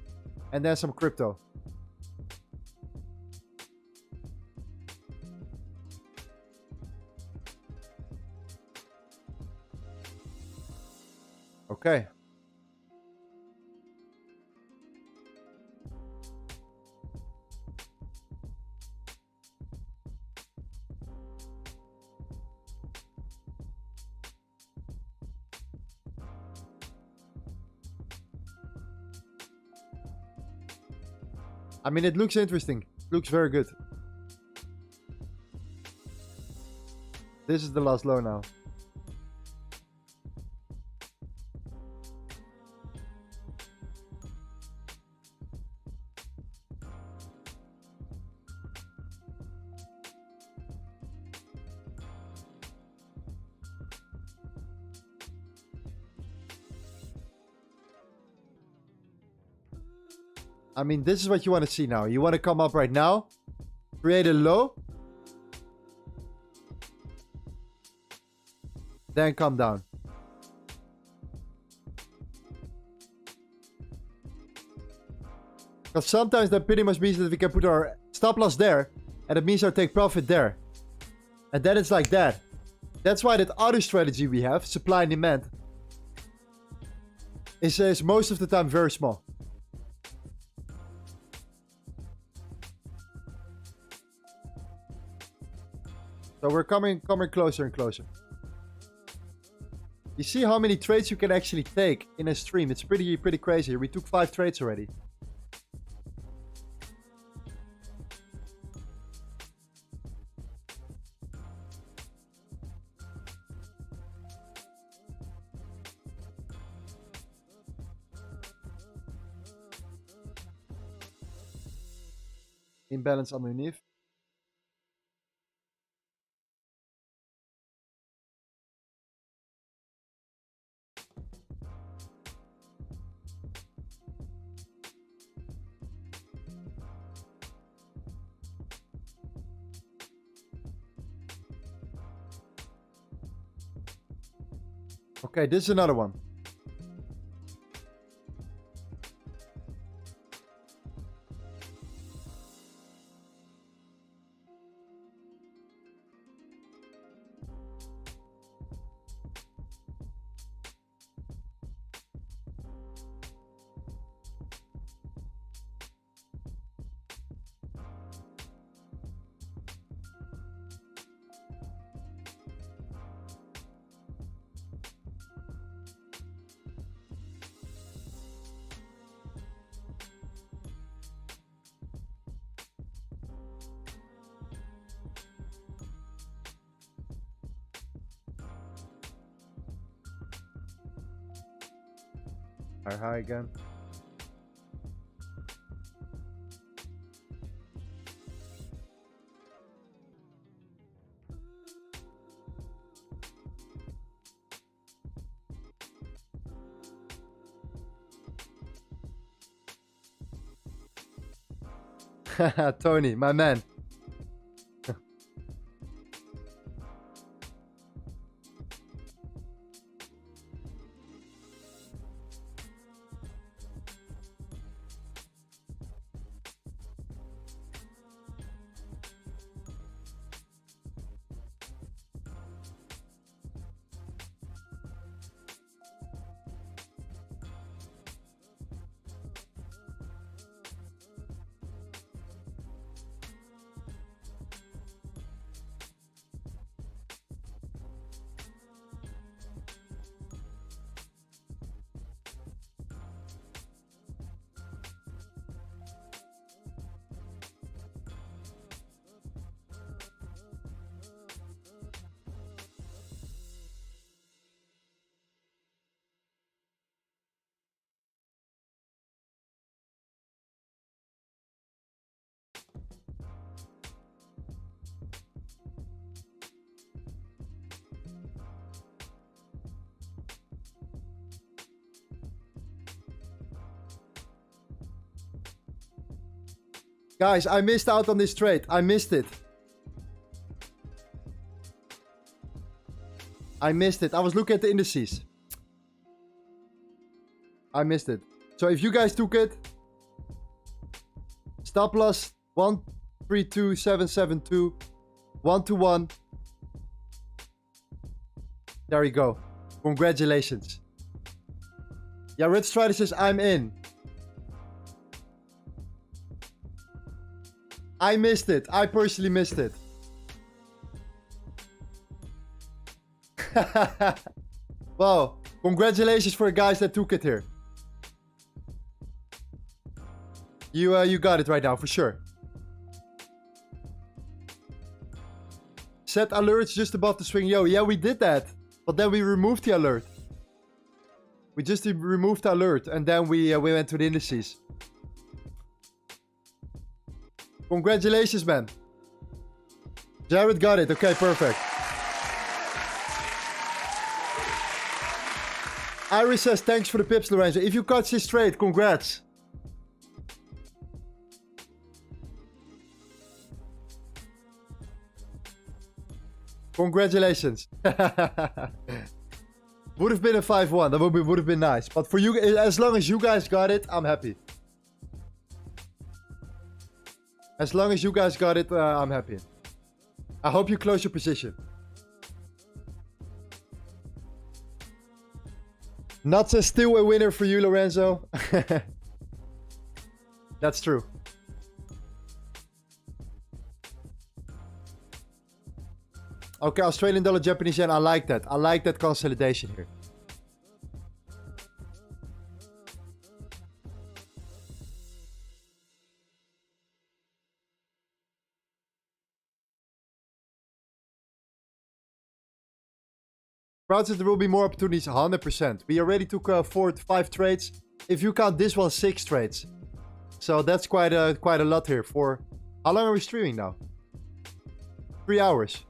And then some crypto. Okay. I mean, it looks interesting. Looks very good. This is the last low now. I mean, this is what you want to see now. You want to come up right now, create a low, then come down. Because sometimes that pretty much means that we can put our stop loss there, and it means our take profit there. And then it's like that. That's why that other strategy we have, supply and demand, is most of the time very small. So we're coming closer and closer. You see how many trades you can actually take in a stream. It's pretty crazy. We took 5 trades already. Imbalance underneath. Okay, this is another one. High again. Tony, my man. Guys, I missed out on this trade. I missed it. I missed it. I was looking at the indices. I missed it. So if you guys took it, stop loss 132772, 1-to-1. There you go. Congratulations. Yeah, Red Strider says I'm in. I missed it. I personally missed it. Wow. Congratulations for the guys that took it here. You got it right now, for sure. Set alerts just above the swing. Yo, yeah, we did that. But then we removed the alert. We just removed the alert. And then we went to the indices. Congratulations, man. Jared got it. Okay, perfect. Iris says, thanks for the pips, Lorenzo. If you catch this trade, congrats. Congratulations. Would have been a 5-1. That would have been nice. But for you, as long as you guys got it, I'm happy. As long as you guys got it, I'm happy. I hope you close your position. Nuts is still a winner for you, Lorenzo. That's true. Okay, Australian dollar, Japanese yen. I like that. I like that consolidation here. Crowd says there will be more opportunities, 100%. We already took 4 to 5 trades. If you count this one, 6 trades. So that's quite a lot here. For how long are we streaming now? 3 hours.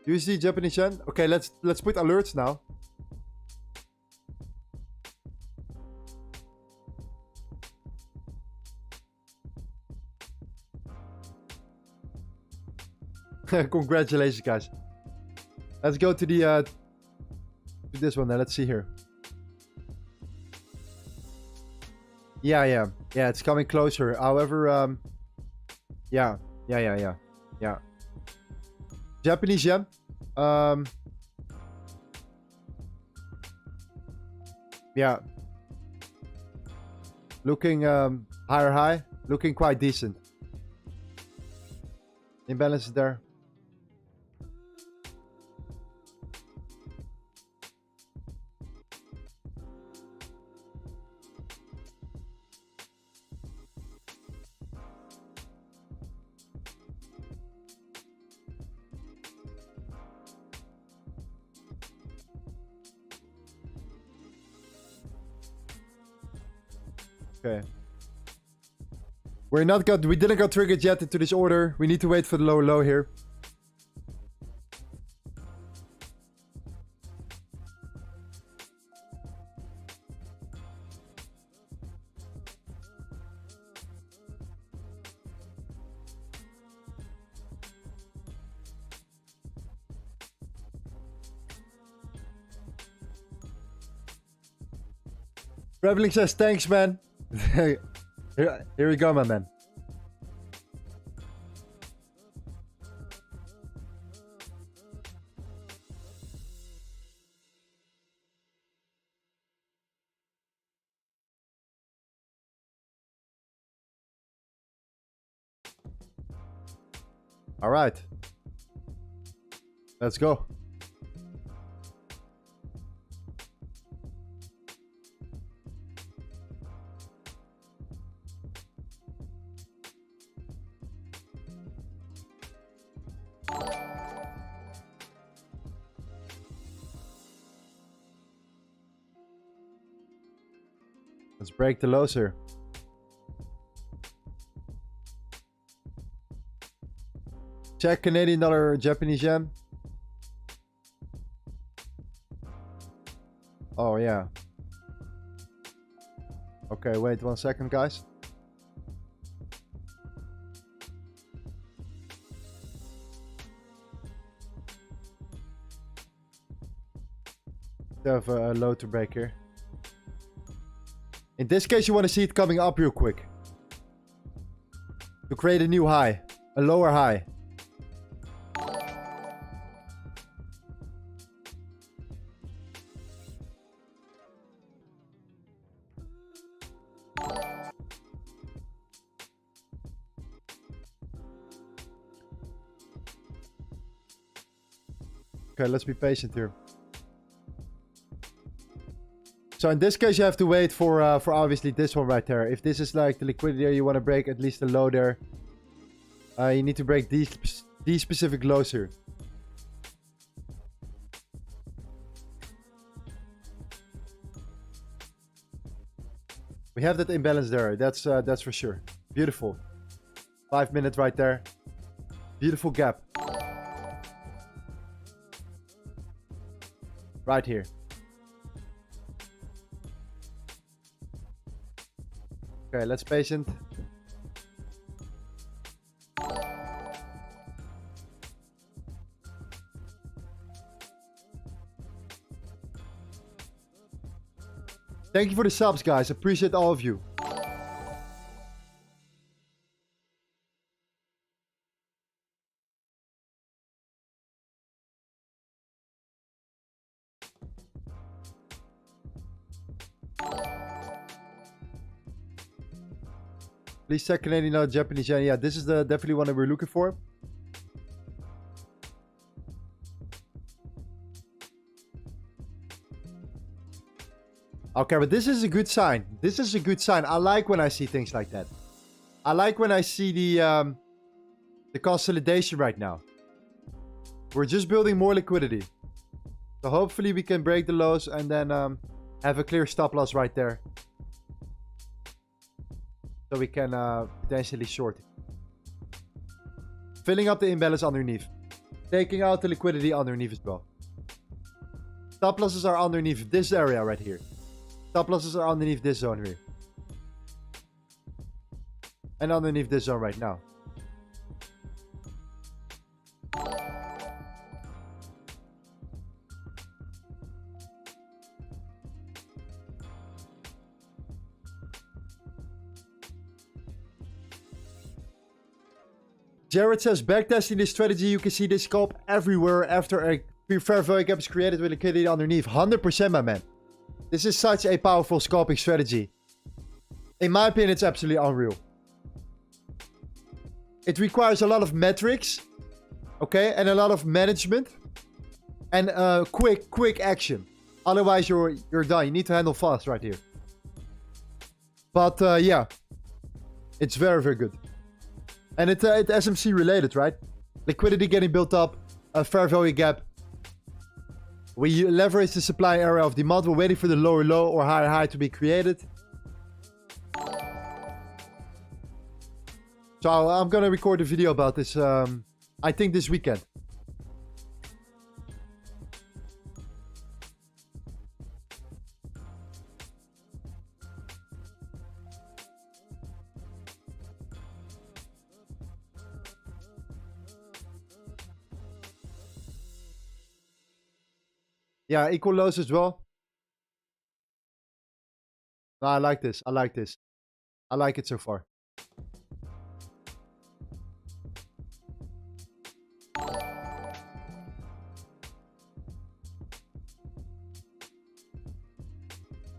USD Japanese yen. Okay, let's put alerts now. Congratulations, guys. Let's go to the to this one now. Let's see here. Yeah, it's coming closer. However, yeah. Japanese yen. Yeah. Looking higher high. Looking quite decent. Imbalance is there. Okay. We didn't got triggered yet into this order. We need to wait for the lower low here. Traveling says thanks, man. Here we go, my man. All right. Let's go. Let's break the lows here. Check Canadian dollar, Japanese yen. Oh, yeah. Okay, wait 1 second, guys. Have a low to break here. In this case, you want to see it coming up real quick. To create a new high. A lower high. Okay, let's be patient here. So in this case, you have to wait for obviously this one right there. If this is like the liquidity area, you want to break at least the low there. You need to break these specific lows here. We have that imbalance there. That's for sure. Beautiful. 5 minutes right there. Beautiful gap. Right here. Okay, let's patient. Thank you for the subs, guys. Appreciate all of you. Please check Canadian dollar, Japanese yen. Yeah, this is the definitely one that we're looking for. Okay, but this is a good sign. This is a good sign. I like when I see things like that. I like when I see the consolidation right now. We're just building more liquidity. So hopefully we can break the lows and then have a clear stop loss right there. So we can potentially short it. Filling up the imbalance underneath. Taking out the liquidity underneath as well. Stop losses are underneath this area right here. Stop losses are underneath this zone here. And underneath this zone right now. Jared says, backtesting this strategy, you can see this scalp everywhere after a fair value gap is created with liquidity underneath. 100%, my man. This is such a powerful scalping strategy. In my opinion, it's absolutely unreal. It requires a lot of metrics, okay, and a lot of management, and quick action. Otherwise, you're done. You need to handle fast right here. But yeah, it's very, very good. And it's SMC related, right? Liquidity getting built up, a fair value gap. We leverage the supply area of demand. We're waiting for the lower low or higher high to be created. So I'm gonna record a video about this, I think this weekend. Yeah, equal lows as well. No, I like this. I like this. I like it so far.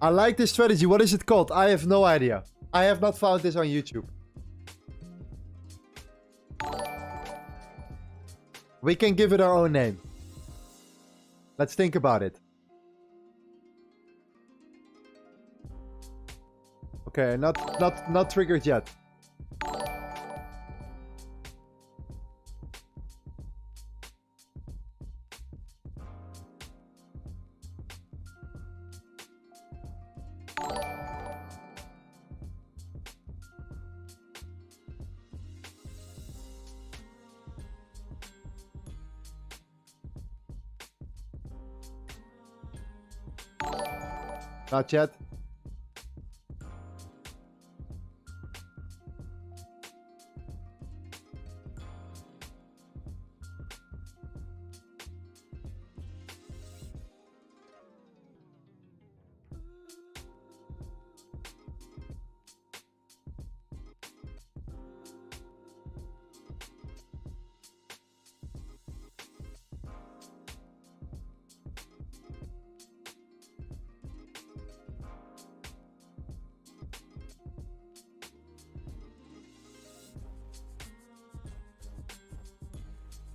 I like this strategy. What is it called? I have no idea. I have not found this on YouTube. We can give it our own name. Let's think about it. Okay, not triggered yet. Not yet.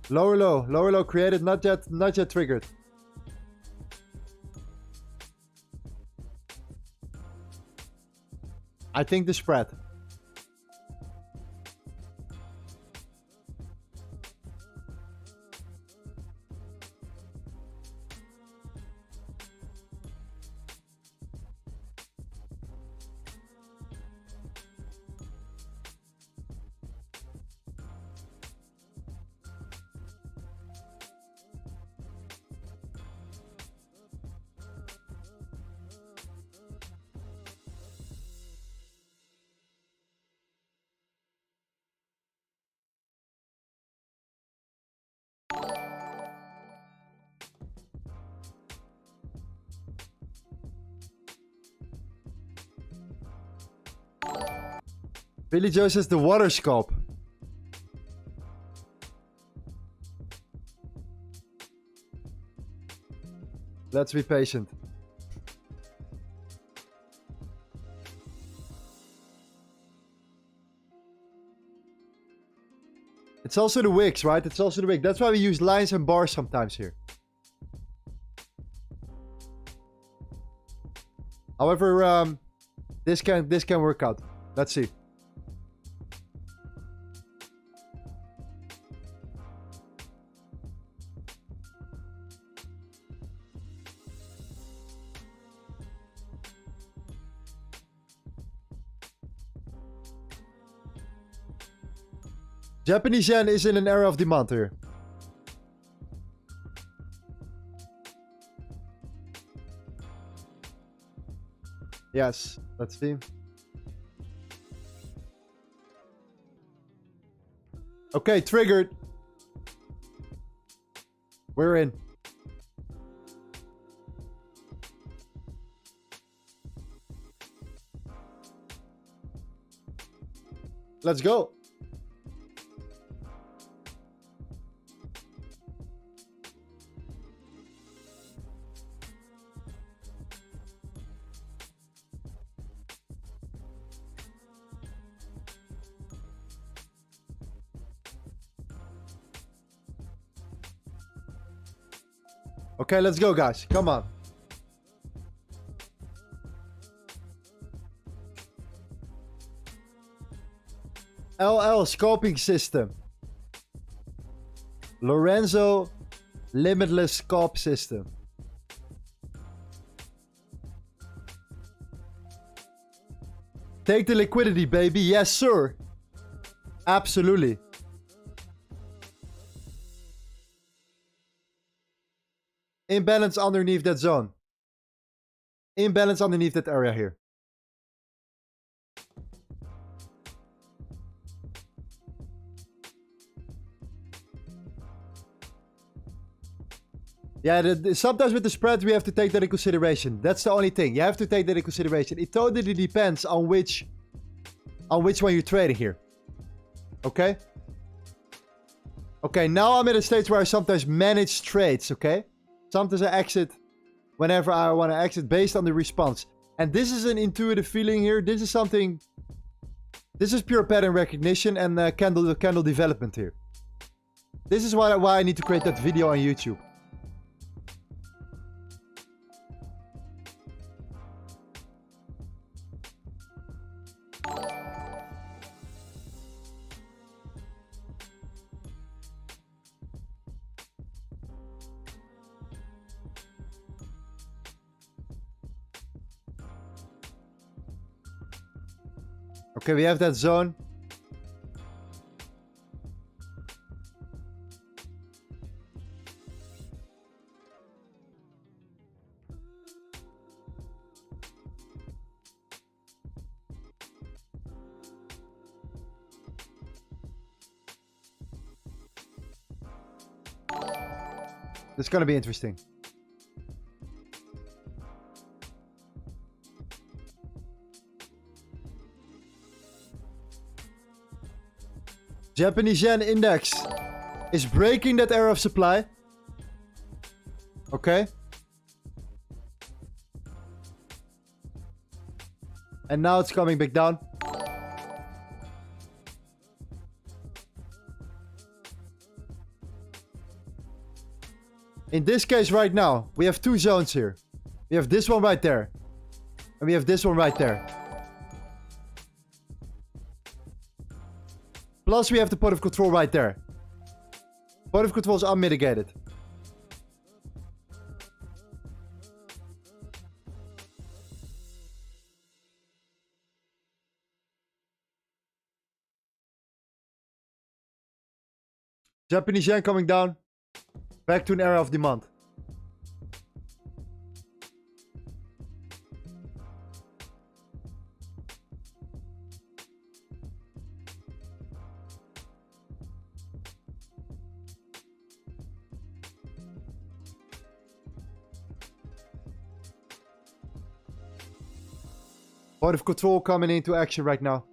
Lower low created, not yet triggered. I think the spread. Billy Joe says the water scope. Let's be patient. It's also the wicks, right? It's also the wick. That's why we use lines and bars sometimes here. However, this can work out. Let's see. Japanese yen is in an area of demand here. Yes, let's see. Okay, triggered. We're in. Let's go. Okay, let's go, guys. Come on. LL scalping system. Lorenzo limitless scalp system. Take the liquidity, baby. Yes, sir. Absolutely. Imbalance underneath that zone. Imbalance underneath that area here. Yeah, sometimes with the spread we have to take that in consideration. That's the only thing. You have to take that in consideration. It totally depends on which one you're trading here. Okay? Okay, now I'm at a stage where I sometimes manage trades, okay? Sometimes I exit whenever I want to exit based on the response. And this is an intuitive feeling here. This is something... This is pure pattern recognition and candle development here. This is why I need to create that video on YouTube. Okay, we have that zone. This is gonna be interesting. Japanese yen index is breaking that area of supply. Okay. And now it's coming back down. In this case right now, we have two zones here. We have this one right there. And we have this one right there. Plus we have the point of control right there. Point of control is unmitigated. Japanese yen coming down. Back to an area of demand. Point of control coming into action right now.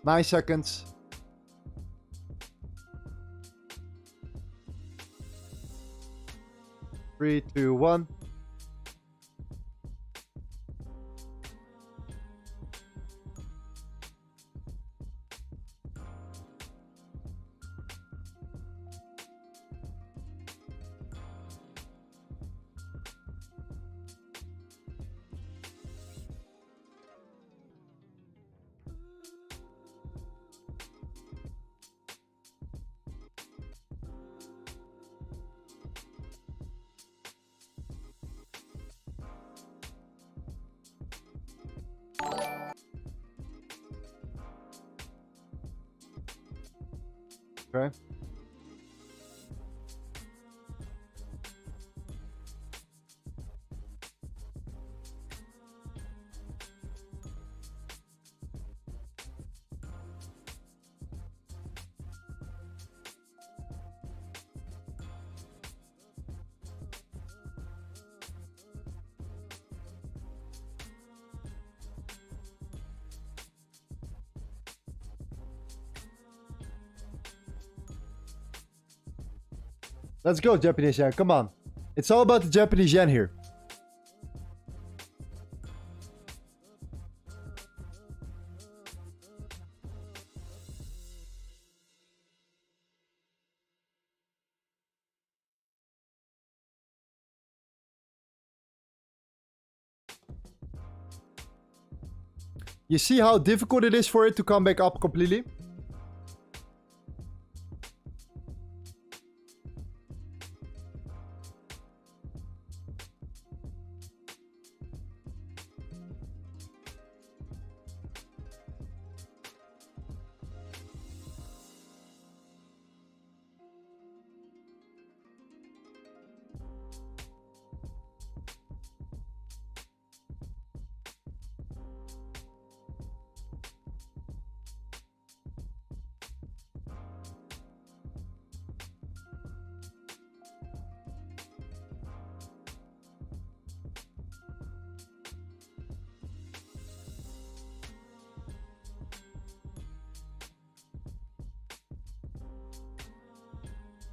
Nine seconds. 3, 2, 1. Okay. Let's go, Japanese yen. Come on. It's all about the Japanese yen here. You see how difficult it is for it to come back up completely?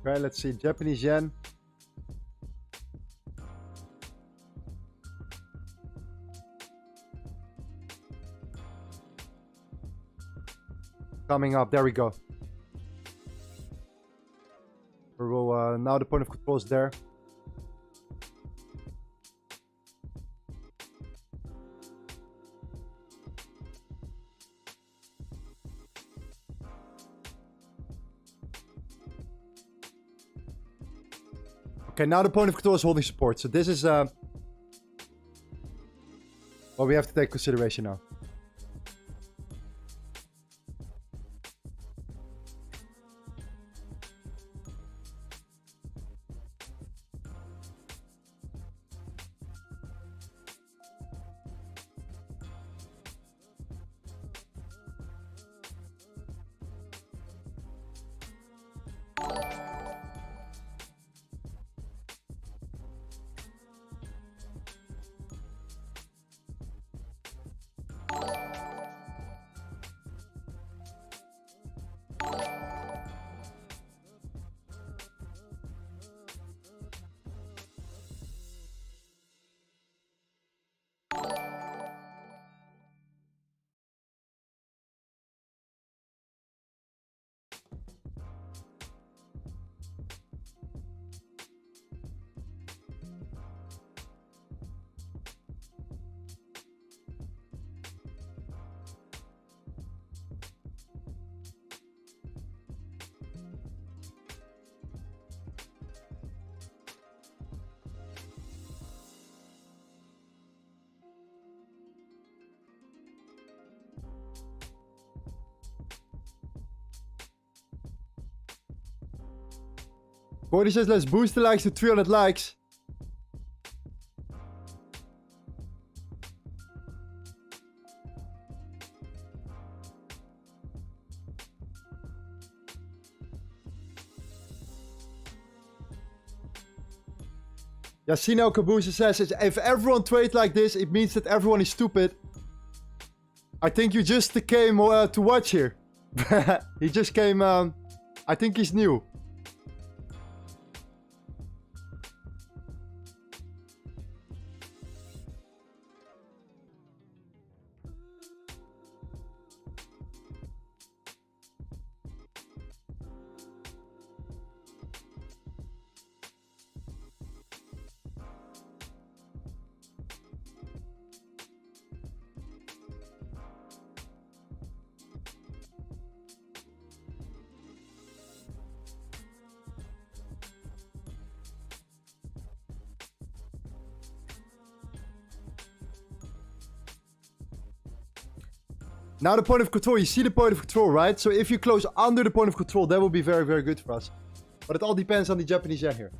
Okay, let's see. Japanese yen. Coming up. There we go. We will, now the point of control is there. Okay, now the point of control is holding support. So this is what we have to take consideration now. Cody says, let's boost the likes to 300 likes. Yasino Caboose says, if everyone trades like this, it means that everyone is stupid. I think you just came to watch here. He just came, I think he's new. Now the point of control, you see the point of control, right? So if you close under the point of control, that will be very, very good for us. But it all depends on the Japanese yen here.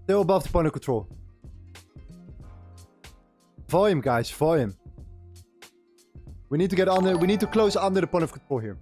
Still above the point of control. Volume, guys, volume. We need to get under, we need to close under the point of control here.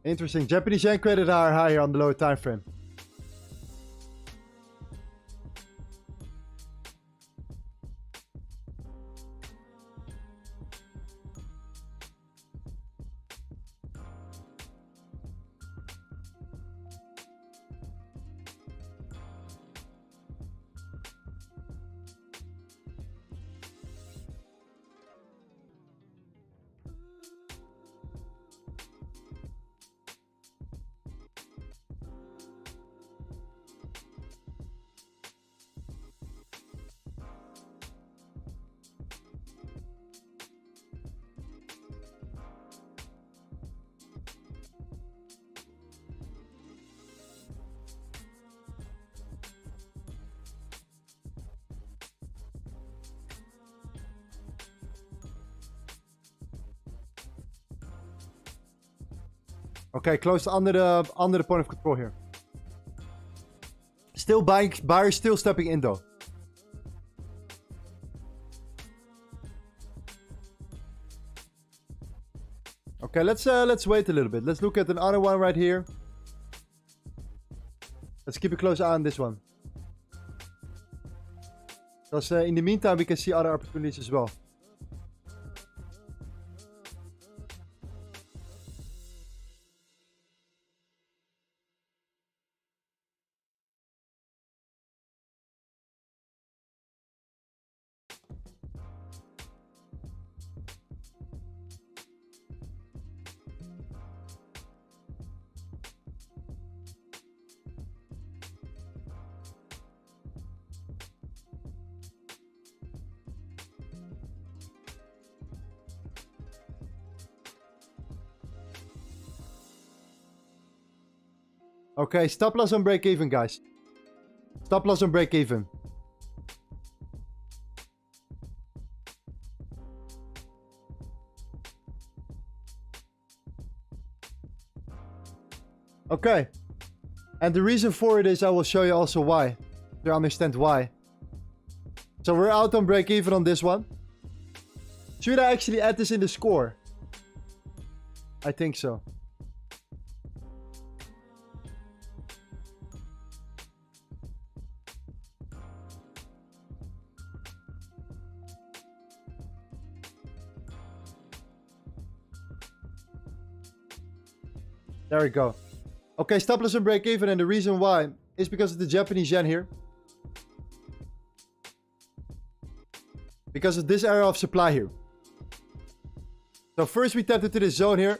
Interesting. Japanese yen credit are higher on the lower time frame. Okay, close under the point of control here. Still buying, buyers still stepping in though. Okay, let's wait a little bit. Let's look at another one right here. Let's keep a close eye on this one. Because in the meantime we can see other opportunities as well. Okay, stop loss on break even, guys. Stop loss on break even. Okay. And the reason for it is I will show you also why. You understand why. So we're out on break even on this one. Should I actually add this in the score? I think so. There we go. Okay, stop loss and break even, and the reason why is because of the Japanese yen here. Because of this area of supply here. So first we tapped into this zone here.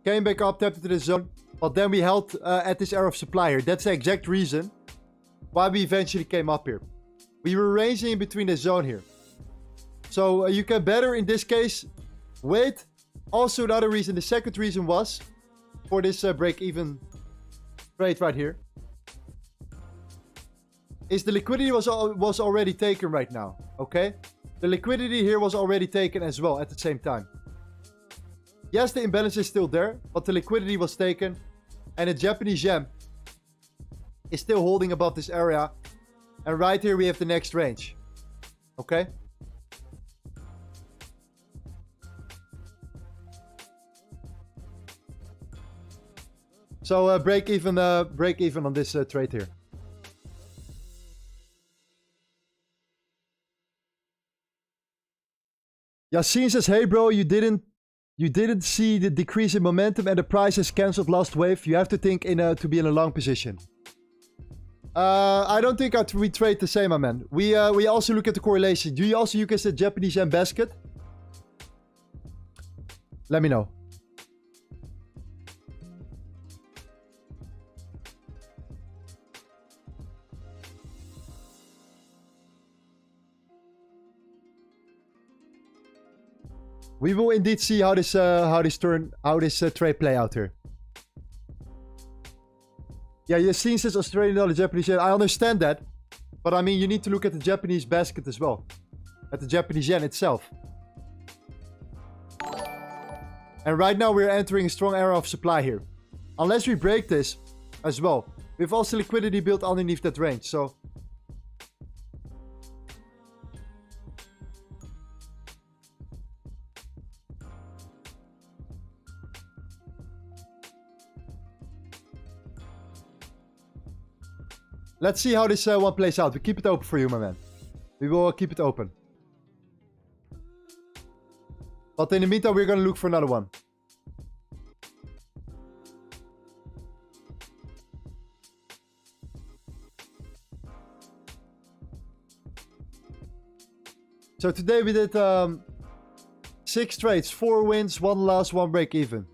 Came back up, tapped into this zone. But then we held at this area of supply here. That's the exact reason why we eventually came up here. We were ranging in between the zone here. So you can better, in this case, wait. Also another reason, the second reason was for this break-even trade right here, is the liquidity was already taken right now, okay? The liquidity here was already taken as well at the same time. Yes, the imbalance is still there, but the liquidity was taken, and the Japanese yen is still holding above this area, and right here we have the next range, okay? So break even on this trade here. Yassine says, "Hey bro, you didn't see the decrease in momentum and the price has cancelled last wave. You have to think to be in a long position." I don't think we trade the same, my man. We also look at the correlation. Do you also use the Japanese yen basket? Let me know. We will indeed see how this trade play out here. Yeah, Yassine says Australian dollar, Japanese yen. I understand that, but I mean you need to look at the Japanese basket as well, at the Japanese yen itself. And right now we're entering a strong area of supply here. Unless we break this as well, we have also liquidity built underneath that range. So. Let's see how this one plays out. We keep it open for you, my man. We will keep it open. But in the meantime, we're going to look for another one. So today we did 6 trades, 4 wins, 1 loss, 1 break even.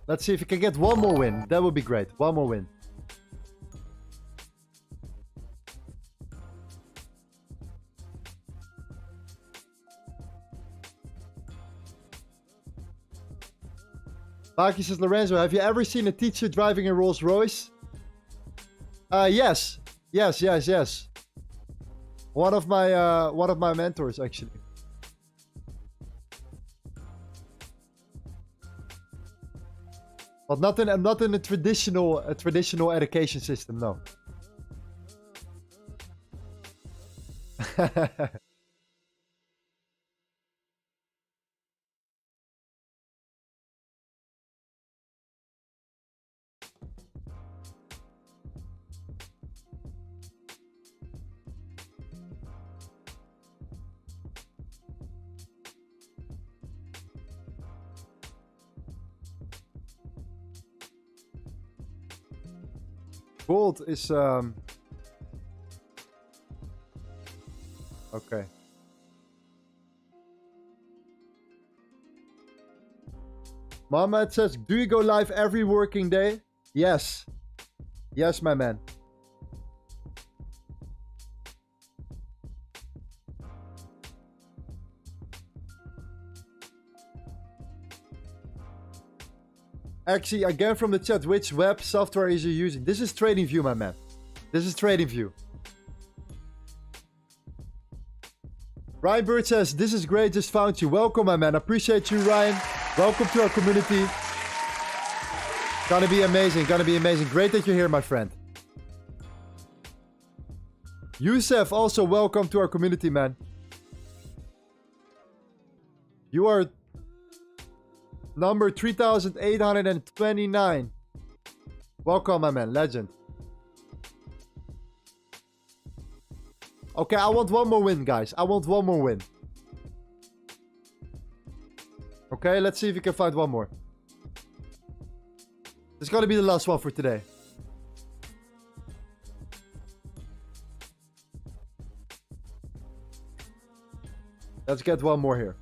Let's see if we can get 1 more win. That would be great. 1 more win. Baki says, Lorenzo, have you ever seen a teacher driving a Rolls Royce? Yes. Yes. One of my mentors, actually. But not in a traditional education system, no. Gold is okay. Mohammed says, do you go live every working day? Yes. Yes, my man. Actually, again from the chat, which web software is you using? This is TradingView, my man. This is TradingView. Ryan Bird says, this is great, just found you. Welcome, my man. Appreciate you, Ryan. Welcome to our community. Gonna be amazing, gonna be amazing. Great that you're here, my friend. Youssef, also welcome to our community, man. You are number 3,829. Welcome, my man. Legend. Okay, I want one more win, guys. I want one more win. Okay, let's see if we can find one more. It's gonna be the last one for today. Let's get one more here.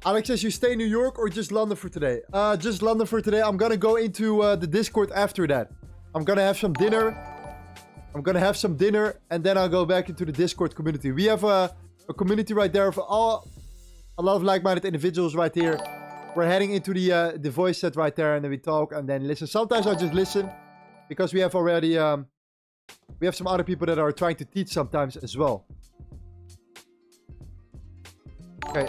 Alex says you stay in New York or just London for today? Just London for today. I'm gonna go into the Discord after that. I'm gonna have some dinner. And then I'll go back into the Discord community. We have a community right there of a lot of like-minded individuals right here. We're heading into the voice set right there, and then we talk and then listen. Sometimes I just listen because we have already we have some other people that are trying to teach sometimes as well. Okay.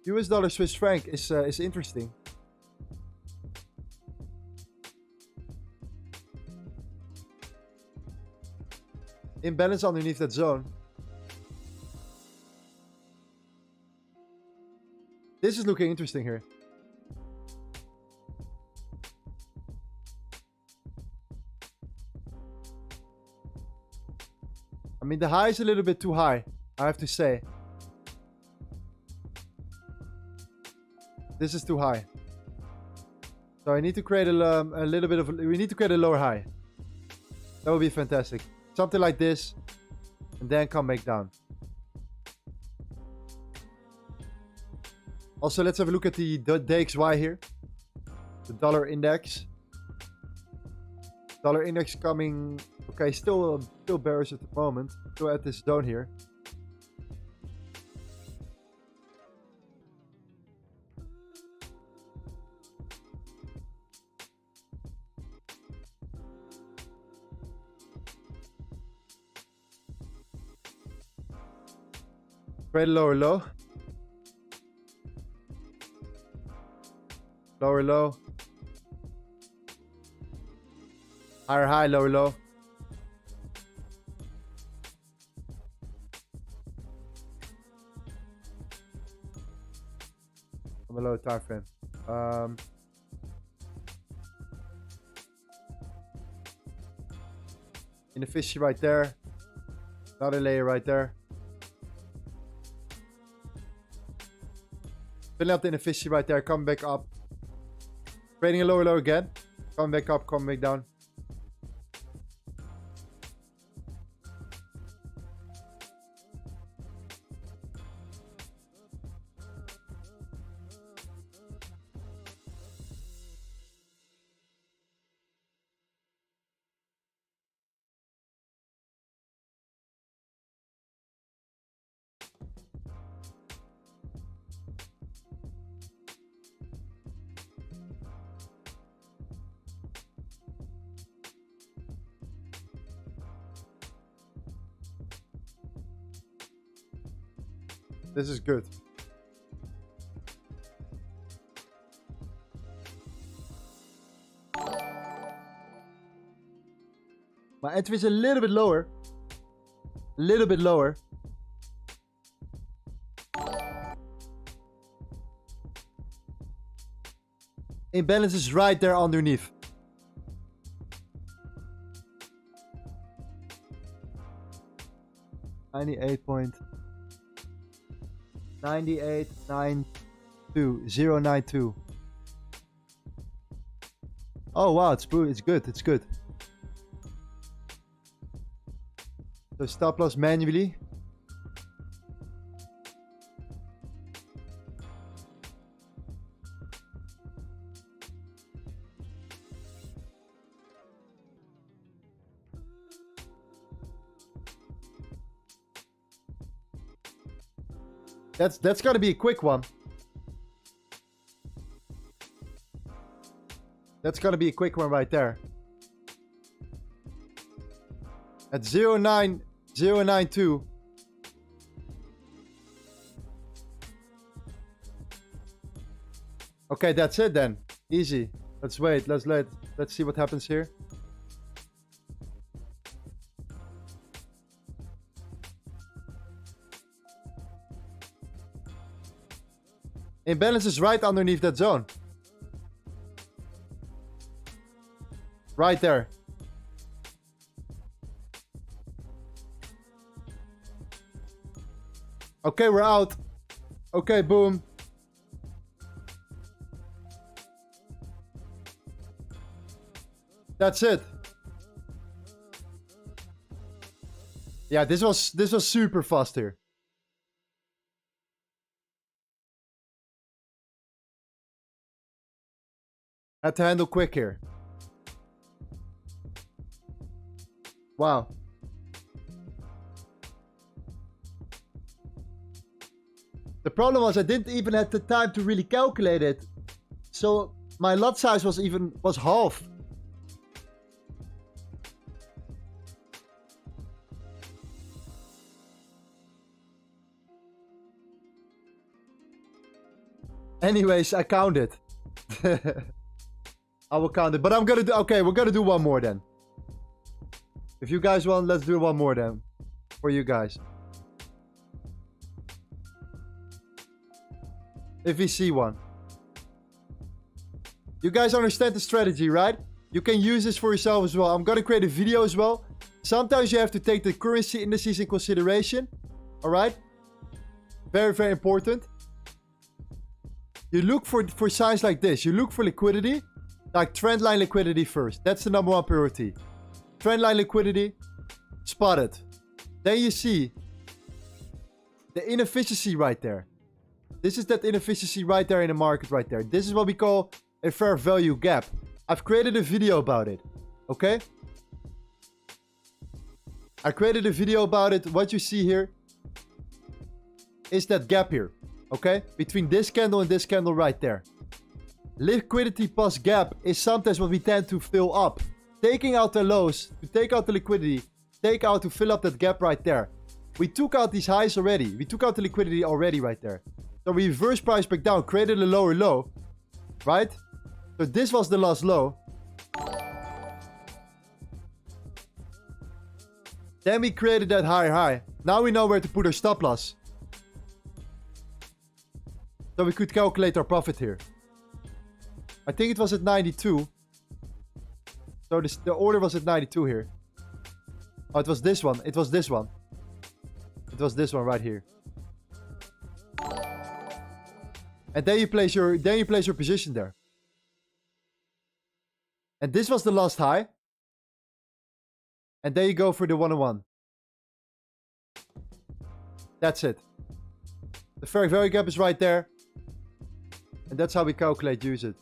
US dollar Swiss franc is interesting. Imbalance underneath that zone. This is looking interesting here. I mean, the high is a little bit too high, I have to say. This is too high. So I need to create a little bit of... We need to create a lower high. That would be fantastic. Something like this. And then come back down. Also, let's have a look at the DXY here. The dollar index. Dollar index coming... Okay, still bearish at the moment. Still at this zone here. Create a lower low. Lower low. Higher high, lower low. I'm a low time frame. Inefficiency right there. Another layer right there. Filling up the inefficiency right there. Come back up. Creating a lower low again. Come back up. Come back down. This is good. My entry is a little bit lower. A little bit lower. Imbalance is right there underneath. $98.92. Oh wow, it's good. It's good. So stop loss manually. That's gotta be a quick one. That's gotta be a quick one right there. At 09092. Okay, that's it then. Easy. Let's wait. Let's see what happens here. Imbalance is right underneath that zone. Right there. Okay, we're out. Okay, boom. That's it. Yeah, this was super fast here. Had to handle quick here. Wow. The problem was I didn't even have the time to really calculate it. So my lot size was half. Anyways, I counted. I will count it. But I'm gonna do... Okay, we're gonna do one more then. If you guys want, let's do one more then. For you guys. If we see one. You guys understand the strategy, right? You can use this for yourself as well. I'm gonna create a video as well. Sometimes you have to take the currency indices in consideration. Alright? Very, very important. You look for signs like this. You look for liquidity. Like trendline liquidity first. That's the number one priority. Trendline liquidity. Spot it. Then you see the inefficiency right there. This is that inefficiency right there in the market right there. This is what we call a fair value gap. I've created a video about it. Okay? I created a video about it. What you see here is that gap here. Okay? Between this candle and this candle right there. Liquidity plus gap is sometimes what we tend to fill up. Taking out the lows, to take out the liquidity, to fill up that gap right there. We took out these highs already. We took out the liquidity already right there. So we reverse price back down, created a lower low. Right? So this was the last low. Then we created that higher high. Now we know where to put our stop loss. So we could calculate our profit here. I think it was at 92. So the order was at 92 here. Oh, it was this one. It was this one. It was this one right here. And then you place your position there. And this was the last high. And there you go for the 101. That's it. The fair value gap is right there. And that's how we calculate use it.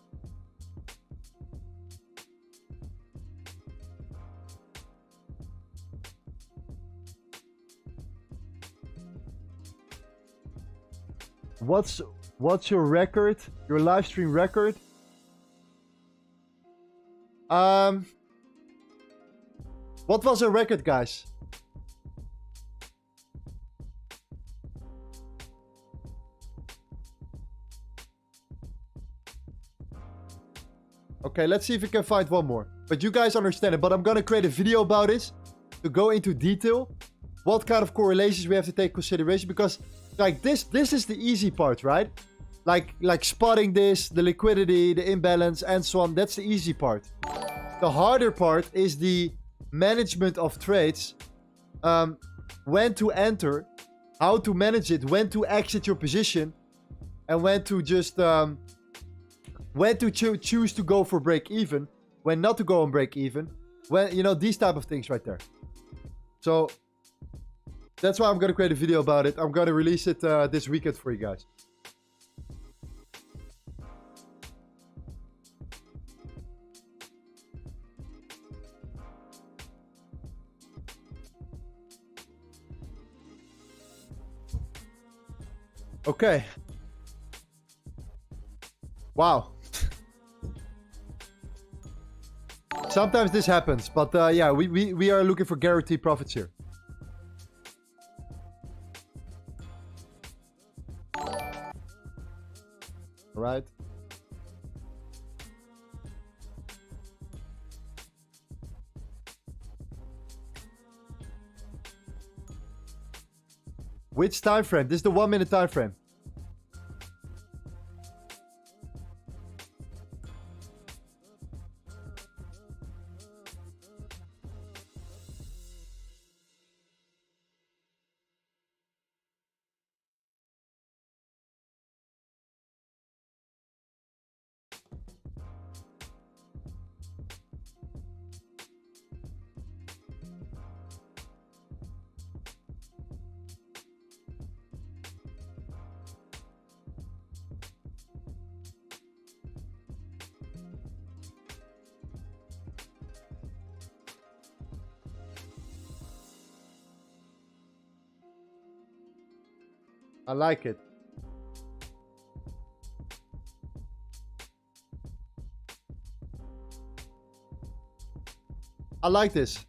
What's your record? Your live stream record? What was a record, guys? Okay, let's see if we can find one more. But you guys understand it. But I'm gonna create a video about this to go into detail. What kind of correlations we have to take consideration, because like this is the easy part, right? Like spotting this, the liquidity, the imbalance, and so on. That's the easy part. The harder part is the management of trades. When to enter, how to manage it, when to exit your position, and when to just when to choose to go for break even, when not to go on break even, when, you know, these type of things right there. So that's why I'm gonna create a video about it. I'm gonna release it this weekend for you guys. Okay. Wow. Sometimes this happens, but yeah, we are looking for guaranteed profits here. All right. Which time frame? This is the 1 minute time frame. I like it. I like this.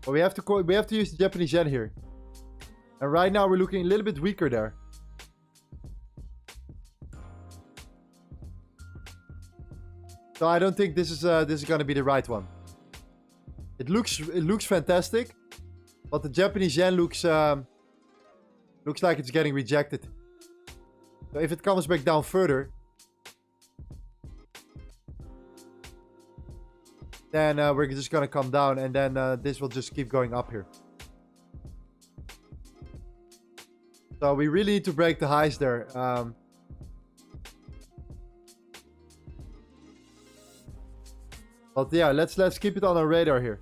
But we have to use the Japanese yen here. And right now we're looking a little bit weaker there. So I don't think this is gonna be the right one. It looks fantastic, but the Japanese yen looks like it's getting rejected. So if it comes back down further, then we're just gonna come down, and then this will just keep going up here. So we really need to break the highs there. But yeah, let's keep it on our radar here.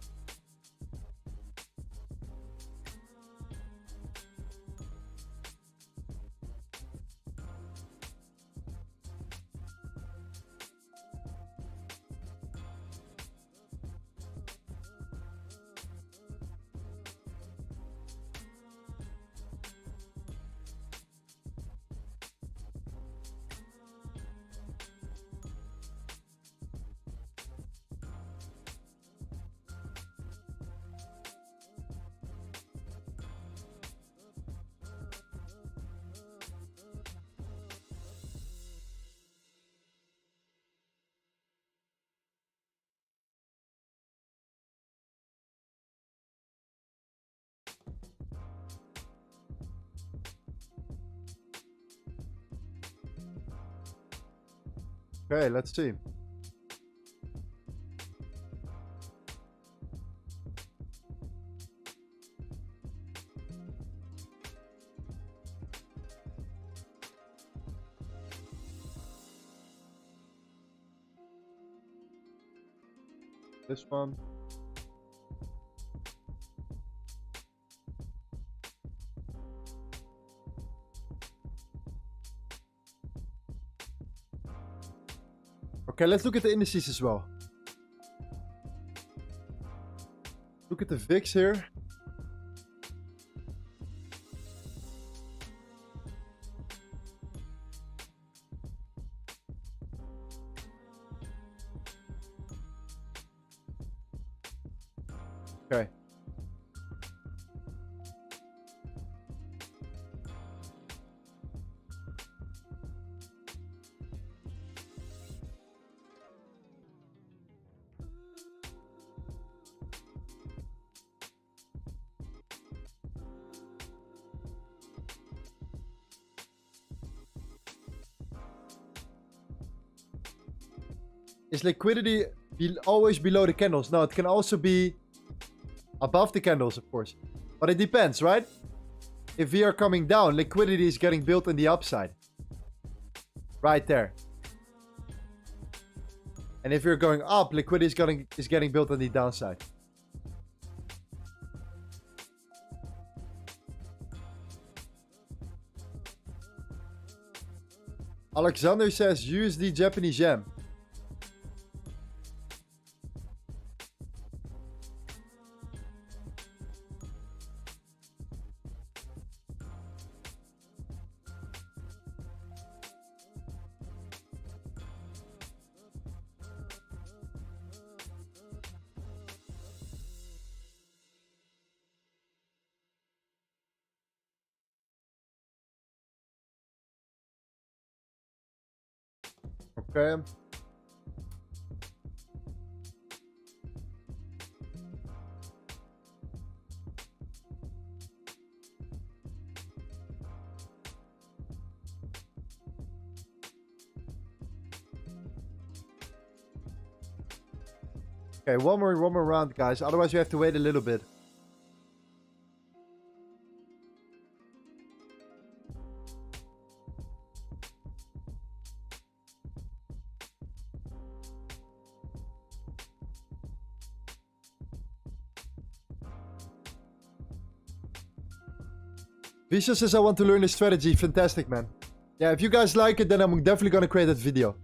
Okay, let's see. This one. Okay, let's look at the indices as well. Look at the VIX here. Okay. Is liquidity always below the candles? No, it can also be above the candles, of course. But it depends, right? If we are coming down, liquidity is getting built on the upside. Right there. And if you're going up, liquidity is getting built on the downside. Alexander says USD Japanese yen. Okay. Okay, one more round, guys. Otherwise, we have to wait a little bit. Visha says I want to learn the strategy. Fantastic, man. Yeah, if you guys like it, then I'm definitely gonna create that video.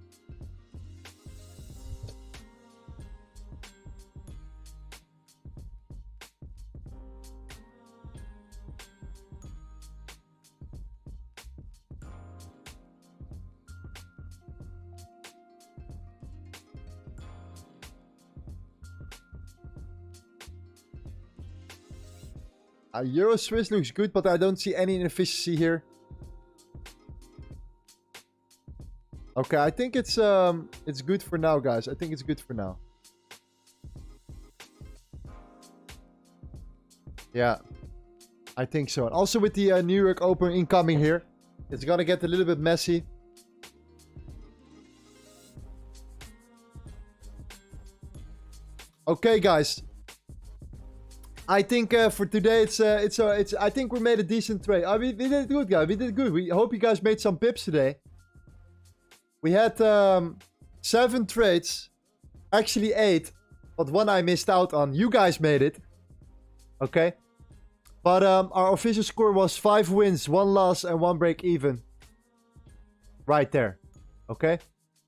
Euro Swiss looks good, but I don't see any inefficiency here. Okay, I think it's good for now, guys. I think it's good for now. Yeah, I think so. And also with the New York Open incoming here, it's gonna get a little bit messy. Okay, guys. I think for today I think we made a decent trade. We did good, guys. We did good. We hope you guys made some pips today. We had 7 trades, actually 8, but 1 I missed out on. You guys made it, okay? But our official score was 5 wins, 1 loss, and 1 break even. Right there, okay?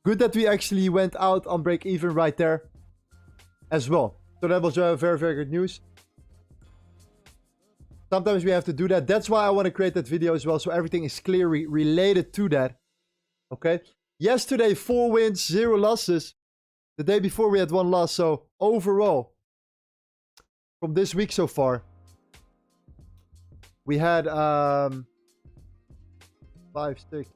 Good that we actually went out on break even right there, as well. So that was very, very good news. Sometimes we have to do that. That's why I want to create that video as well, so everything is clearly related to that. Okay. Yesterday, 4 wins, 0 losses. The day before we had 1 loss. So overall, from this week so far, we had 5, 6.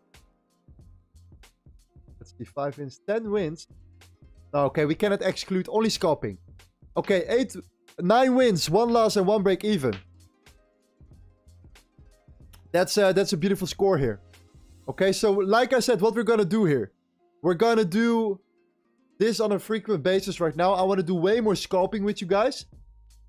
Let's see, 5 wins, 10 wins. Okay, we cannot exclude only scalping. Okay, 9 wins, 1 loss, and 1 break even. That's a beautiful score here. Okay, so like I said, what we're gonna do here, we're gonna do this on a frequent basis right now. I want to do way more scalping with you guys,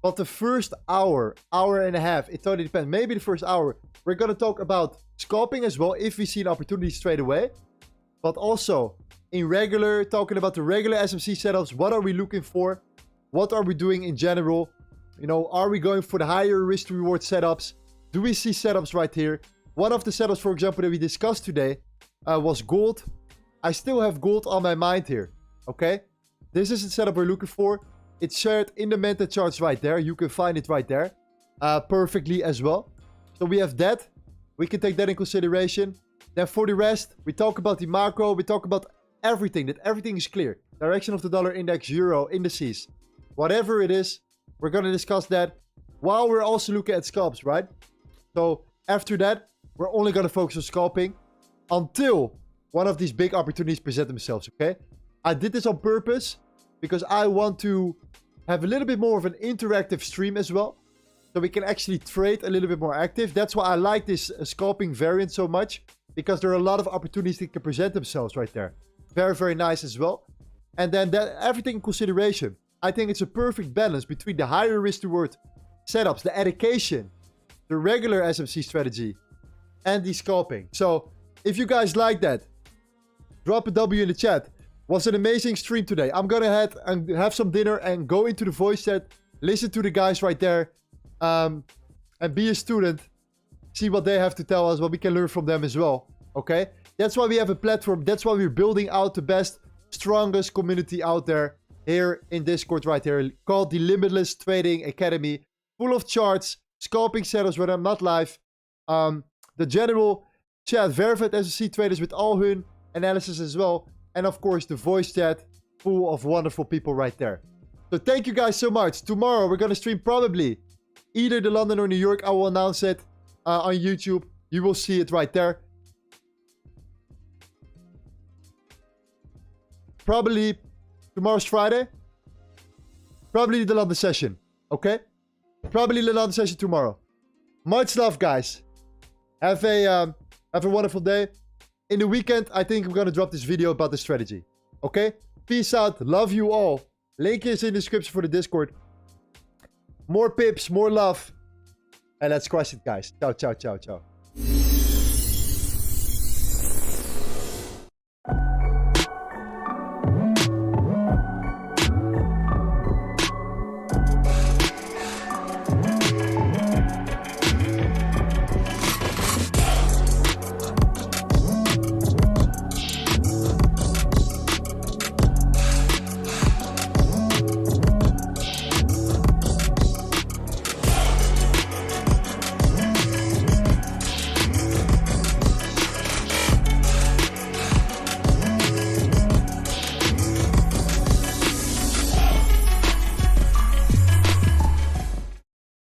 but the first hour and a half, it totally depends. Maybe the first hour, we're gonna talk about scalping as well if we see an opportunity straight away, but also in regular, talking about the regular SMC setups. What are we looking for? What are we doing in general? You know, are we going for the higher risk to reward setups? Do we see setups right here? One of the setups, for example, that we discussed today was gold. I still have gold on my mind here, okay? This is the setup we're looking for. It's shared in the meta charts right there. You can find it right there perfectly as well. So we have that. We can take that in consideration. Then for the rest, we talk about the macro. We talk about everything, that everything is clear. Direction of the dollar index, euro, indices. Whatever it is, we're going to discuss that while we're also looking at scalps, right? So after that, we're only going to focus on scalping until one of these big opportunities present themselves, okay? I did this on purpose because I want to have a little bit more of an interactive stream as well, so we can actually trade a little bit more active. That's why I like this scalping variant so much, because there are a lot of opportunities that can present themselves right there. Very, very nice as well. And then that everything in consideration, I think it's a perfect balance between the higher risk reward setups, the education, the regular SMC strategy, and the scalping. So if you guys like that, drop a W in the chat. Was an amazing stream today. I'm gonna head and have some dinner and go into the voice chat, listen to the guys right there, and be a student, see what they have to tell us, what we can learn from them as well. Okay, that's why we have a platform. That's why we're building out the best, strongest community out there here in Discord right here, called the Limitless Trading Academy, full of charts, scalping setups when I'm not live, the general chat, verified SMC traders with all hun analysis as well, and of course the voice chat full of wonderful people right there. So thank you guys so much. Tomorrow we're gonna stream probably either the London or New York. I will announce it on YouTube. You will see it right there. Probably tomorrow's Friday. Probably the London session. Okay? Probably the London session tomorrow. Much love, guys. Have a wonderful day. In the weekend, I think I'm gonna drop this video about the strategy. Okay? Peace out. Love you all. Link is in the description for the Discord. More pips, more love. And let's crush it, guys. Ciao, ciao, ciao, ciao.